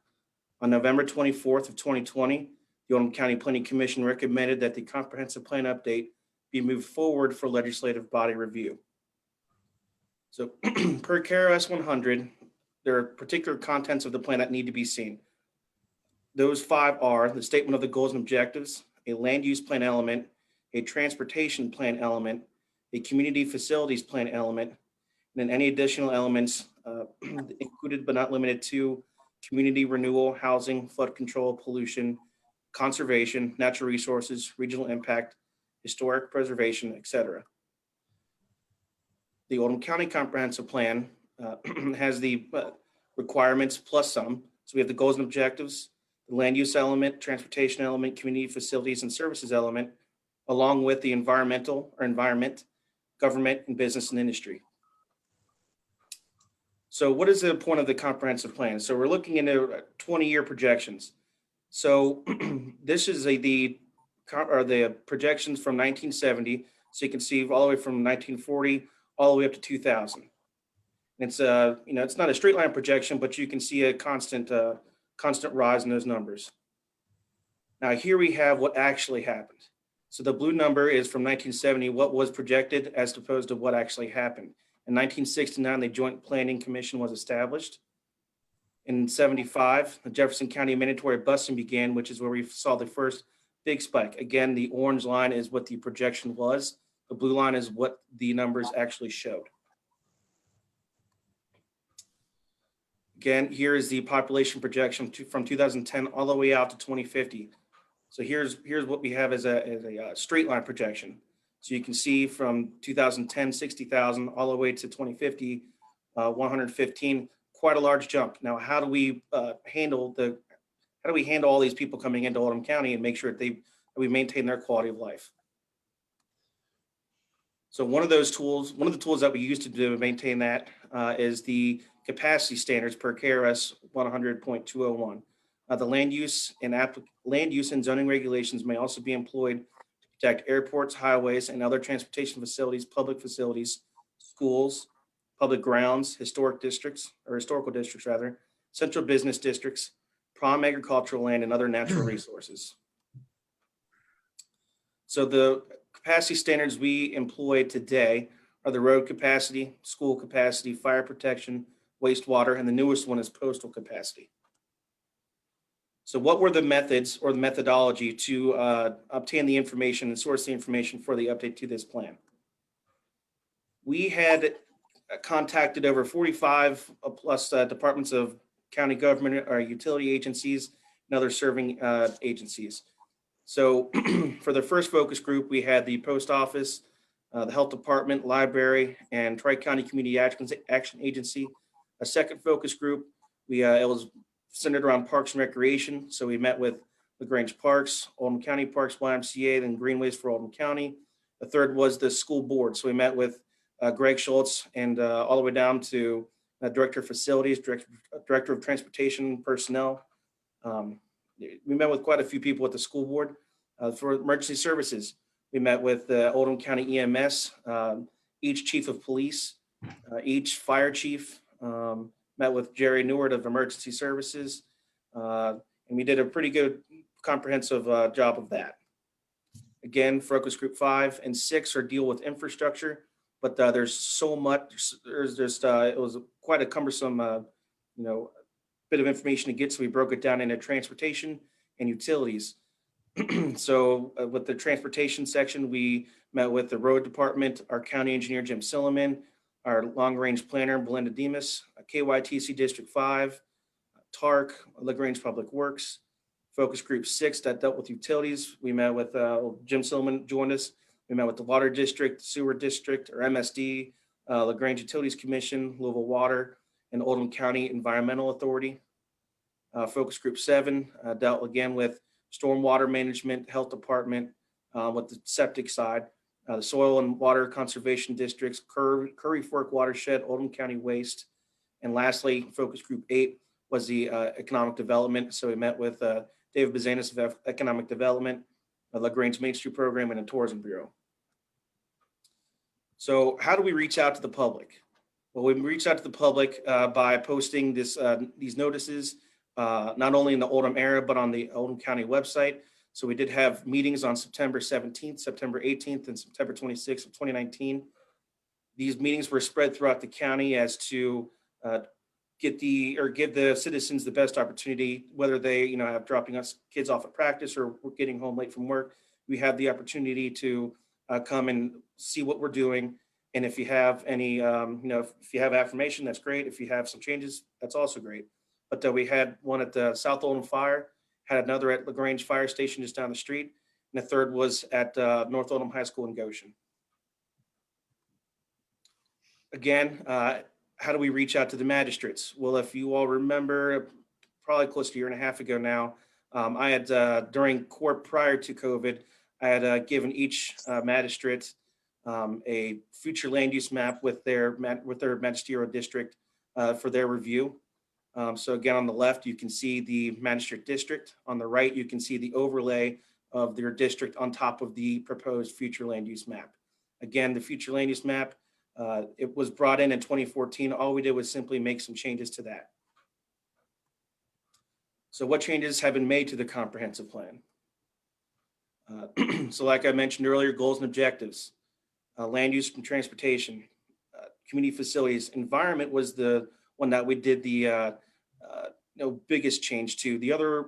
On November 24th of 2020, the Oldham County Planning Commission recommended that the comprehensive plan update be moved forward for legislative body review. So per KRS 100, there are particular contents of the plan that need to be seen. Those 5 are the statement of the goals and objectives, a land use plan element, a transportation plan element, a community facilities plan element, and then any additional elements included but not limited to community renewal, housing, flood control, pollution, conservation, natural resources, regional impact, historic preservation, etc. The Oldham County Comprehensive Plan has the requirements plus some. So we have the goals and objectives, the land use element, transportation element, community facilities and services element, along with the environment, government, and business and industry. So what is the point of the comprehensive plan? So we're looking into 20-year projections. So this is the projections from 1970. So you can see all the way from 1940 all the way up to 2000. It's it's not a straight line projection, but you can see a constant rise in those numbers. Now here we have what actually happened. So the blue number is from 1970, what was projected as opposed to what actually happened. In 1969, the Joint Planning Commission was established. In 75, the Jefferson County mandatory busing began, which is where we saw the first big spike. Again, the orange line is what the projection was. The blue line is what the numbers actually showed. Again, here is the population projection from 2010 all the way out to 2050. So here's what we have as a straight line projection. So you can see from 2010, 60,000 all the way to 2050, 115, quite a large jump. Now, how do we handle all these people coming into Oldham County and make sure that we maintain their quality of life? So one of the tools that we use to maintain that is the capacity standards per KRS 100.201. The land use and zoning regulations may also be employed to protect airports, highways, and other transportation facilities, public facilities, schools, public grounds, historical districts, central business districts, prime agricultural land, and other natural resources. So the capacity standards we employ today are the road capacity, school capacity, fire protection, wastewater, and the newest one is postal capacity. So what were the methods or the methodology to obtain the information and source the information for the update to this plan? We had contacted over 45 plus departments of county government or utility agencies and other serving agencies. So for the first focus group, we had the post office, the health department, library, and Tri-County Community Action Agency. A second focus group, it was centered around parks and recreation. So we met with LaGrange Parks, Oldham County Parks, YMCA, then Greenways for Oldham County. The third was the school board. So we met with Greg Schultz and all the way down to Director of Facilities, Director of Transportation Personnel. We met with quite a few people at the school board. For emergency services, we met with Oldham County EMS, each chief of police, each fire chief, met with Jerry Neward of emergency services, and we did a pretty good comprehensive job of that. Again, focus group 5 and 6 are deal with infrastructure, but there's so much, there's just, it was quite a cumbersome, bit of information to get. So we broke it down into transportation and utilities. So with the transportation section, we met with the road department, our county engineer, Jim Silliman, our long range planner, Belinda Demas, KYTC District 5, TARC, LaGrange Public Works, focus group 6 that dealt with utilities. We met with Jim Silliman joined us. We met with the Water District, Sewer District, or MSD, LaGrange Utilities Commission, Louisville Water, and Oldham County Environmental Authority. Focus group 7 dealt again with stormwater management, health department, with the septic side, the soil and water conservation districts, Curry Fork Watershed, Oldham County Waste. And lastly, focus group 8 was the economic development. So we met with David Bazanis of Economic Development, LaGrange Main Street Program, and the Tourism Bureau. So how do we reach out to the public? Well, we reach out to the public by posting these notices, not only in the Oldham area, but on the Oldham County website. So we did have meetings on September 17th, September 18th, and September 26th of 2019. These meetings were spread throughout the county as to give the citizens the best opportunity, whether they have dropping us kids off at practice or we're getting home late from work. We have the opportunity to come and see what we're doing. And if you have any, if you have affirmation, that's great. If you have some changes, that's also great. But we had one at the South Oldham Fire, had another at LaGrange Fire Station just down the street, and the third was at North Oldham High School in Goshen. Again, how do we reach out to the magistrates? Well, if you all remember, probably close to a year and a half ago now, I had, during court prior to COVID, I had given each magistrate a future land use map with their magisterial district for their review. So again, on the left, you can see the magistrate district. On the right, you can see the overlay of their district on top of the proposed future land use map. Again, the future land use map, it was brought in 2014. All we did was simply make some changes to that. So what changes have been made to the comprehensive plan? So like I mentioned earlier, goals and objectives, land use and transportation, community facilities, environment was the one that we did the biggest change to. The other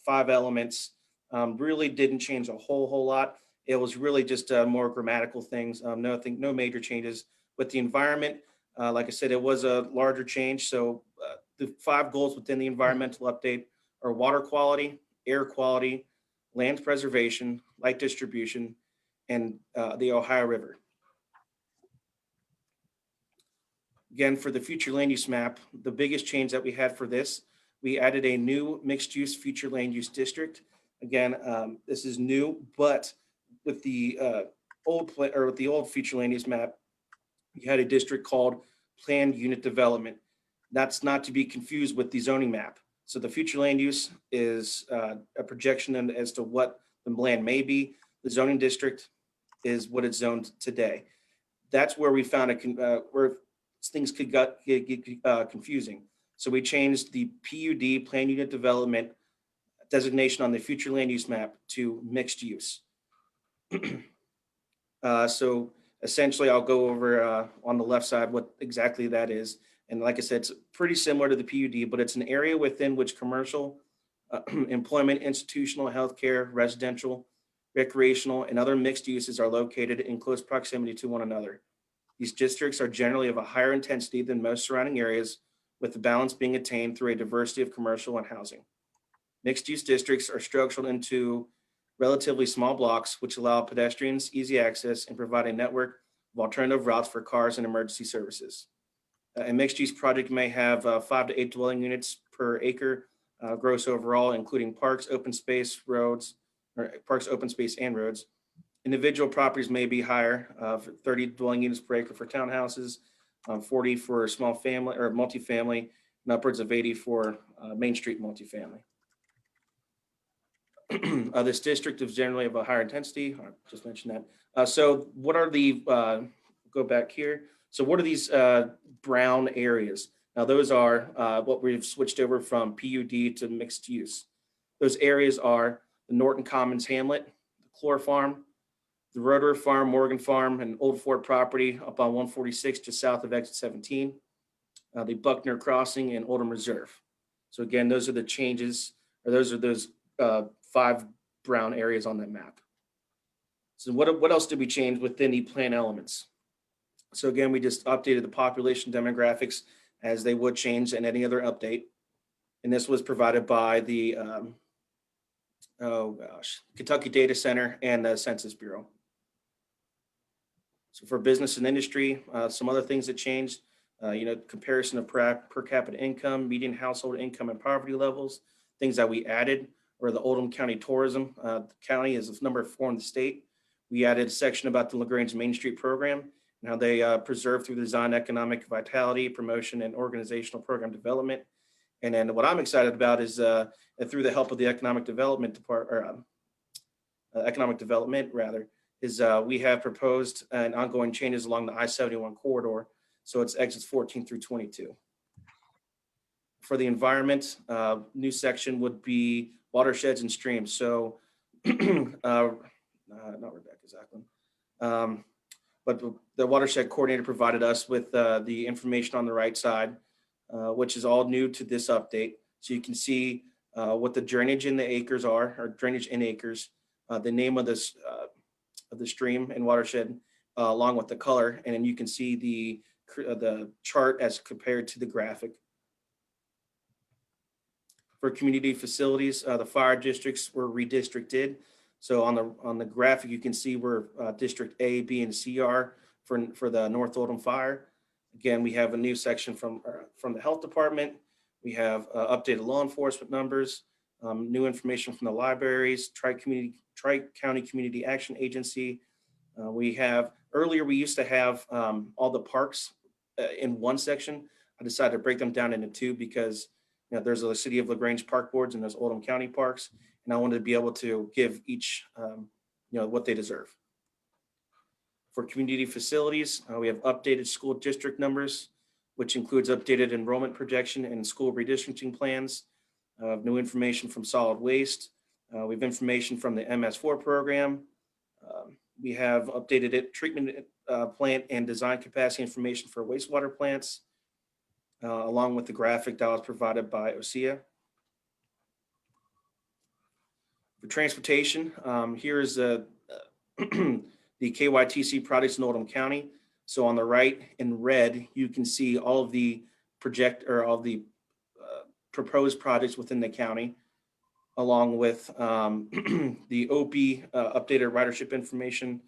5 elements really didn't change a whole lot. It was really just more grammatical things. No major changes. With the environment, like I said, it was a larger change. So the 5 goals within the environmental update are water quality, air quality, land preservation, light distribution, and the Ohio River. Again, for the future land use map, the biggest change that we had for this, we added a new mixed use future land use district. Again, this is new, but with the old future land use map, you had a district called planned unit development. That's not to be confused with the zoning map. So the future land use is a projection as to what the land may be. The zoning district is what it's zoned today. That's where we found where things could get confusing. So we changed the PUD, planned unit development, designation on the future land use map to mixed use. So essentially, I'll go over on the left side what exactly that is. And like I said, it's pretty similar to the PUD, but it's an area within which commercial employment, institutional, healthcare, residential, recreational, and other mixed uses are located in close proximity to one another. These districts are generally of a higher intensity than most surrounding areas, with the balance being attained through a diversity of commercial and housing. Mixed-use districts are structured into relatively small blocks, which allow pedestrians easy access and provide a network of alternative routes for cars and emergency services. A mixed-use project may have 5 to 8 dwelling units per acre gross overall, including parks, open space, roads, or parks, open space, and roads. Individual properties may be higher, 30 dwelling units per acre for townhouses, 40 for small family or multifamily, and upwards of 80 for Main Street multifamily. This district is generally of a higher intensity. I just mentioned that. So what are the, go back here. So what are these brown areas? Now those are what we've switched over from PUD to mixed use. Those areas are the Norton Commons Hamlet, the Clore Farm, the Rotor Farm, Morgan Farm, and Old Fort property up on 146 just south of exit 17, the Buckner Crossing and Oldham Reserve. So again, those are the changes, or those are those 5 brown areas on that map. So what else did we change within the plan elements? So again, we just updated the population demographics as they would change in any other update. And this was provided by the, Kentucky Data Center and the Census Bureau. So for business and industry, some other things that changed, comparison of per capita income, median household income, and poverty levels. Things that we added were the Oldham County tourism. The county is number 4 in the state. We added a section about the LaGrange Main Street program and how they preserve through design, economic vitality, promotion, and organizational program development. And then what I'm excited about is through the help of the economic development department, we have proposed an ongoing changes along the I-71 corridor. So it's exits 14 through 22. For the environment, new section would be watersheds and streams. So not Rebecca Zacklin, but the watershed coordinator provided us with the information on the right side, which is all new to this update. So you can see what the drainage in the acres are, or drainage in acres, the name of this of the stream and watershed, along with the color, and then you can see the chart as compared to the graphic. For community facilities, the fire districts were redistricted. So on the graphic, you can see where District A, B, and C are for the North Oldham Fire. Again, we have a new section from the health department. We have updated law enforcement numbers, new information from the libraries, Tri-County Community Action Agency. We have, earlier we used to have all the parks in one section. I decided to break them down into 2 because there's a City of LaGrange Park Boards and there's Oldham County Parks. And I wanted to be able to give each, what they deserve. For community facilities, we have updated school district numbers, which includes updated enrollment projection and school redistricting plans, new information from solid waste. We have information from the MS4 program. We have updated treatment plant and design capacity information for wastewater plants, along with the graphic that was provided by OSEA. For transportation, here is the KYTC projects in Oldham County. So on the right in red, you can see all of the proposed projects within the county, along with the OP updated ridership information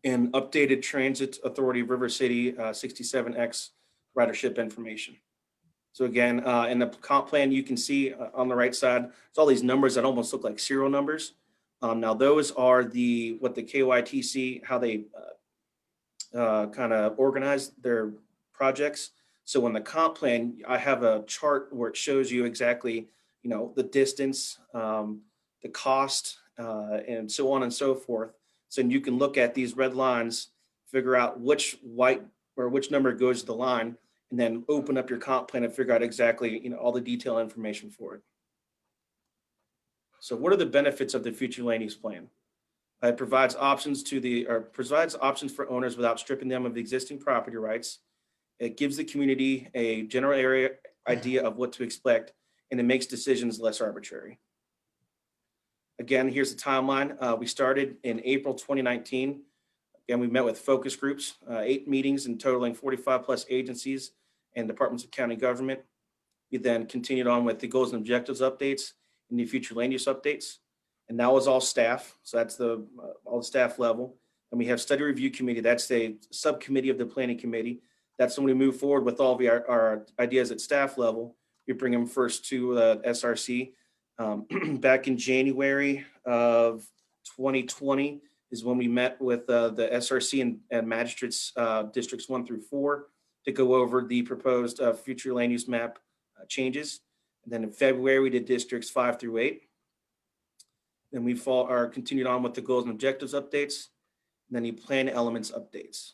and updated Transit Authority of River City 67X ridership information. So again, in the comp plan, you can see on the right side, it's all these numbers that almost look like serial numbers. Now those are what the KYTC, how they kind of organize their projects. So in the comp plan, I have a chart where it shows you exactly, the distance, the cost, and so on and so forth. So you can look at these red lines, figure out which number goes to the line, and then open up your comp plan and figure out exactly, all the detailed information for it. So what are the benefits of the future land use plan? It provides options for owners without stripping them of the existing property rights. It gives the community a general area idea of what to expect and it makes decisions less arbitrary. Again, here's the timeline. We started in April 2019. Again, we met with focus groups, 8 meetings and totaling 45 plus agencies and departments of county government. We then continued on with the goals and objectives updates and the future land use updates. And that was all staff. So that's all the staff level. And we have study review committee. That's a subcommittee of the planning committee. That's when we move forward with all of our ideas at staff level. We bring them first to SRC. Back in January of 2020 is when we met with the SRC and magistrates districts 1 through 4 to go over the proposed future land use map changes. And then in February, we did districts 5 through 8. Then we continued on with the goals and objectives updates, and then the plan elements updates.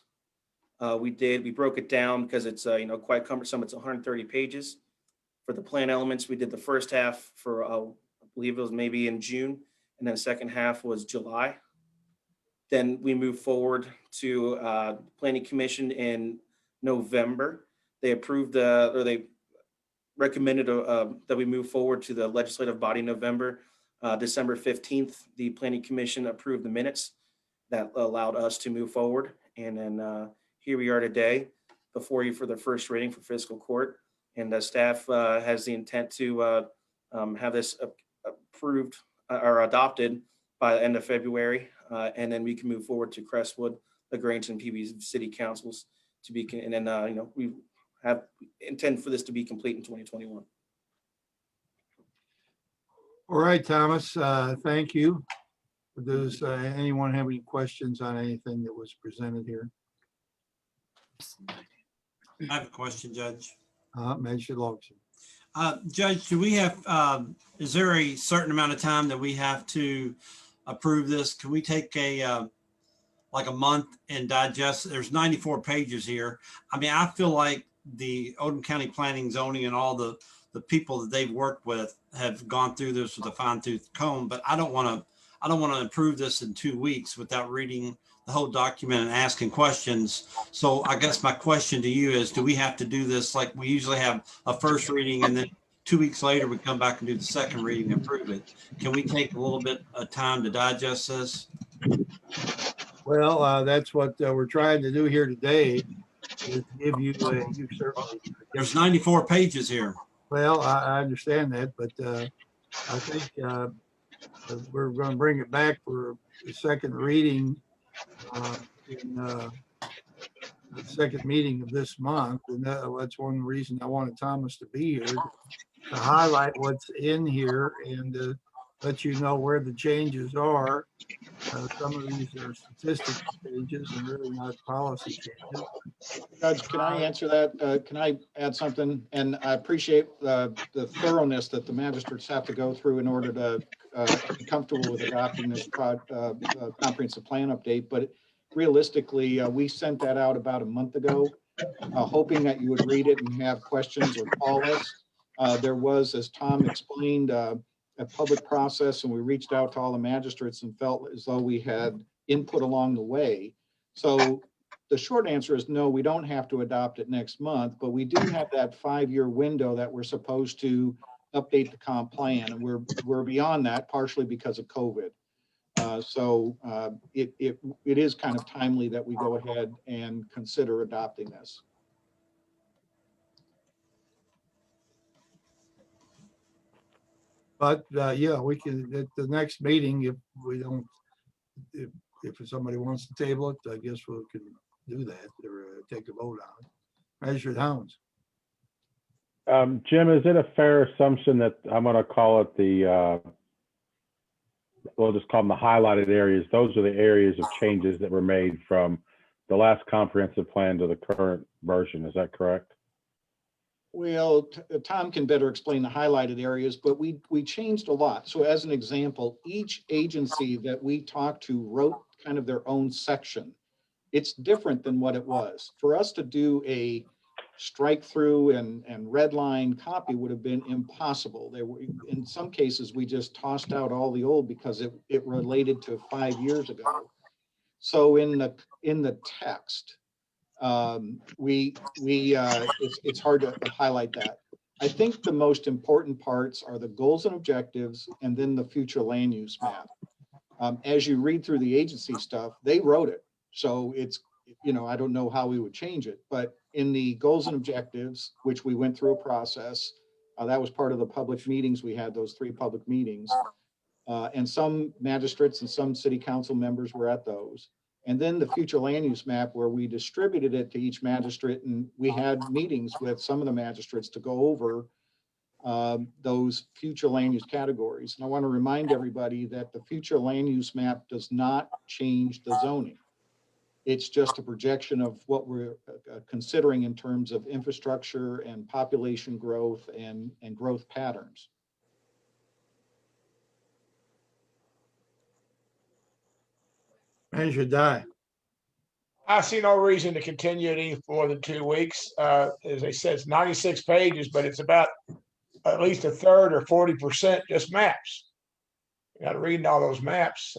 We broke it down because it's quite cumbersome. It's 130 pages. For the plan elements, we did the first half for I believe it was maybe in June, and then the second half was July. Then we moved forward to Planning Commission in November. They approved they recommended that we move forward to the legislative body in November. December 15th, the Planning Commission approved the minutes that allowed us to move forward. And then here we are today before you for the first reading for fiscal court. And the staff has the intent to have this approved or adopted by the end of February. And then we can move forward to Crestwood, LaGrange, and PB city councils to be, and then, we have intend for this to be complete in 2021. All right, Thomas, thank you. Does anyone have any questions on anything that was presented here? I have a question, Judge. Magistrate Logson. Judge, do we have, is there a certain amount of time that we have to approve this? Can we take like a month and digest? There's 94 pages here. I mean, I feel like the Oldham County Planning, Zoning, and all the people that they've worked with have gone through this with a fine-tooth comb, but I don't want to approve this in 2 weeks without reading the whole document and asking questions. So I guess my question to you is, do we have to do this like we usually have a first reading and then 2 weeks later we come back and do the second reading and approve it? Can we take a little bit of time to digest this? Well, that's what we're trying to do here today, is give you certainly. There's 94 pages here. Well, I understand that, but I think we're going to bring it back for the second reading in the second meeting of this month. And that's one reason I wanted Thomas to be here, to highlight what's in here and let you know where the changes are. Some of these are statistics changes and really not policy changes. Judge, can I answer that? Can I add something? And I appreciate the thoroughness that the magistrates have to go through in order to be comfortable with adopting this comprehensive plan update. But realistically, we sent that out about a month ago, hoping that you would read it and have questions or call us. There was, as Tom explained, a public process, and we reached out to all the magistrates and felt as though we had input along the way. So the short answer is no, we don't have to adopt it next month, but we do have that 5-year window that we're supposed to update the comp plan, and we're beyond that, partially because of COVID. So it is kind of timely that we go ahead and consider adopting this. But yeah, we can at the next meeting, if we don't, if somebody wants to table it, I guess we can do that or take a vote on it. Magistrate Hounds. Jim, is it a fair assumption that I'm going to call it we'll just call them the highlighted areas? Those are the areas of changes that were made from the last comprehensive plan to the current version. Is that correct? Well, Tom can better explain the highlighted areas, but we changed a lot. So as an example, each agency that we talked to wrote kind of their own section. It's different than what it was. For us to do a strike through and red line copy would have been impossible. There were, in some cases, we just tossed out all the old because it related to 5 years ago. So in the text, it's hard to highlight that. I think the most important parts are the goals and objectives and then the future land use map. As you read through the agency stuff, they wrote it. So it's, you know, I don't know how we would change it, but in the goals and objectives, which we went through a process, that was part of the public meetings. We had those 3 public meetings. And some magistrates and some city council members were at those. And then the future land use map, where we distributed it to each magistrate, and we had meetings with some of the magistrates to go over those future land use categories. And I want to remind everybody that the future land use map does not change the zoning. It's just a projection of what we're considering in terms of infrastructure and population growth and growth patterns. Manager Dye. I see no reason to continue it any more than 2 weeks. As I said, it's 96 pages, but it's about at least a third or 40% just maps. You got to read all those maps.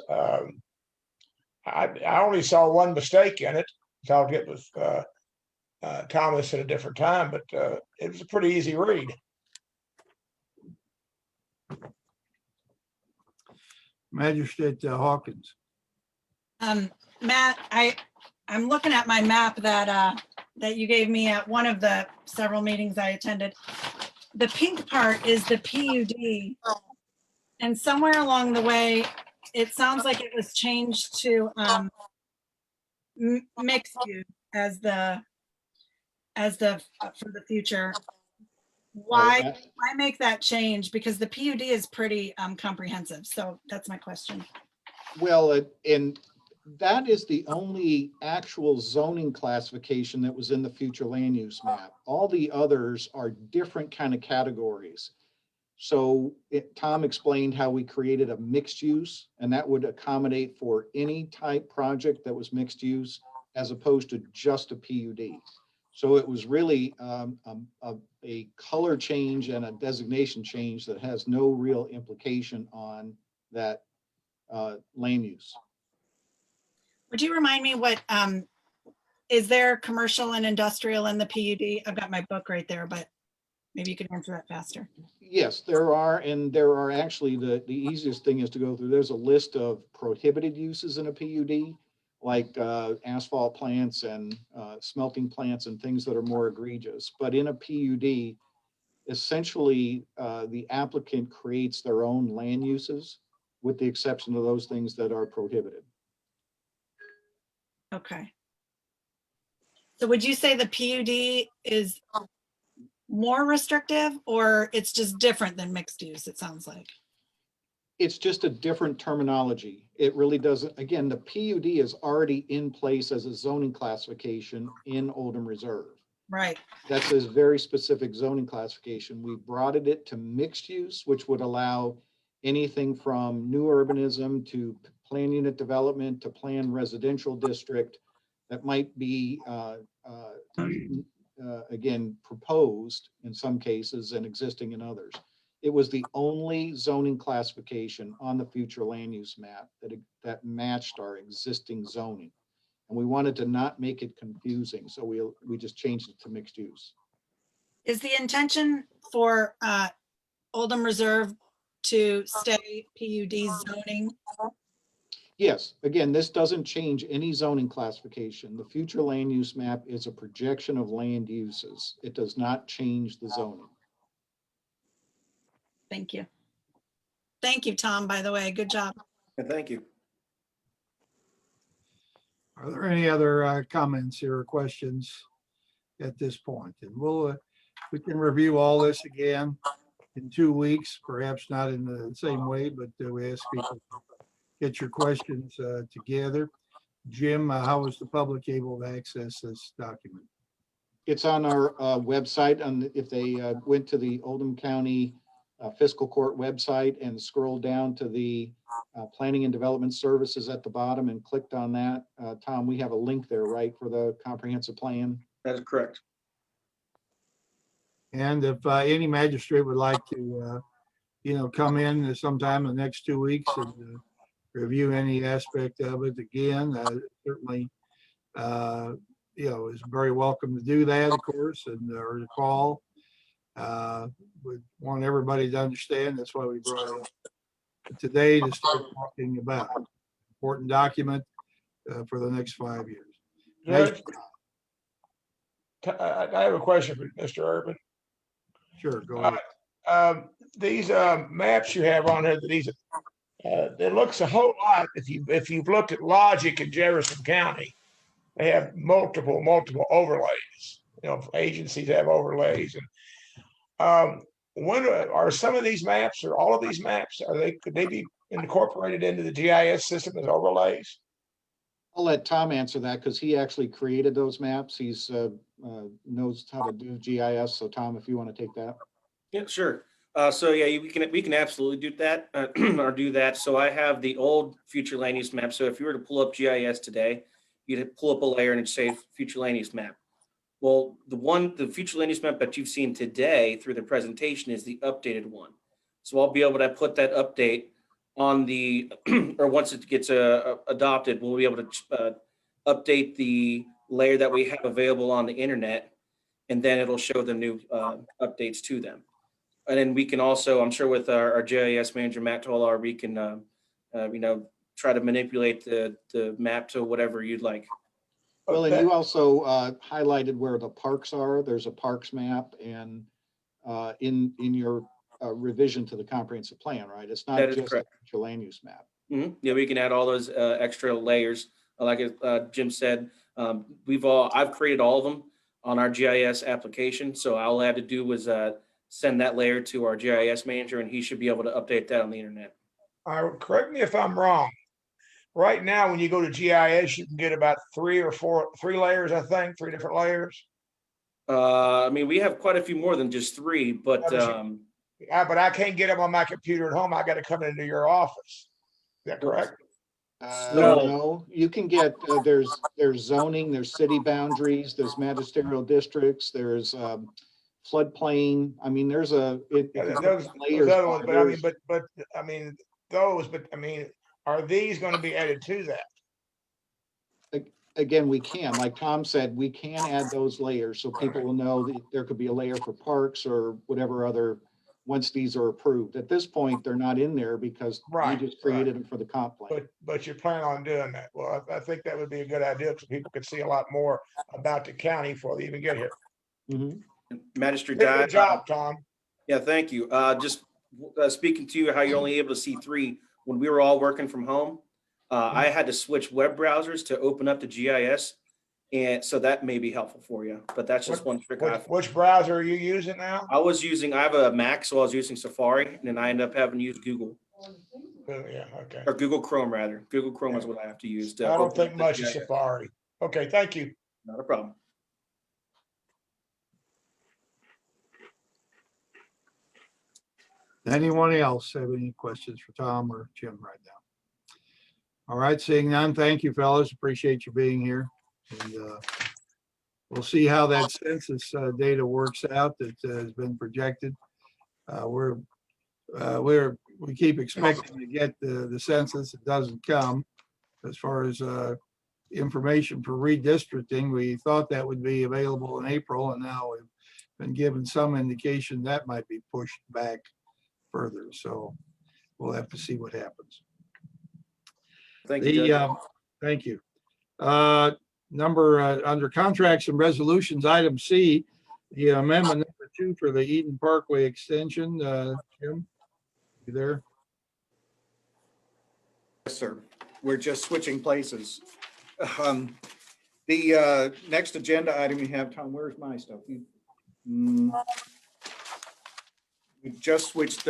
I only saw one mistake in it. So I'll get with Thomas at a different time, but it was a pretty easy read. Magistrate Hawkins. Matt, I'm looking at my map that you gave me at one of the several meetings I attended. The pink part is the PUD, and somewhere along the way, it sounds like it was changed to mixed use as the for the future. Why make that change? Because the PUD is pretty comprehensive. So that's my question. Well, and that is the only actual zoning classification that was in the future land use map. All the others are different kind of categories. So Tom explained how we created a mixed use, and that would accommodate for any type project that was mixed use as opposed to just a PUD. So it was really a color change and a designation change that has no real implication on that land use. Would you remind me what, is there commercial and industrial in the PUD? I've got my book right there, but maybe you can answer that faster. Yes, there are, and there are actually, the easiest thing is to go through, there's a list of prohibited uses in a PUD, like asphalt plants and smelting plants and things that are more egregious. But in a PUD, essentially, the applicant creates their own land uses, with the exception of those things that are prohibited. Okay. So would you say the PUD is more restrictive, or it's just different than mixed use, it sounds like? It's just a different terminology. It really doesn't, again, the PUD is already in place as a zoning classification in Oldham Reserve. Right. That's a very specific zoning classification. We broadened it to mixed use, which would allow anything from new urbanism to plan unit development to planned residential district that might be, again, proposed in some cases and existing in others. It was the only zoning classification on the future land use map that matched our existing zoning. And we wanted to not make it confusing, so we just changed it to mixed use. Is the intention for Oldham Reserve to stay PUD zoning? Yes, again, this doesn't change any zoning classification. The future land use map is a projection of land uses. It does not change the zoning. Thank you. Thank you, Tom, by the way. Good job. And thank you. Are there any other comments here or questions at this point? And we can review all this again in 2 weeks, perhaps not in the same way, but we ask people to get your questions together. Jim, how was the public able to access this document? It's on our website. If they went to the Oldham County Fiscal Court website and scroll down to the Planning and Development Services at the bottom and clicked on that, Tom, we have a link there, right, for the comprehensive plan? That is correct. And if any magistrate would like to, come in sometime in the next 2 weeks and review any aspect of it again, certainly, is very welcome to do that, of course, and or to call. We want everybody to understand. That's why we brought it up today to start talking about important document for the next 5 years. Judge, I have a question for Mr. Urban. Sure, go ahead. These maps you have on here, it looks a whole lot. If you've looked at Logic in Jefferson County, they have multiple overlays. Agencies have overlays, and when are some of these maps or all of these maps could they be incorporated into the GIS system as overlays? I'll let Tom answer that because he actually created those maps. He's knows how to do GIS. So Tom, if you want to take that. Yeah, sure. So yeah, we can absolutely do that or do that. So I have the old future land use map. So if you were to pull up GIS today, you'd pull up a layer and it'd say future land use map. Well, the future land use map that you've seen today through the presentation is the updated one. So I'll be able to put that update on the, or once it gets adopted, we'll be able to update the layer that we have available on the internet, and then it'll show the new updates to them. And then we can also, I'm sure with our GIS manager, Matt Tolar, we can, try to manipulate the map to whatever you'd like. Well, and you also highlighted where the parks are. There's a parks map and in your revision to the comprehensive plan, right? It's not just a land use map. Mm-hmm. Yeah, we can add all those extra layers. Like Jim said, I've created all of them on our GIS application. So all I had to do was send that layer to our GIS manager, and he should be able to update that on the internet. Correct me if I'm wrong. Right now, when you go to GIS, you can get about three layers, I think, 3 different layers. We have quite a few more than just 3, but but I can't get them on my computer at home. I got to come into your office. Is that correct? No, you can get there's zoning, there's city boundaries, there's magisterial districts, there's floodplain. I mean, there's layers. Are these going to be added to that? Again, we can, like Tom said, we can add those layers so people will know that there could be a layer for parks or whatever other, once these are approved. At this point, they're not in there because we just created them for the comp plan. But you plan on doing that. Well, I think that would be a good idea so people could see a lot more about the county before they even get here. Mm-hmm. Magistrate, good job, Tom. Yeah, thank you. Just speaking to you, how you're only able to see 3. When we were all working from home, I had to switch web browsers to open up the GIS, and so that may be helpful for you. But that's just one trick. Which browser are you using now? I have a Mac, so I was using Safari, and then I ended up having to use Google. Yeah, okay. Or Google Chrome, rather. Google Chrome is what I have to use. I don't think much of Safari. Okay, thank you. Not a problem. Anyone else have any questions for Tom or Jim right now? All right, seeing none, thank you, fellas. Appreciate you being here. And we'll see how that census data works out that has been projected. We keep expecting to get the census. It doesn't come. As far as information for redistricting, we thought that would be available in April, and now we've been given some indication that might be pushed back further. So we'll have to see what happens. Thank you. Thank you. Under contracts and resolutions, item C, the amendment number 2 for the Eden Parkway extension. Jim, you there? Yes, sir. We're just switching places. The next agenda item you have, Tom, where's my stuff? We just switched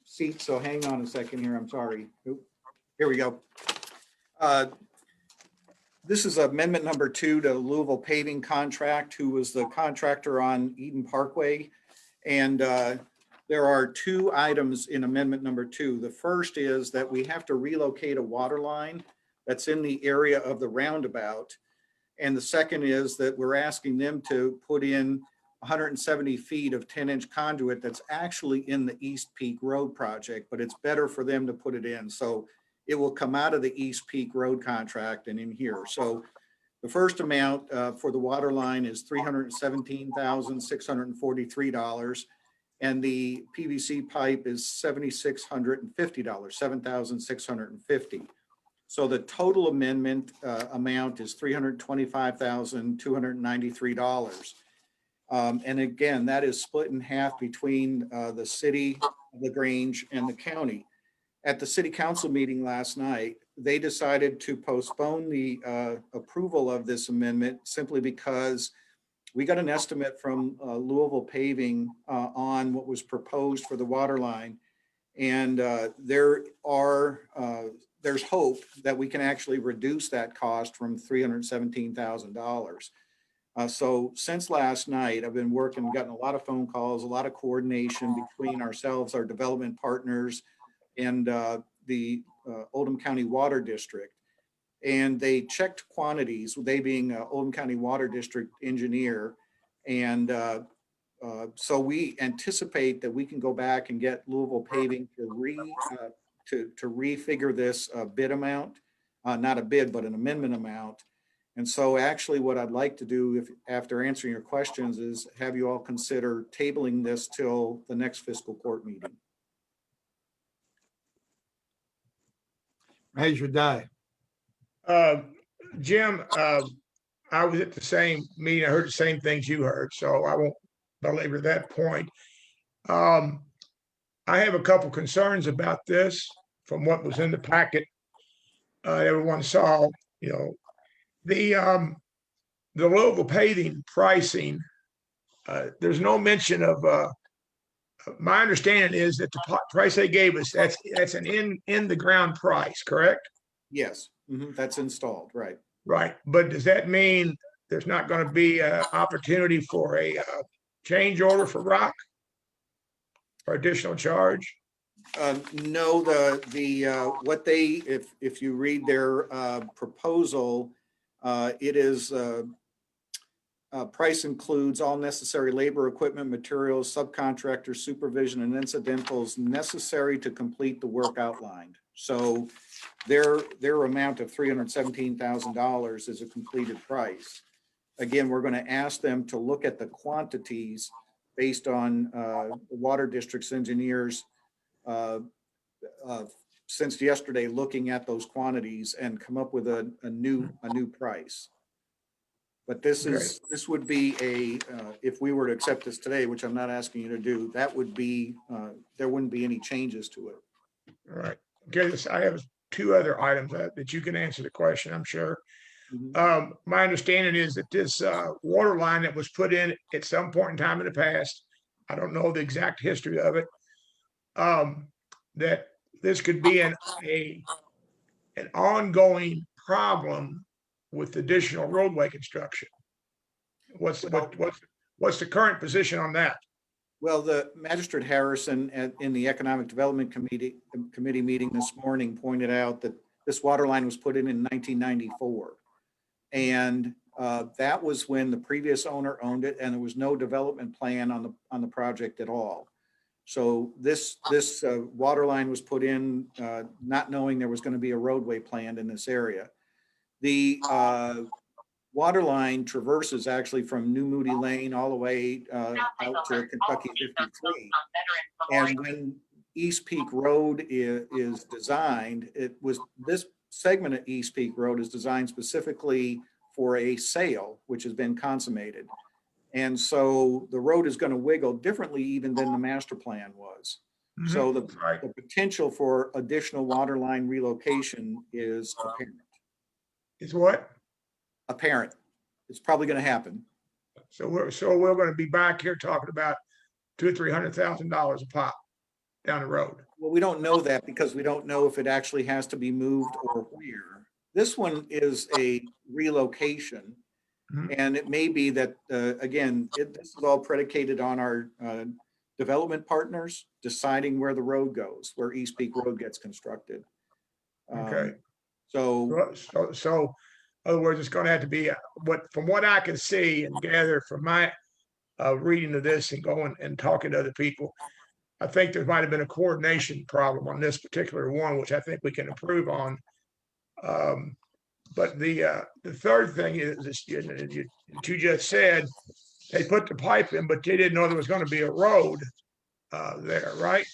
seats, so hang on a second here. I'm sorry. Here we go. This is amendment number 2 to Louisville Paving Contract, who was the contractor on Eden Parkway. And there are 2 items in amendment number 2. The first is that we have to relocate a water line that's in the area of the roundabout. And the second is that we're asking them to put in 170 feet of 10-inch conduit that's actually in the East Peak Road project, but it's better for them to put it in. So it will come out of the East Peak Road contract and in here. So The first amount for the water line is $317,643. And the PVC pipe is $7,650, $7,650. So the total amendment amount is $325,293. And again, that is split in half between the city of LaGrange and the county. At the city council meeting last night, they decided to postpone the approval of this amendment simply because we got an estimate from Louisville Paving on what was proposed for the water line. And there's hope that we can actually reduce that cost from $317,000. So since last night, I've been working, gotten a lot of phone calls, a lot of coordination between ourselves, our development partners, and the Oldham County Water District. And they checked quantities, they being Oldham County Water District engineer. And so we anticipate that we can go back and get Louisville Paving to refigure this bid amount, not a bid, but an amendment amount. And so actually what I'd like to do, if after answering your questions, is have you all consider tabling this till the next fiscal court meeting. Measure die. Jim, I was at the same meeting. I heard the same things you heard, so I won't belabor that point. I have a couple concerns about this from what was in the packet. Everyone saw, you know, the Louisville Paving pricing. There's no mention of. My understanding is that the price they gave us, that's an in the ground price, correct? Yes, that's installed, right. Right, but does that mean there's not going to be an opportunity for a change order for rock or additional charge? No, what they, if you read their proposal, it is price includes all necessary labor, equipment, materials, subcontractor supervision, and incidentals necessary to complete the work outlined. So their amount of $317,000 is a completed price. Again, we're going to ask them to look at the quantities based on the Water District's engineers since yesterday looking at those quantities and come up with a new price. But this is this would be a if we were to accept this today, which I'm not asking you to do, that would be there wouldn't be any changes to it. All right. Okay, I have two other items that you can answer the question, I'm sure. My understanding is that this water line that was put in at some point in time in the past, I don't know the exact history of it, that this could be an ongoing problem with additional roadway construction. What's the current position on that? Well, the Magistrate Harrison in the Economic Development Committee meeting this morning pointed out that this water line was put in 1994. And that was when the previous owner owned it and there was no development plan on the project at all. So this water line was put in not knowing there was going to be a roadway planned in this area. The water line traverses actually from New Moody Lane all the way out to Kentucky 53. And when East Peak Road is designed, this segment of East Peak Road is designed specifically for a sale, which has been consummated. And so the road is going to wiggle differently even than the master plan was. So the potential for additional water line relocation is apparent. Is what? Apparent. It's probably going to happen. So we're going to be back here talking about $200,000 or $300,000 a pop down the road. Well, we don't know that because we don't know if it actually has to be moved or where. This one is a relocation, and it may be that again, this is all predicated on our development partners deciding where the road goes, where East Peak Road gets constructed. Okay. So in other words, it's going to have to be from what I can see and gather from my reading of this and going and talking to other people, I think there might have been a coordination problem on this particular one, which I think we can improve on. But the third thing is this, you just said they put the pipe in, but they didn't know there was going to be a road there, right?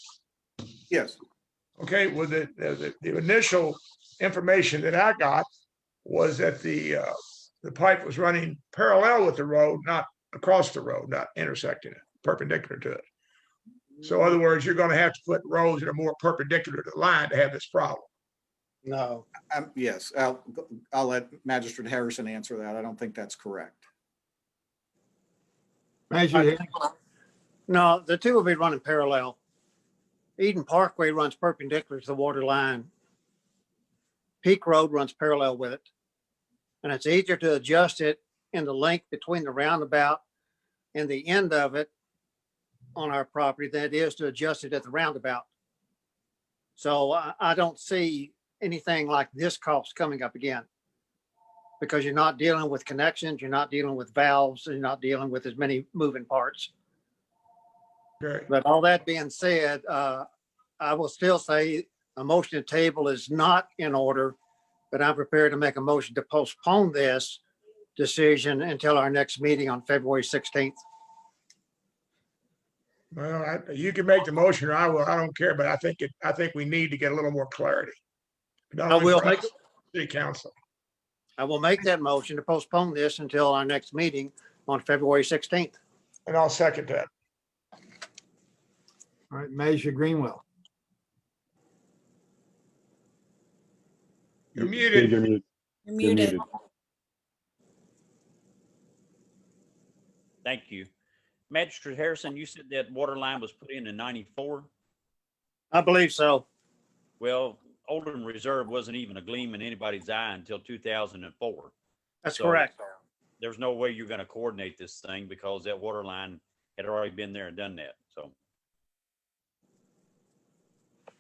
Yes. Okay, well, the initial information that I got was that the pipe was running parallel with the road, not across the road, not intersecting it, perpendicular to it. So in other words, you're going to have to put roads that are more perpendicular to the line to have this problem. No. Yes, I'll let Magistrate Harrison answer that. I don't think that's correct. No, the two will be running parallel. Eden Parkway runs perpendicular to the water line. Peak Road runs parallel with it. And it's easier to adjust it in the length between the roundabout and the end of it on our property than it is to adjust it at the roundabout. So I don't see anything like this cost coming up again, because you're not dealing with connections, you're not dealing with valves, and you're not dealing with as many moving parts. Okay. But all that being said, I will still say a motion to table is not in order, but I'm prepared to make a motion to postpone this decision until our next meeting on February 16th. Well, you can make the motion, or I will. I don't care, but I think we need to get a little more clarity. I will make City Council. I will make that motion to postpone this until our next meeting on February 16th. And I'll second that. All right, Measure Greenwell. You're muted. You're muted. You're muted. Thank you. Magistrate Harrison, you said that water line was put in 94? I believe so. Well, Oldham Reserve wasn't even a gleam in anybody's eye until 2004. That's So correct. There's no way you're going to coordinate this thing because that water line had already been there and done that. So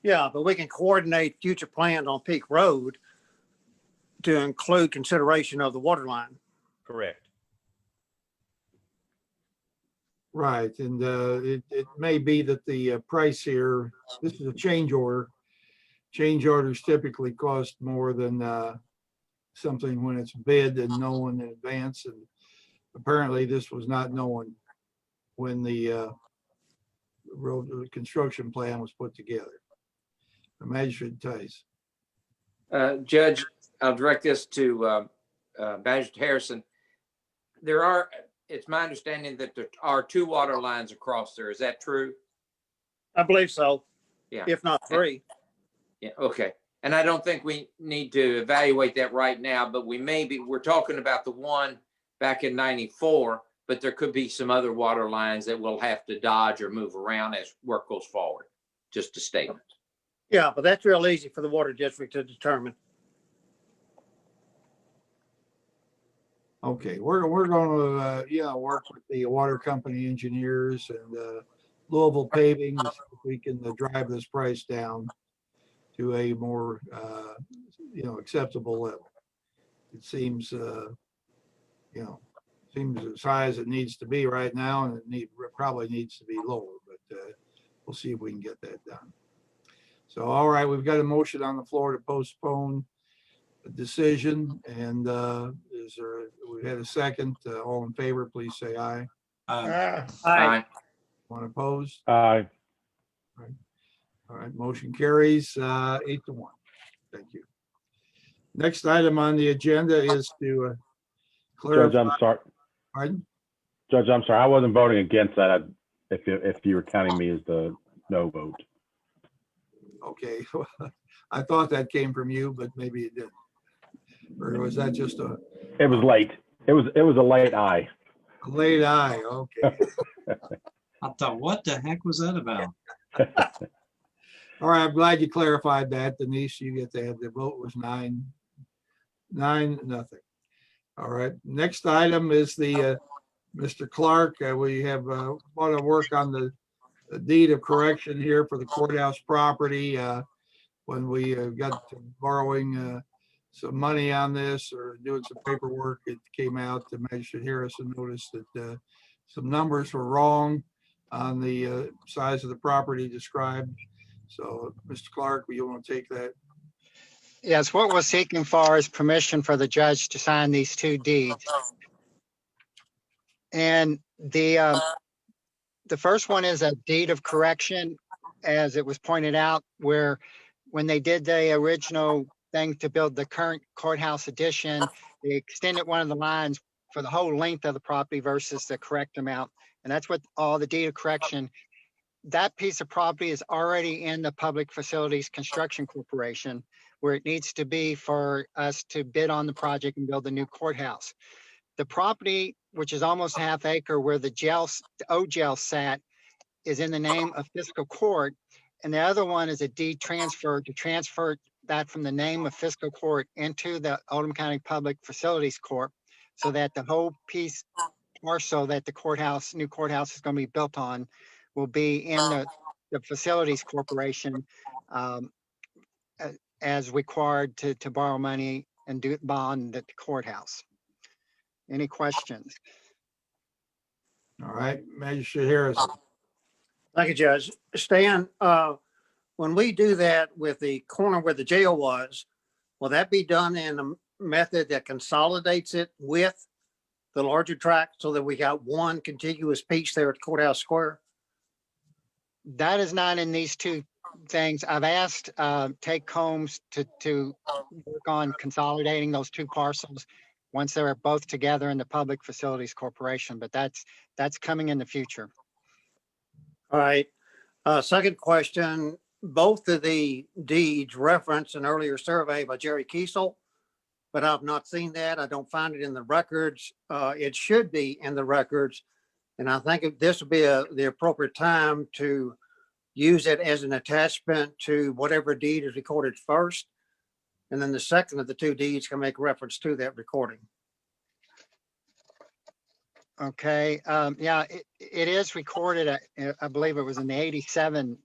Yeah, but we can coordinate future plans on Peak Road to include consideration of the water line. correct. Right, and it may be that the price here, this is a change order. Change orders typically cost more than something when it's bid and known in advance. And apparently this was not known when the road construction plan was put together. Magistrate Tice. Judge, I'll direct this to Magistrate Harrison. It's my understanding that there are 2 water lines across there. Is that true? I believe so. Yeah. If not 3. Yeah, okay. And I don't think we need to evaluate that right now, but we're talking about the one back in 94, but there could be some other water lines that we'll have to dodge or move around as work goes forward. Just a statement. Yeah, but that's real easy for the water district to determine. Okay, we're going to work with the water company engineers and Louisville Paving to see if we can drive this price down to a more acceptable level. It seems seems as high as it needs to be right now, and it probably needs to be lower, but we'll see if we can get that done. So, all right, we've got a motion on the floor to postpone the decision, and we had a second. All in favor, please say aye. Aye. One opposed? Aye. All right, motion carries 8-1. Thank you. Next item on the agenda is to clarify. Judge, I'm sorry. Pardon? Judge, I'm sorry. I wasn't voting against that. If you were counting me as the no vote. Okay, I thought that came from you, but maybe it didn't. Or was that just a? It was late. It was a late aye. A late aye, okay. I thought, what the heck was that about? All right, I'm glad you clarified that, Denise. You get that. The vote was 9-0. All right, next item is the Mr. Clark. We have want to work on the deed of correction here for the courthouse property. When we got to borrowing some money on this or doing some paperwork, it came out that Magistrate Harrison noticed that some numbers were wrong on the size of the property described. So, Mr. Clark, you want to take that? Yes, what we're seeking for is permission for the judge to sign these two deeds. And the first one is a deed of correction, as it was pointed out, where when they did the original thing to build the current courthouse addition, they extended one of the lines for the whole length of the property versus the correct amount. And that's what all the deed of correction, that piece of property is already in the Public Facilities Construction Corporation, where it needs to be for us to bid on the project and build the new courthouse. The property, which is almost a half acre where the old jail sat, is in the name of Fiscal Court. And the other one is a deed transfer to transfer that from the name of Fiscal Court into the Oldham County Public Facilities Corp. So that the whole piece parcel that the courthouse, new courthouse is going to be built on will be in the Facilities Corporation as required to borrow money and do bond at the courthouse. Any questions? All right, Magistrate Harrison. Thank you, Judge. Stan, when we do that with the corner where the jail was, will that be done in a method that consolidates it with the larger tract so that we got one contiguous piece there at Courthouse Square? That is not in these two things. I've asked Tate Combs to work on consolidating those two parcels once they're both together in the Public Facilities Corporation, but that's coming in the future. All right. Second question, both of the deeds reference an earlier survey by Jerry Kiesel, but I've not seen that. I don't find it in the records. It should be in the records. And I think this would be the appropriate time to use it as an attachment to whatever deed is recorded first. And then the second of the two deeds can make reference to that recording. Okay, yeah, it is recorded, I believe it was in the 87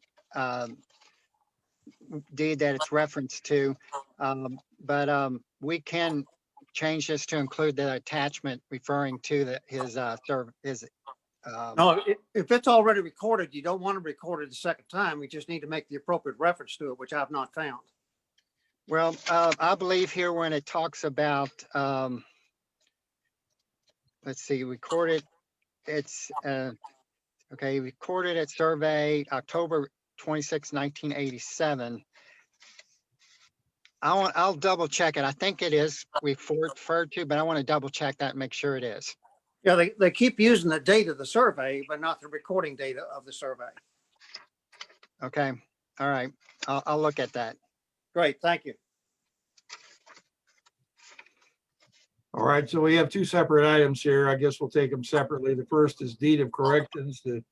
deed that it's referenced to. But we can change this to include the attachment referring to his no, if it's already recorded, you don't want to record it the second time. We just need to make the appropriate reference to it, which I've not found. Well, I believe here when it talks about, let's see, recorded, it's, okay, recorded at survey October 26, 1987. I'll double check it. I think it is referred to, but I want to double check that and make sure it is. Yeah, they keep using the date of the survey, but not the recording data of the survey. Okay, all right, I'll look at that. Great, thank you. All right, so we have two separate items here. I guess we'll take them separately. The first is deed of corrections to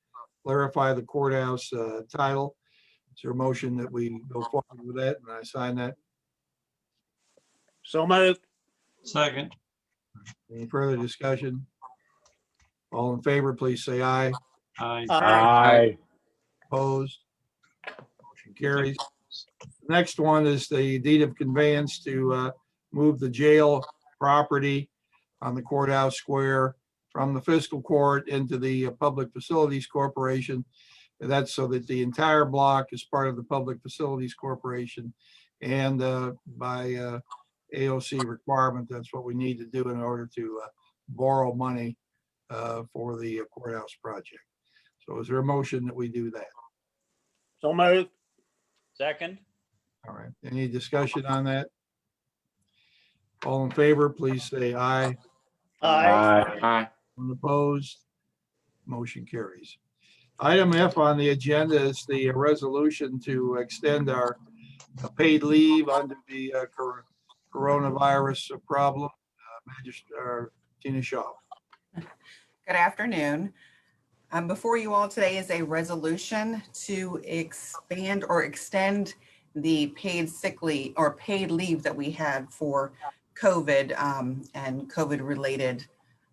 clarify the courthouse title. Is there a motion that we go forward with that and I sign that? So moved. Second. Any further discussion? All in favor, please say aye. Aye. Aye. Opposed? Motion carries. Next one is the deed of conveyance to move the jail property on the courthouse square from the fiscal court into the Public Facilities Corporation. And that's so that the entire block is part of the Public Facilities Corporation. And by AOC requirement, that's what we need to do in order to borrow money for the courthouse project. So is there a motion that we do that? So moved. Second. All right, any discussion on that? All in favor, please say aye. Aye. Aye. Opposed? Motion carries. Item F on the agenda is the resolution to extend our paid leave under the coronavirus problem. Magistrate Tina Shaw. Good afternoon. Before you all today is a resolution to expand or extend the paid sick leave or paid leave that we had for COVID and COVID-related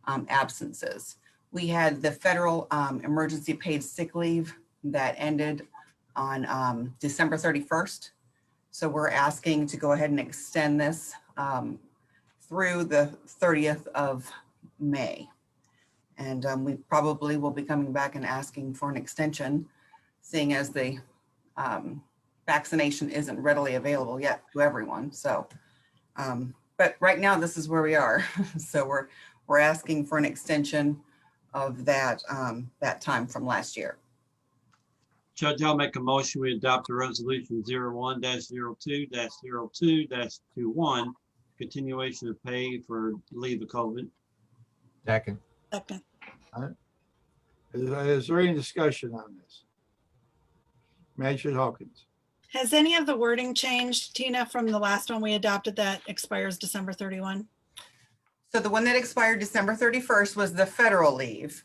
absences. We had the federal emergency paid sick leave that ended on December 31st. So we're asking to go ahead and extend this through the 30th of May. And we probably will be coming back and asking for an extension, seeing as the vaccination isn't readily available yet to everyone. So, but right now this is where we are. So we're asking for an extension of that time from last year. Judge, I'll make a motion. We adopt the resolution 01-02-02-21, continuation of pay for leave of COVID. Second. Second. Is there any discussion on this? Magistrate Hawkins. Has any of the wording changed, Tina, from the last one we adopted that expires December 31? So the one that expired December 31st was the federal leave.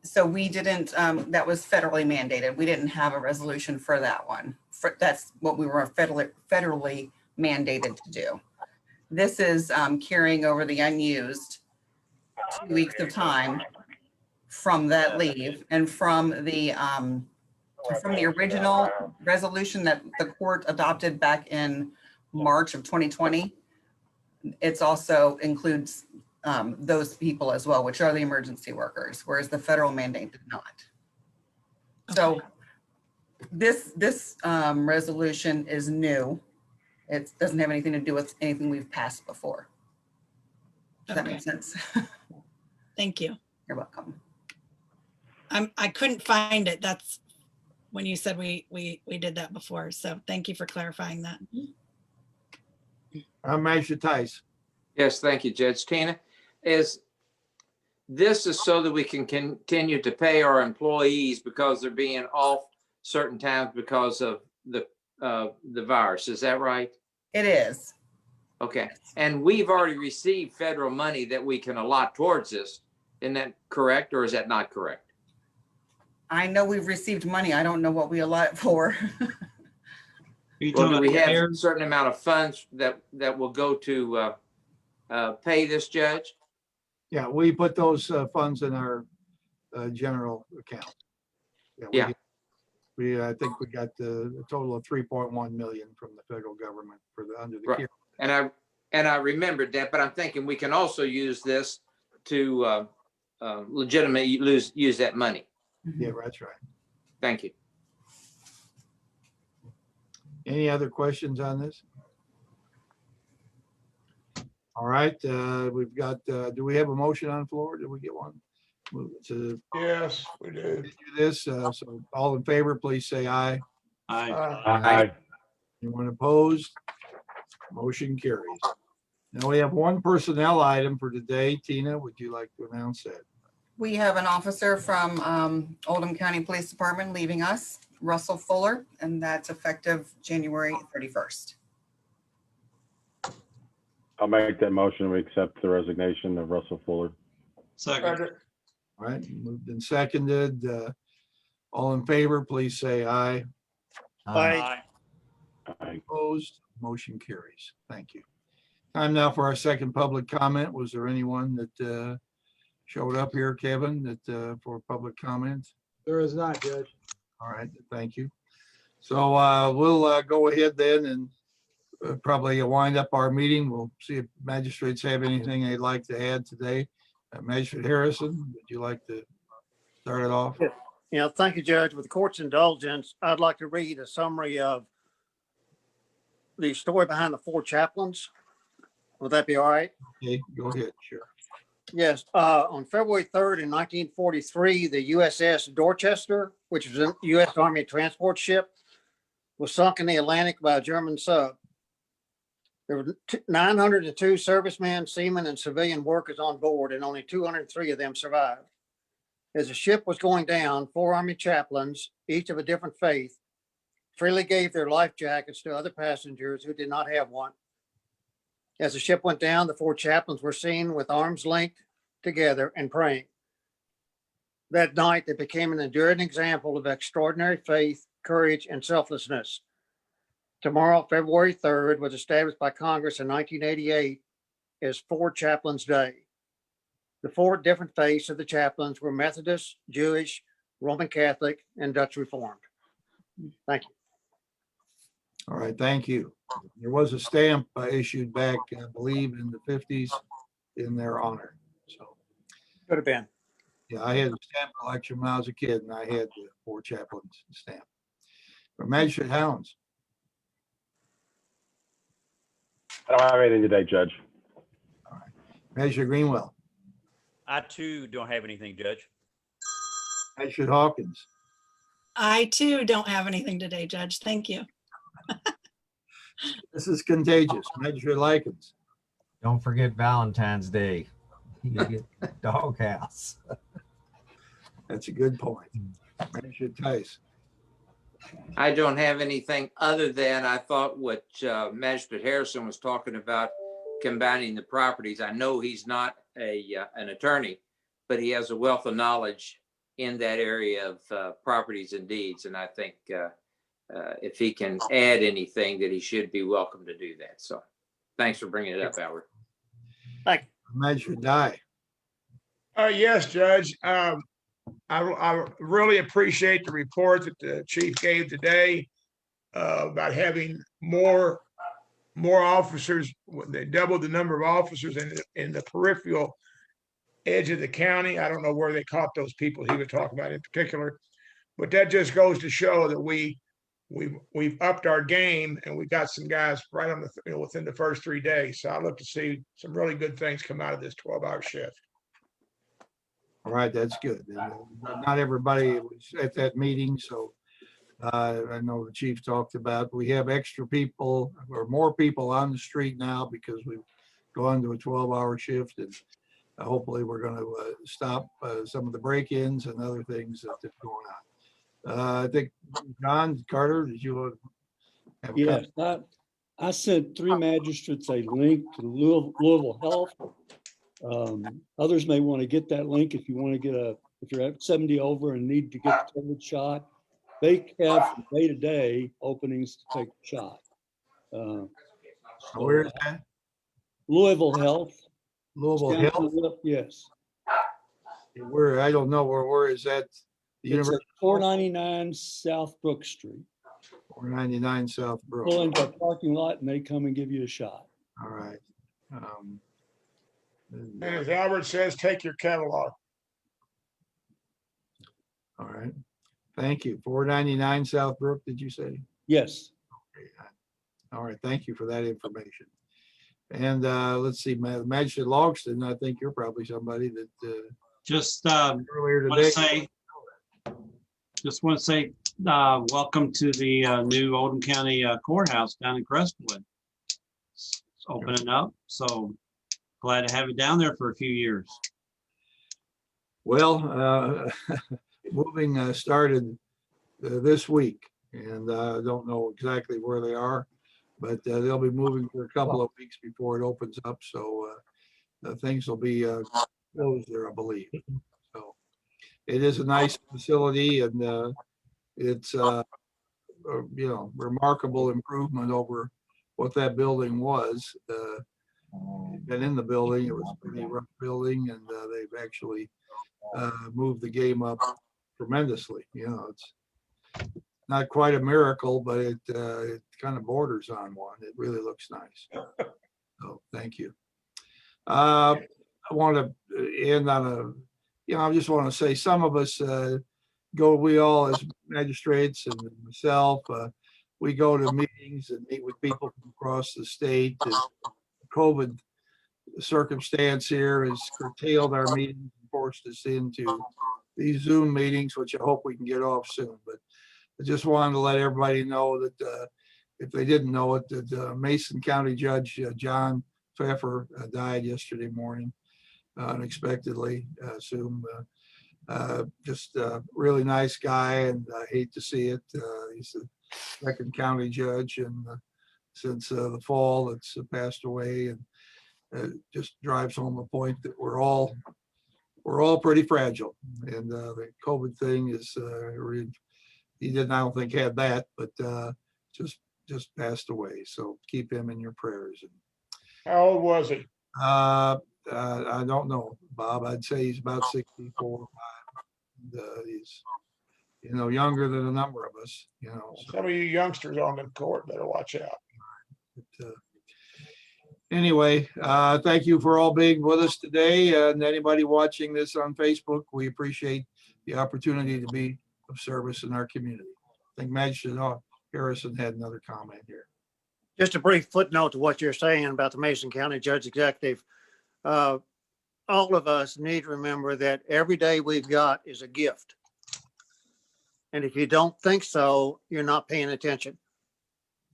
So we didn't, that was federally mandated. We didn't have a resolution for that one. That's what we were federally mandated to do. This is carrying over the unused 2 weeks of time from that leave and from the original resolution that the court adopted back in March of 2020. It's also includes those people as well, which are the emergency workers, whereas the federal mandate did not. So this resolution is new. It doesn't have anything to do with anything we've passed before. Does that make sense? Thank you. You're welcome. I couldn't find it. That's when you said we did that before. So thank you for clarifying that. Magistrate Tice. Yes, thank you, Judge. Tina, this is so that we can continue to pay our employees because they're being off certain times because of the virus. Is that right? It is. Okay. And we've already received federal money that we can allot towards this. Isn't that correct, or is that not correct? I know we've received money. I don't know what we allot for. Well, do we have a certain amount of funds that will go to pay this judge? Yeah, we put those funds in our general account. Yeah. I think we got a total of 3.1 million from the federal government for the under the Right. care. And I remembered that, but I'm thinking we can also use this to legitimately use that money. Yeah, that's right. Thank you. Any other questions on this? All right, we've got, do we have a motion on the floor? Did we get one? Move it to Yes, we do. do this. So all in favor, please say aye. Aye. Aye. Anyone opposed? Motion carries. Now we have one personnel item for today. Tina, would you like to announce that? We have an officer from Oldham County Police Department leaving us, Russell Fuller, and that's effective January 31st. I'll make that motion. We accept the resignation of Russell Fuller. Second. All right, moved and seconded. All in favor, please say aye. Aye. Aye. Opposed, motion carries. Thank you. Time now for our second public comment. Was there anyone that showed up here, Kevin, that for public comment? There is not, Judge. All right, thank you. So we'll go ahead then and probably wind up our meeting. We'll see if magistrates have anything they'd like to add today. Magistrate Harrison, would you like to start it off? Yeah, thank you, Judge. With the court's indulgence, I'd like to read a summary of the story behind the 4 chaplains. Would that be all right? Okay, go ahead, sure. Yes, on February 3rd in 1943, the USS Dorchester, which was a U.S. Army transport ship, was sunk in the Atlantic by a German sub. There were 902 servicemen, seamen, and civilian workers on board, and only 203 of them survived. As the ship was going down, 4 Army chaplains, each of a different faith, freely gave their life jackets to other passengers who did not have one. As the ship went down, the 4 chaplains were seen with arms linked together and praying. That night, they became an enduring example of extraordinary faith, courage, and selflessness. Tomorrow, February 3rd, was established by Congress in 1988 as 4 Chaplains Day. The 4 different faiths of the chaplains were Methodist, Jewish, Roman Catholic, and Dutch Reformed. Thank you. All right, thank you. There was a stamp issued back, I believe, in the 50s in their honor. So, could have been. Yeah, I had a stamp collection when I was a kid, and I had the 4 chaplains stamp. Magistrate Helms. I don't have anything today, Judge. Magistrate Greenwell. I too don't have anything, Judge. Magistrate Hawkins. I too don't have anything today, Judge. Thank you. This is contagious. Magistrate Likens. Don't forget Valentine's Day. You get doghouse. That's a good point. Magistrate Tice. I don't have anything other than I thought what Magistrate Harrison was talking about, combining the properties. I know he's not an attorney, but he has a wealth of knowledge in that area of properties and deeds. And I think if he can add anything, that he should be welcome to do that. So thanks for bringing it up, Howard. Thank you. Magistrate Dye. Yes, Judge. I really appreciate the report that the chief gave today about having more officers. They doubled the number of officers in the peripheral edge of the county. I don't know where they caught those people he was talking about in particular, but that just goes to show that we've upped our game, and we got some guys right on the within the first 3 days. So I look to see some really good things come out of this 12-hour shift. All right, that's good. Not everybody was at that meeting, so I know the chief talked about, we have extra people or more people on the street now because we've gone to a 12-hour shift, and hopefully we're going to stop some of the break-ins and other things that are going on. I think, John Carter, did you have a Yes, comment? I sent 3 magistrates a link to Louisville Health. Others may want to get that link if you want to get if you're at 70 over and need to get the COVID shot. They have from day to day openings to take the shot. Where is that? Louisville Health. Louisville Health? Yes. Where, I don't know, where is that? The It's at University? 499 South Brook Street. 499 South Brook. Pull into a parking lot and they come and give you a shot. All right. And as Albert says, take your catalog. All right. Thank you. 499 South Brook, did you say? Yes. Okay. All right. Thank you for that information. And let's see, Magistrate Logston, I think you're probably somebody that Just earlier want to today. say, welcome to the new Oldham County Courthouse down in Crestwood. It's opening up, so glad to have it down there for a few years. Well, moving started this week, and I don't know exactly where they are, but they'll be moving for a couple of weeks before it opens up. So things will be closed there, I believe. So it is a nice facility, and it's remarkable improvement over what that building was. Been in the building, it was a pretty rough building, and they've actually moved the game up tremendously. It's not quite a miracle, but it kind of borders on one. It really looks nice. So thank you. I want to end on I just want to say some of us we all as magistrates and myself, we go to meetings and meet with people from across the state. And COVID circumstance here has curtailed our meetings and forced us into these Zoom meetings, which I hope we can get off soon. But I just wanted to let everybody know that if they didn't know it, that Mason County Judge John Pfeffer died yesterday morning unexpectedly. Assume just a really nice guy, and I hate to see it. He's the second county judge, and since the fall, that's passed away, and just drives home the point that we're all pretty fragile, and the COVID thing is he didn't, I don't think, had that, but just passed away. So keep him in your prayers. How old was he? I don't know, Bob. I'd say he's about 64 or 5. He's younger than a number of us. So. Some of you youngsters on the court better watch out. But, anyway, thank you for all being with us today, and anybody watching this on Facebook. We appreciate the opportunity to be of service in our community. think Magistrate Harrison had another comment here. Just a brief footnote to what you're saying about the Mason County Judge Executive. All of us need to remember that every day we've got is a gift. And if you don't think so, you're not paying attention.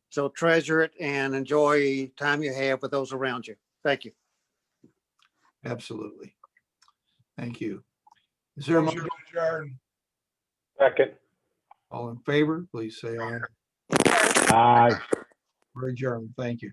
So treasure it and enjoy time you have with those around you. Thank you. Absolutely. Thank you. Is there a Motion motion? to adjourn. Second. All in favor, please say aye. Aye. We're adjourned. Thank you.